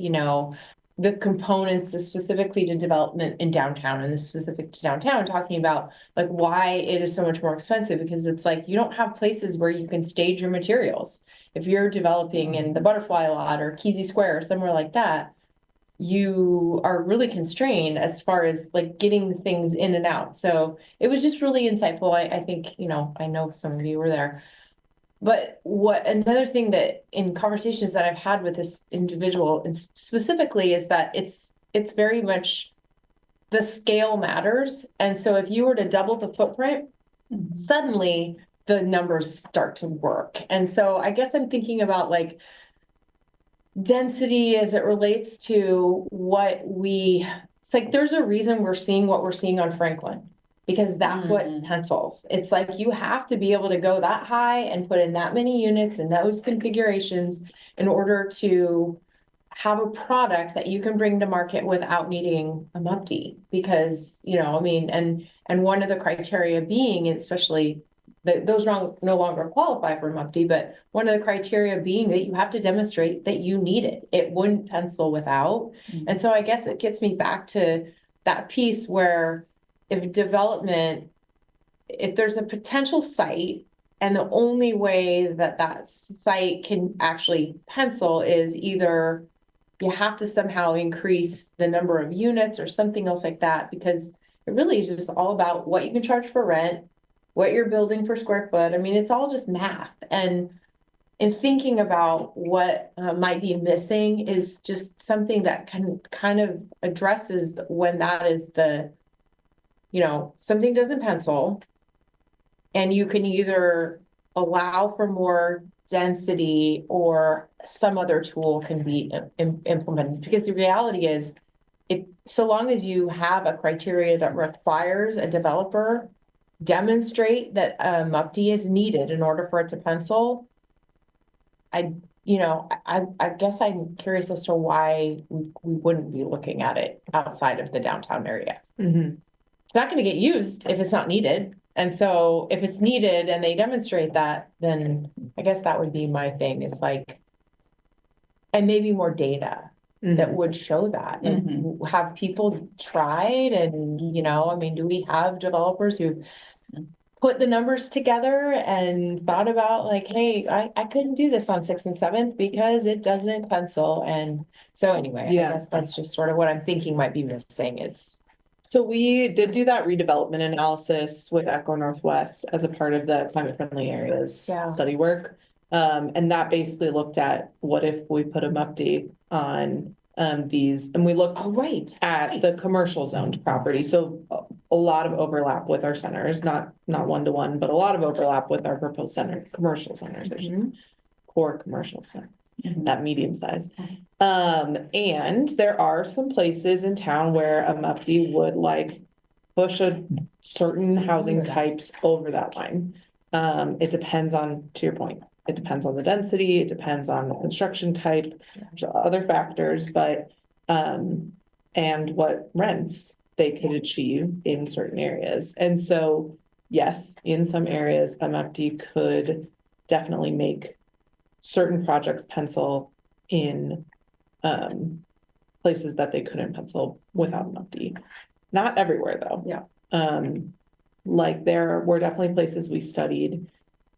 the components specifically to development in downtown, and this specific to downtown, talking about like why it is so much more expensive, because it's like you don't have places where you can stage your materials. If you're developing in the Butterfly Lot or Kesey Square or somewhere like that, you are really constrained as far as like getting things in and out. So it was just really insightful. I think, I know some of you were there. But what another thing that in conversations that I've had with this individual and specifically is that it's very much the scale matters. And so if you were to double the footprint, suddenly the numbers start to work. And so I guess I'm thinking about like density as it relates to it's like there's a reason we're seeing what we're seeing on Franklin, because that's what pencils. It's like you have to be able to go that high and put in that many units and those configurations in order to have a product that you can bring to market without needing a MUPD. Because, and one of the criteria being, especially those no longer qualify for MUPD, but one of the criteria being that you have to demonstrate that you need it. It wouldn't pencil without. And so I guess it gets me back to that piece where if there's a potential site and the only way that site can actually pencil is either you have to somehow increase the number of units or something else like that, because it really is just all about what you can charge for rent, what you're building per square foot. I mean, it's all just math. And in thinking about what might be missing is just something that can kind of addresses when that is something doesn't pencil, and you can either allow for more density or some other tool can be implemented. Because the reality is, so long as you have a criteria that requires a developer demonstrate that MUPD is needed in order for it to pencil, I guess I'm curious as to why we wouldn't be looking at it outside of the downtown area. It's not going to get used if it's not needed. And so if it's needed and they demonstrate that, then I guess that would be my thing, is like, and maybe more data that would show that. And have people tried? And, do we have developers who put the numbers together and thought about like, hey, I couldn't do this on 6th and 7th because it doesn't pencil. And so anyway, I guess that's just sort of what I'm thinking might be missing is. So we did do that redevelopment analysis with Echo Northwest as a part of the climate friendly areas study work. And that basically looked at what if we put a MUPD on these, and we looked at the commercial zoned property. So a lot of overlap with our centers, not one-to-one, but a lot of overlap with our proposed commercial centers, I should say, core commercial centers. That medium size. And there are some places in town where a MUPD would like push a certain housing types over that line. It depends on, to your point, it depends on the density, it depends on the construction type, there's other factors, but and what rents they could achieve in certain areas. And so, yes, in some areas, a MUPD could definitely make certain projects pencil in places that they couldn't pencil without an MUPD. Not everywhere though. Like there were definitely places we studied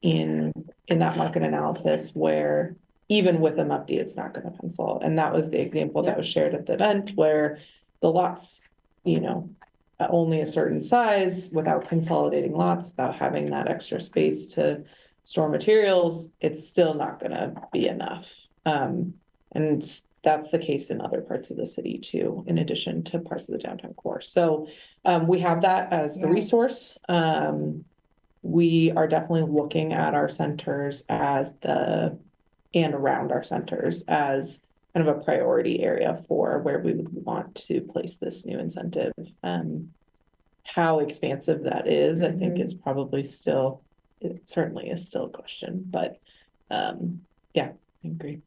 in that market analysis where even with a MUPD, it's not going to pencil. And that was the example that was shared at the event where the lots, only a certain size, without consolidating lots, without having that extra space to store materials, it's still not gonna be enough. And that's the case in other parts of the city too, in addition to parts of the downtown core. So we have that as a resource. We are definitely looking at our centers and around our centers as kind of a priority area for where we would want to place this new incentive. How expansive that is, I think is probably still, it certainly is still a question, but yeah, I agree.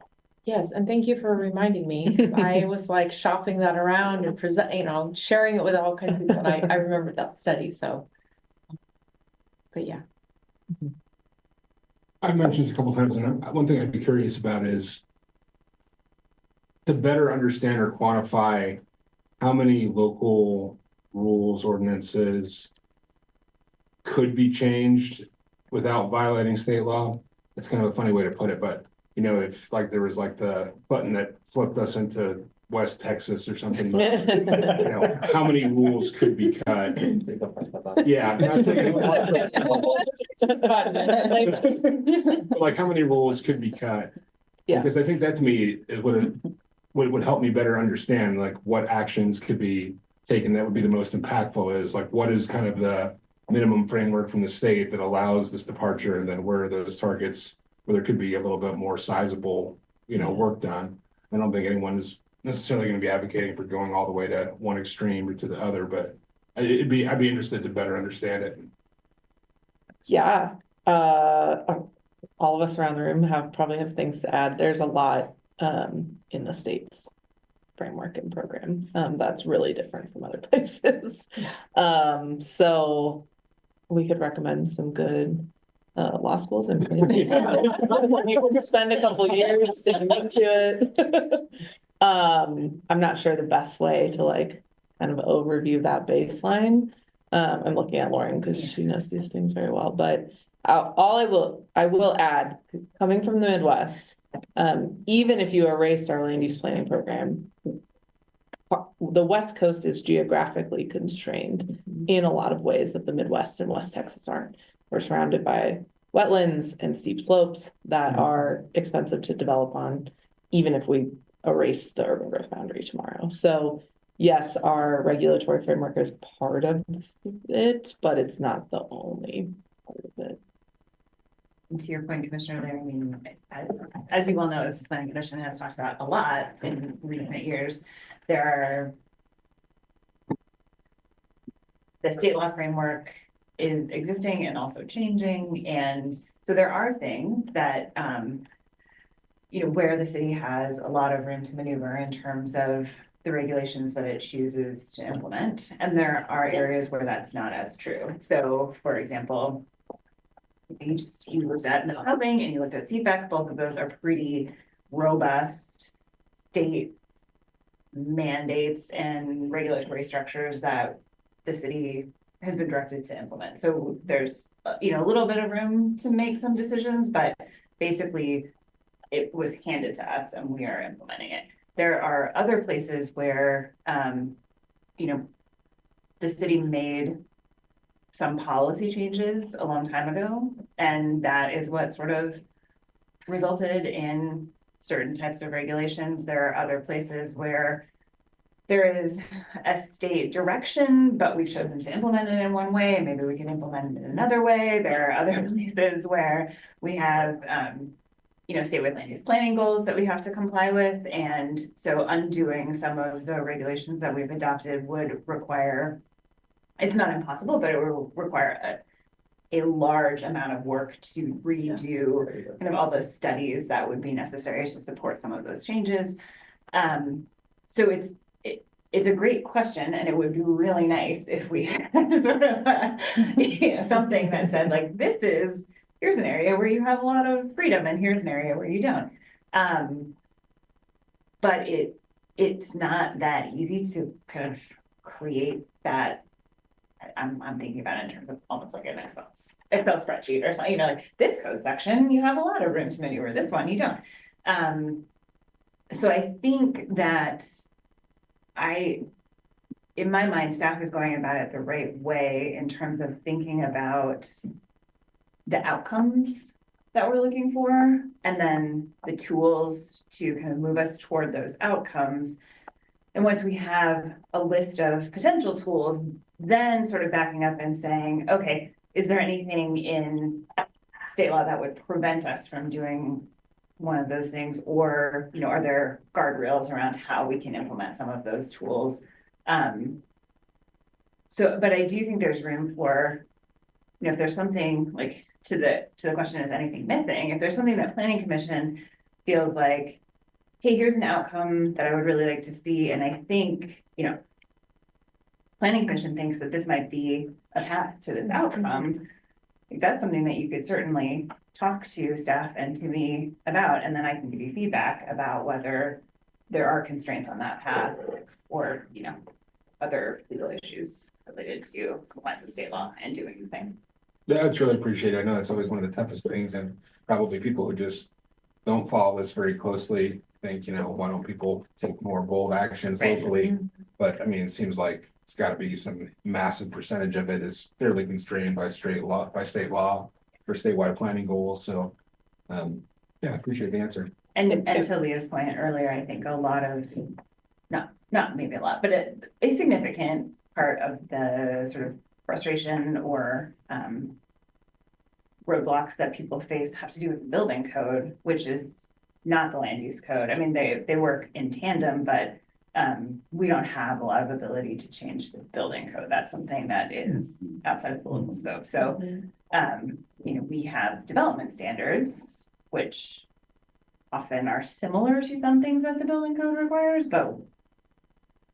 Yes, and thank you for reminding me, 'cause I was like shopping that around and sharing it with all kinds of people, and I remembered that study, so. But yeah. I've mentioned this a couple times, and one thing I'd be curious about is to better understand or quantify how many local rules, ordinances could be changed without violating state law. It's kind of a funny way to put it, but you know, if like there was like the button that flipped us into West Texas or something, you know, how many rules could be cut? Yeah. I'm not saying but like how many rules could be cut? Yeah. Because I think that to me is what would help me better understand like what actions could be taken that would be the most impactful is like what is kind of the minimum framework from the state that allows this departure, and then where are those targets where there could be a little bit more sizable, you know, work done. I don't think anyone is necessarily going to be advocating for going all the way to one extreme or to the other, but I'd be interested to better understand it. Yeah, all of us around the room probably have things to add. There's a lot in the state's framework and program that's really different from other places. So we could recommend some good law schools and you can spend a couple years digging into it. I'm not sure the best way to like kind of overview that baseline. I'm looking at Lauren because she knows these things very well, but I will add, coming from the Midwest, even if you erased our land use planning program, the West Coast is geographically constrained in a lot of ways that the Midwest and West Texas aren't. We're surrounded by wetlands and steep slopes that are expensive to develop on, even if we erase the urban growth boundary tomorrow. So yes, our regulatory framework is part of it, but it's not the only part of it. And to your point, Commissioner Leary, I mean, as you well know, as the Planning Commission has talked about a lot in recent years, the state law framework is existing and also changing. And so there are things that, you know, where the city has a lot of room to maneuver in terms of the regulations that it chooses to implement. And there are areas where that's not as true. So for example, you looked at no housing and you looked at CFAC, both of those are pretty robust state mandates and regulatory structures that the city has been directed to implement. So there's, you know, a little bit of room to make some decisions, but basically it was handed to us and we are implementing it. There are other places where, you know, the city made some policy changes a long time ago, and that is what sort of resulted in certain types of regulations. There are other places where there is a state direction, but we've chosen to implement it in one way, and maybe we can implement it in another way. There are other places where we have, you know, statewide land use planning goals that we have to comply with. And so undoing some of the regulations that we've adopted would require, it's not impossible, but it will require a large amount of work to redo kind of all the studies that would be necessary to support some of those changes. So it's a great question, and it would be really nice if we had sort of you know, something that said like, here's an area where you have a lot of freedom and here's an area where you don't. But it's not that easy to kind of create that. I'm thinking about it in terms of almost like an Excel spreadsheet or something, you know, like this code section, you have a lot of room to maneuver, this one you don't. So I think that in my mind, staff is going about it the right way in terms of thinking about the outcomes that we're looking for, and then the tools to kind of move us toward those outcomes. And once we have a list of potential tools, then sort of backing up and saying, okay, is there anything in state law that would prevent us from doing one of those things? Or, you know, are there guardrails around how we can implement some of those tools? But I do think there's room for, you know, if there's something like to the question, is anything missing? If there's something that Planning Commission feels like, hey, here's an outcome that I would really like to see, and I think, you know, Planning Commission thinks that this might be a path to this outcome, I think that's something that you could certainly talk to staff and to me about, and then I can give you feedback about whether there are constraints on that path or, you know, other legal issues related to compliance with state law and doing the thing. Yeah, that's really appreciated. I know that's always one of the toughest things, and probably people who just don't follow this very closely think, you know, why don't people take more bold actions locally? But I mean, it seems like it's got to be some massive percentage of it is fairly constrained by state law for statewide planning goals. So, yeah, I appreciate the answer. And to Leah's point earlier, I think a lot of, not maybe a lot, but a significant part of the sort of frustration or roadblocks that people face have to do with the building code, which is not the land use code. I mean, they work in tandem, but we don't have a lot of ability to change the building code. That's something that is outside of the local scope. So, you know, we have development standards, which often are similar to some things that the building code requires, but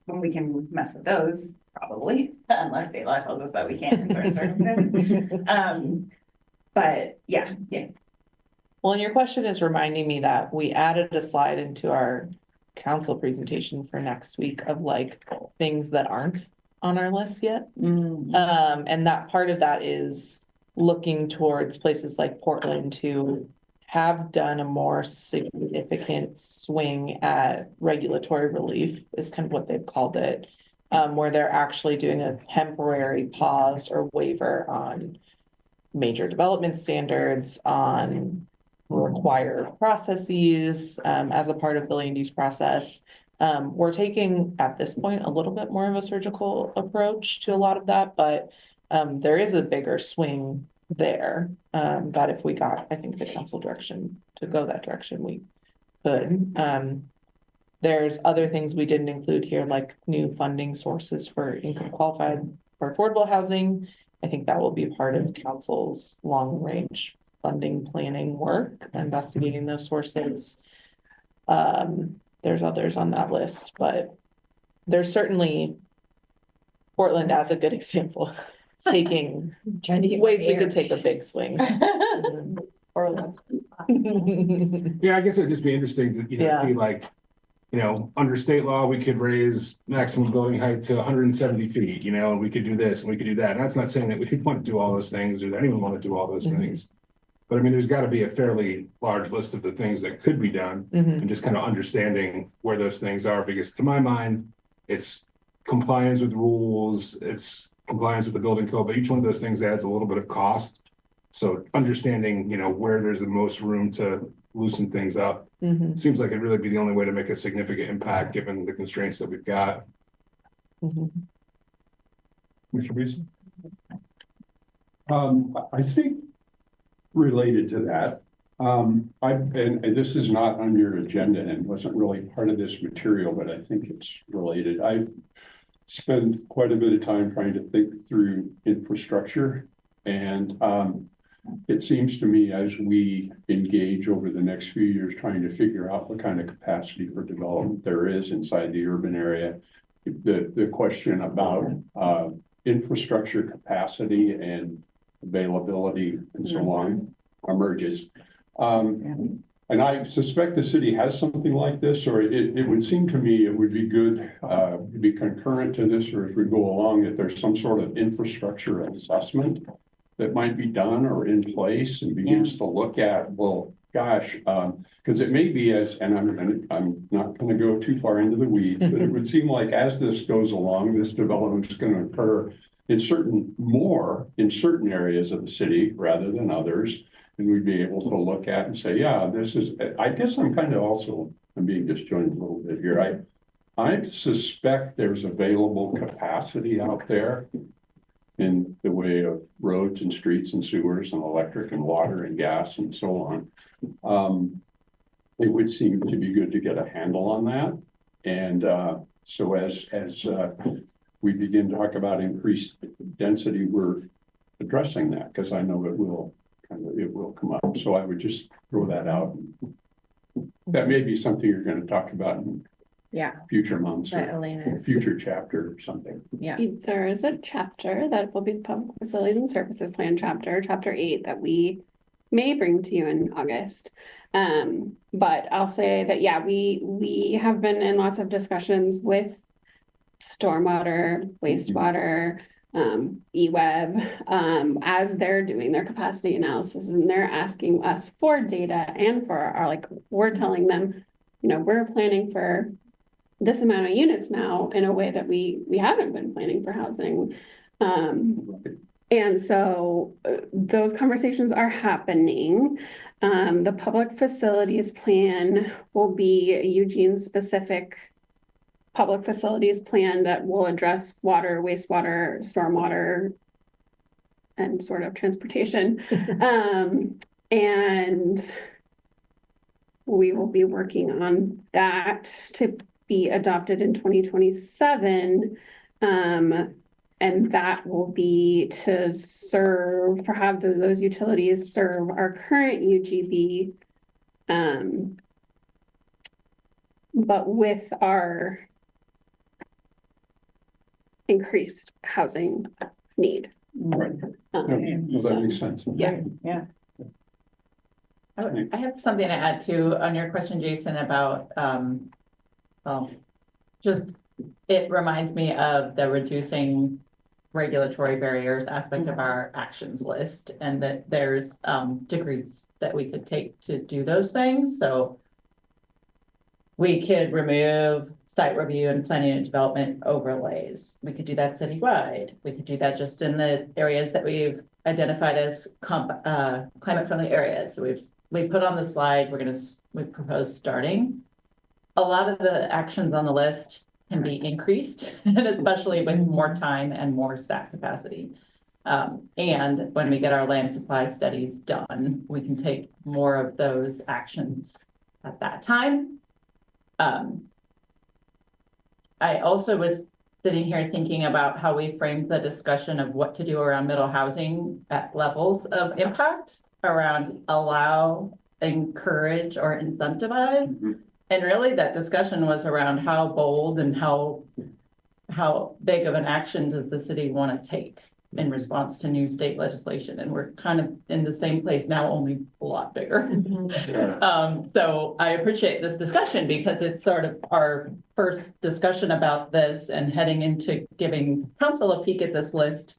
when we can mess with those, probably, unless state law tells us that we can't in certain circumstances. But yeah. Well, and your question is reminding me that we added a slide into our council presentation for next week of like things that aren't on our list yet. And that part of that is looking towards places like Portland to have done a more significant swing at regulatory relief is kind of what they've called it, where they're actually doing a temporary pause or waiver on major development standards, on required processes as a part of the land use process. We're taking at this point a little bit more of a surgical approach to a lot of that, but there is a bigger swing there that if we got, I think, the council direction to go that direction, we could. There's other things we didn't include here, like new funding sources for income qualified for affordable housing. I think that will be part of council's long range funding planning work, investigating those sources. There's others on that list, but there's certainly Portland as a good example. Taking Trying to get ways we could take a big swing. Or Yeah, I guess it'd just be interesting to, you know, be like, you know, under state law, we could raise maximum building height to 170 feet, you know, and we could do this and we could do that. And that's not saying that we want to do all those things or that anyone want to do all those things. But I mean, there's got to be a fairly large list of the things that could be done and just kind of understanding where those things are, because to my mind, it's compliance with rules, it's compliance with the building code, but each one of those things adds a little bit of cost. So understanding, you know, where there's the most room to loosen things up seems like it'd really be the only way to make a significant impact given the constraints that we've got. Mr. Beeson? I think related to that, and this is not on your agenda and wasn't really part of this material, but I think it's related. I've spent quite a bit of time trying to think through infrastructure, and it seems to me as we engage over the next few years trying to figure out what kind of capacity for development there is inside the urban area, the question about infrastructure capacity and availability and so on emerges. And I suspect the city has something like this, or it would seem to me it would be good to be concurrent to this, or as we go along, that there's some sort of infrastructure assessment that might be done or in place and begins to look at, well, gosh, because it may be and I'm not going to go too far into the weeds, but it would seem like as this goes along, this development is going to occur in certain areas of the city rather than others. and we'd be able to look at and say, yeah, this is, I guess I'm kind of also, I'm being disjointed a little bit here. I suspect there's available capacity out there in the way of roads and streets and sewers and electric and water and gas and so on. It would seem to be good to get a handle on that. And so as we begin to talk about increased density, we're addressing that because I know it will come up. So I would just throw that out. That may be something you're going to talk about in future months or future chapter or something. Yeah. There is a chapter that will be the Public Facilities and Services Plan chapter 8 that we may bring to you in August. But I'll say that, yeah, we have been in lots of discussions with stormwater, wastewater, EWEB, as they're doing their capacity analysis, and they're asking us for data and for our, like, we're telling them, you know, we're planning for this amount of units now in a way that we haven't been planning for housing. And so those conversations are happening. The public facilities plan will be a Eugene specific public facilities plan that will address water, wastewater, stormwater, and sort of transportation. And we will be working on that to be adopted in 2027. And that will be to serve, for have those utilities serve our current UGB, but with our increased housing need. Right. No, that makes sense. Yeah. I have something to add too on your question, Jason, about, just, it reminds me of the reducing regulatory barriers aspect of our actions list, and that there's degrees that we could take to do those things. So we could remove site review and planning and development overlays. We could do that citywide. We could do that just in the areas that we've identified as climate friendly areas. So we've put on the slide, we've proposed starting. A lot of the actions on the list can be increased, and especially with more time and more staff capacity. And when we get our land supply studies done, we can take more of those actions at that time. I also was sitting here thinking about how we framed the discussion of what to do around middle housing at levels of impact around allow, encourage, or incentivize. And really that discussion was around how bold and how big of an action does the city want to take in response to new state legislation. And we're kind of in the same place now, only a lot bigger. So I appreciate this discussion because it's sort of our first discussion about this, and heading into giving council a peek at this list.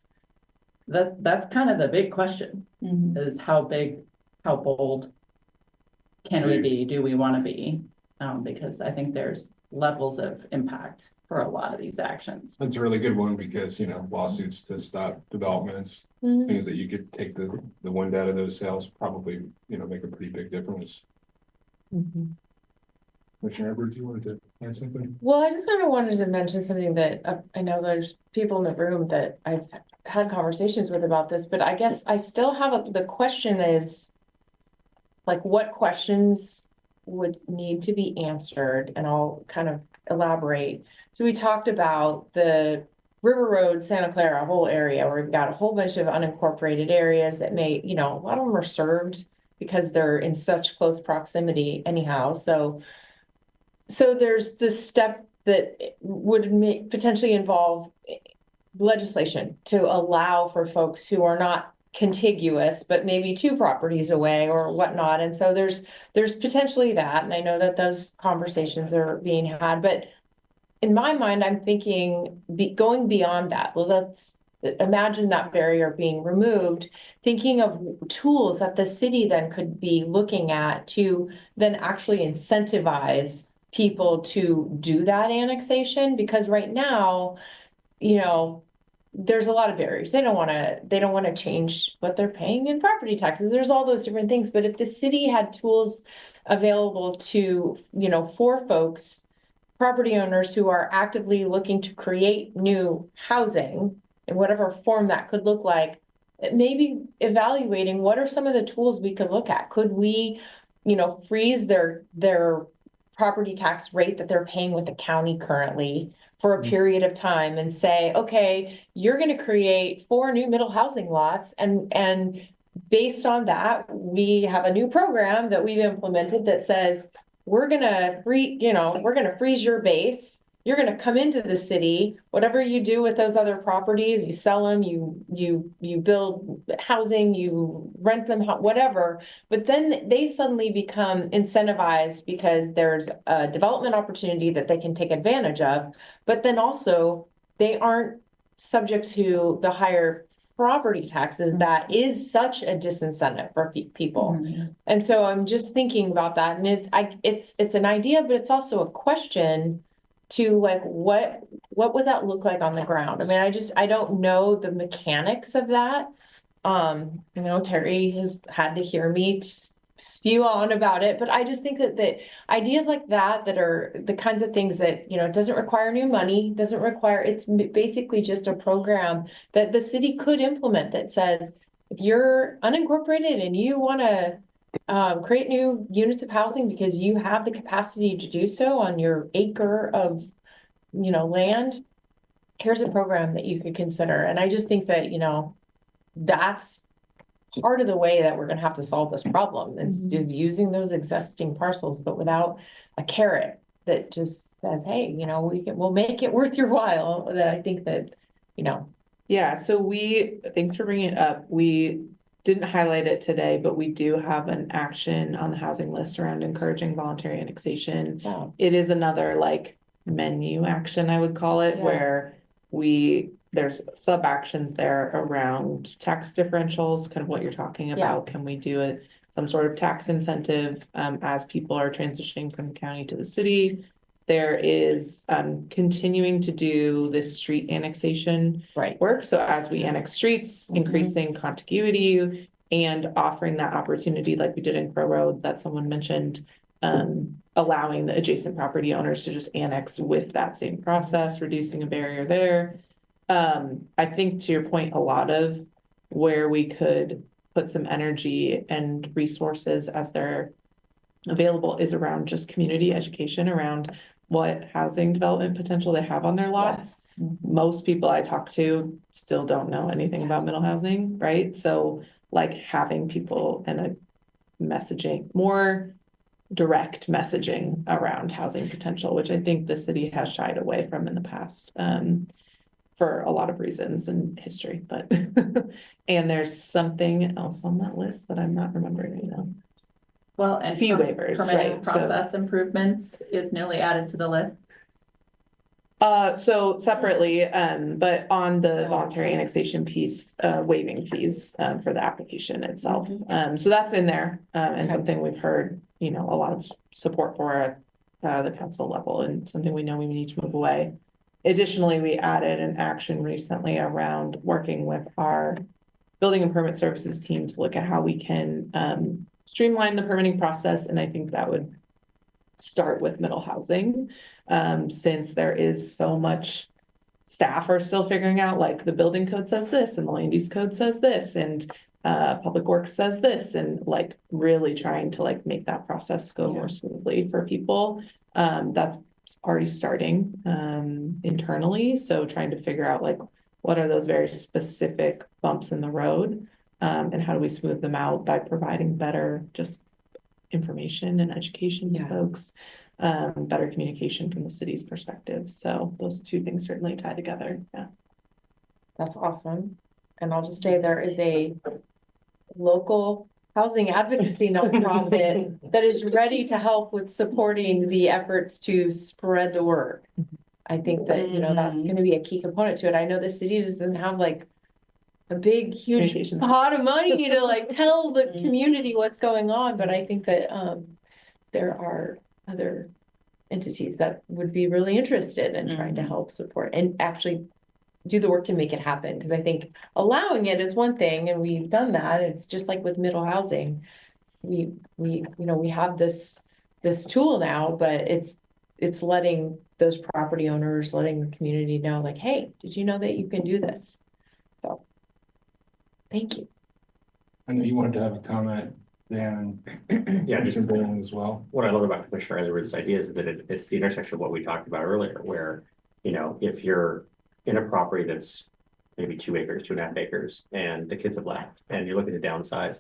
That's kind of the big question, is how big, how bold can we be? Do we want to be? Because I think there's levels of impact for a lot of these actions. That's a really good one because, you know, lawsuits to stop developments, things that you could take the wind out of those sails, probably, you know, make a pretty big difference. Commissioner Edwards, you wanted to add something? Well, I just kind of wanted to mention something that I know there's people in the room that I've had conversations with about this, but I guess I still have the question is, like, what questions would need to be answered? And I'll kind of elaborate. So we talked about the River Road, Santa Clara, whole area where we've got a whole bunch of unincorporated areas that may, you know, a lot of them are served because they're in such close proximity anyhow. So there's this step that would potentially involve legislation to allow for folks who are not contiguous, but maybe 2 properties away or whatnot. And so there's potentially that. And I know that those conversations are being had, but in my mind, I'm thinking going beyond that. Well, let's imagine that barrier being removed, thinking of tools that the city then could be looking at to then actually incentivize people to do that annexation. Because right now, you know, there's a lot of barriers. They don't want to change what they're paying in property taxes. There's all those different things. But if the city had tools available to, for folks, property owners who are actively looking to create new housing in whatever form that could look like, maybe evaluating what are some of the tools we could look at. Could we, freeze their property tax rate that they're paying with the county currently for a period of time and say, okay, you're going to create 4 new middle housing lots, and based on that, we have a new program that we've implemented that says we're gonna freeze your base. You're gonna come into the city. Whatever you do with those other properties, you sell them, you build housing, you rent them, whatever. But then they suddenly become incentivized because there's a development opportunity that they can take advantage of. But then also they aren't subject to the higher property taxes that is such a disincentive for people. And so I'm just thinking about that, and it's an idea, but it's also a question to like, what would that look like on the ground? I mean, I don't know the mechanics of that. Terry has had to hear me spew on about it, but I just think that ideas like that are the kinds of things that, it doesn't require new money, it's basically just a program that the city could implement that says, if you're unincorporated and you want to create new units of housing because you have the capacity to do so on your acre of, land, here's a program that you could consider. And I just think that, that's part of the way that we're going to have to solve this problem is using those existing parcels, but without a carrot that just says, hey, we'll make it worth your while. That I think that, Yeah, so thanks for bringing it up. We didn't highlight it today, but we do have an action on the housing list around encouraging voluntary annexation. Yeah. It is another like menu action, I would call it, where there's sub actions there around tax differentials, kind of what you're talking about. Can we do some sort of tax incentive as people are transitioning from the county to the city? There is continuing to do this street annexation work. So as we annex streets, increasing contiguity and offering that opportunity like we did in Crow Road that someone mentioned, allowing the adjacent property owners to just annex with that same process, reducing a barrier there. I think to your point, a lot of where we could put some energy and resources as they're available is around just community education around what housing development potential they have on their lots. Most people I talk to still don't know anything about middle housing, right? So like having people and a more direct messaging around housing potential, which I think the city has shied away from in the past. For a lot of reasons in history, but and there's something else on that list that I'm not remembering right now. Well, and fee waivers, permitting right? process improvements is newly added to the list. So separately, but on the voluntary annexation piece, waiving fees for the application itself. So that's in there, and something we've heard, a lot of support for at the council level, and something we know we need to move away. Additionally, we added an action recently around working with our building and permit services team to look at how we can streamline the permitting process. And I think that would start with middle housing, since there is so much staff are still figuring out, like the building code says this and the land use code says this and public works says this, and like really trying to like make that process go more smoothly for people. That's already starting internally. So trying to figure out like what are those very specific bumps in the road, and how do we smooth them out by providing better just information and education to folks, better communication from the city's perspective. So those two things certainly tie together. Yeah. That's awesome. And I'll just say there is a local housing advocacy nonprofit that is ready to help with supporting the efforts to spread the word. I think that, that's going to be a key component to it. I know the city doesn't have like a big, huge pot of money to like tell the community what's going on, but I think that there are other entities that would be really interested in trying to help support and actually do the work to make it happen, because I think allowing it is one thing, and we've done that. It's just like with middle housing. We, we have this tool now, but it's letting those property owners, letting the community know, like, hey, did you know that you can do this? So, thank you. I know you wanted to have a comment, Dan. Yeah, just Commissioner Bowen as well. what I love about Commissioner Ezra's idea is that it's the intersection of what we talked about earlier, where, if you're in a property that's maybe 2 acres, 2.5 acres, and the kids have left, and you're looking to downsize,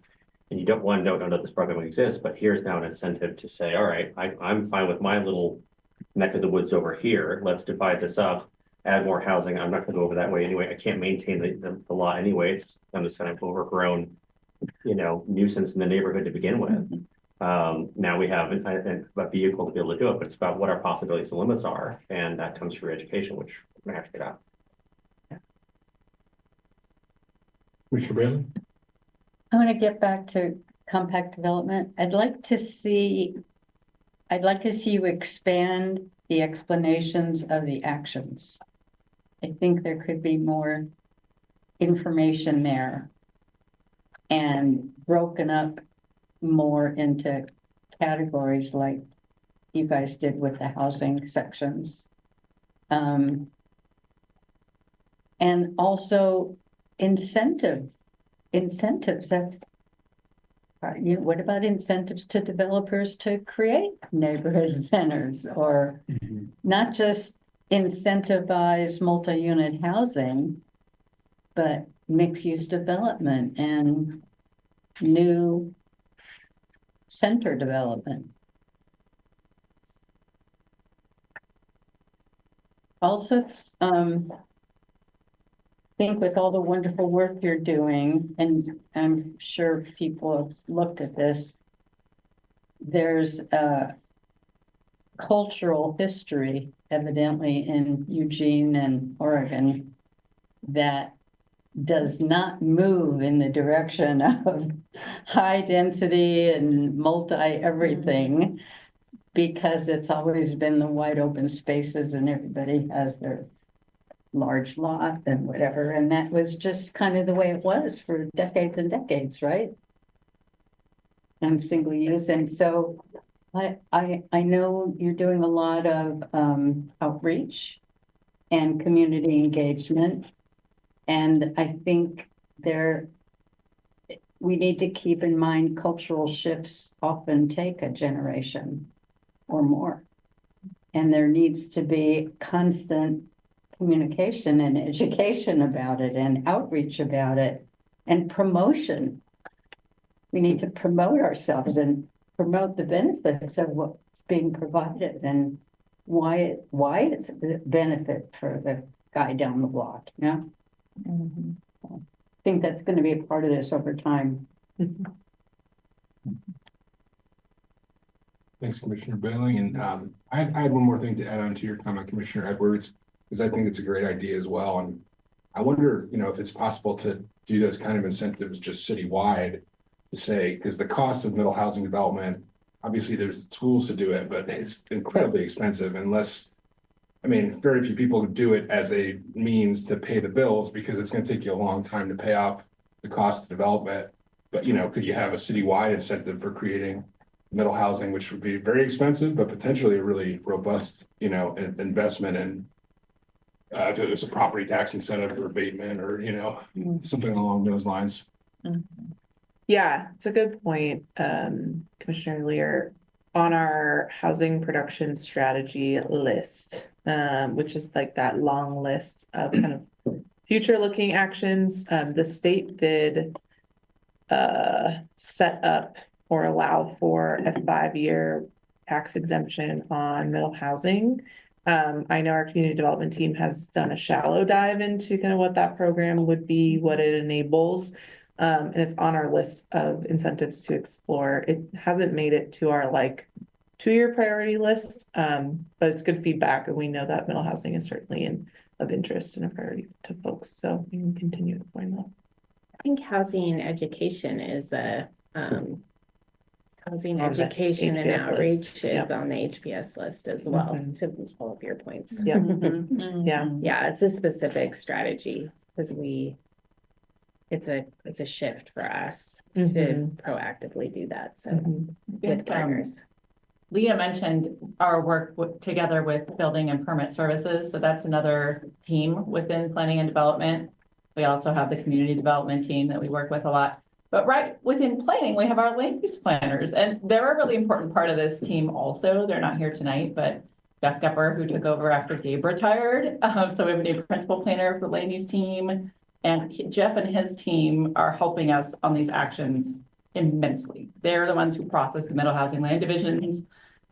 and you don't know that this program exists, but here's now an incentive to say, all right, I'm fine with my little neck of the woods over here. Let's divide this up, add more housing. I'm not gonna go over that way anyway. I can't maintain the lot anyway. I'm just kind of overgrown, nuisance in the neighborhood to begin with. Now we have a vehicle to be able to do it, but it's about what our possibilities and limits are. And that comes through education, which we're gonna have to get out. Commissioner Bailey? I want to get back to compact development. I'd like to see you expand the explanations of the actions. I think there could be more information there and broken up more into categories like you guys did with the housing sections. And also incentives, that's, what about incentives to developers to create neighborhood centers, or not just incentivize multi-unit housing, but mixed-use development and new center development. Also, think with all the wonderful work you're doing, and I'm sure people have looked at this, there's a cultural history evidently in Eugene and Oregon that does not move in the direction of high density and multi-everything, because it's always been the wide open spaces and everybody has their large lot and whatever, and that was just kind of the way it was for decades and decades, right? And single use. And so I know you're doing a lot of outreach and community engagement, and I think we need to keep in mind cultural shifts often take a generation or more, and there needs to be constant communication and education about it and outreach about it and promotion. We need to promote ourselves and promote the benefits of what's being provided and why it's a benefit for the guy down the block, I think that's going to be a part of this over time. Thanks, Commissioner Bailey. And I had one more thing to add on to your comment, Commissioner Edwards, because I think it's a great idea as well. And I wonder, if it's possible to do those kind of incentives just citywide, to say, because the cost of middle housing development, obviously there's the tools to do it, but it's incredibly expensive unless, very few people do it as a means to pay the bills, because it's going to take you a long time to pay off the cost of development. But, could you have a citywide incentive for creating middle housing, which would be very expensive, but potentially a really robust, investment in, if it was a property tax incentive or abatement or, something along those lines. Yeah, it's a good point, Commissioner Lear. On our housing production strategy list, which is like that long list of kind of future looking actions, the state did set up or allow for a 5-year tax exemption on middle housing. I know our community development team has done a shallow dive into kind of what that program would be, what it enables. And it's on our list of incentives to explore. It hasn't made it to our 2-year priority list, but it's good feedback, and we know that middle housing is certainly of interest and a priority to folks. So we can continue to find that. I think housing education is a Housing On the education and HPS outreach list, is yeah. on the HPS list as well, Mhm. to all of your points. Yeah. Mhm. Yeah. Yeah, it's a specific strategy, because it's a shift for us to Mhm. proactively do that, so Mhm. with partners. Leah mentioned our work together with building and permit services, so that's another team within planning and development. We also have the community development team that we work with a lot. But right within planning, we have our land use planners, and they're a really important part of this team also. They're not here tonight, but Jeff Gepper, who took over after Gabe retired. So we have a new principal planner for the land use team. And Jeff and his team are helping us on these actions immensely. They're the ones who process the middle housing land divisions.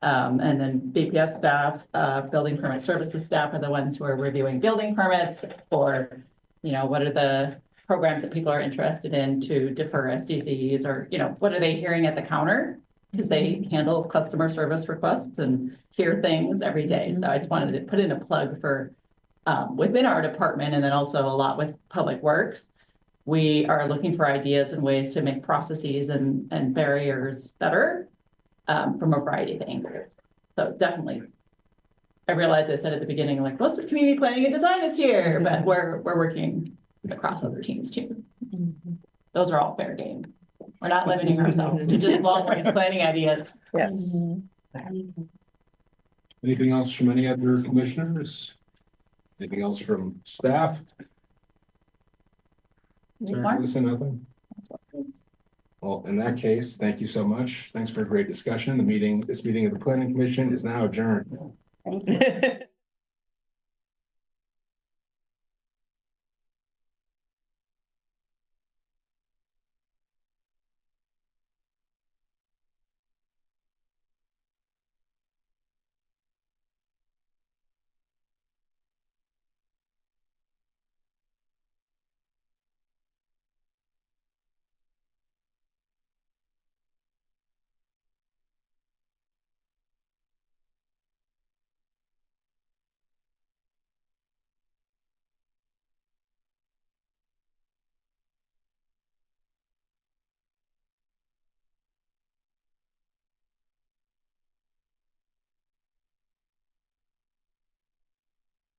And then BPS staff, building permit services staff are the ones who are reviewing building permits for, what are the programs that people are interested in to defer SDCs, or, what are they hearing at the counter? Because they handle customer service requests and hear things every day. So I just wanted to put in a plug for within our department, and then also a lot with Public Works. We are looking for ideas and ways to make processes and barriers better from a variety of angles. So definitely, I realized I said at the beginning, like, most of community planning and design is here, but we're working across other teams too. Those are all fair game. We're not limiting ourselves to just long-range planning ideas. Yes. Anything else from any other commissioners? Anything else from staff? Listen, nothing? Well, in that case, thank you so much. Thanks for a great discussion. This meeting of the Planning Commission is now adjourned. Thank you.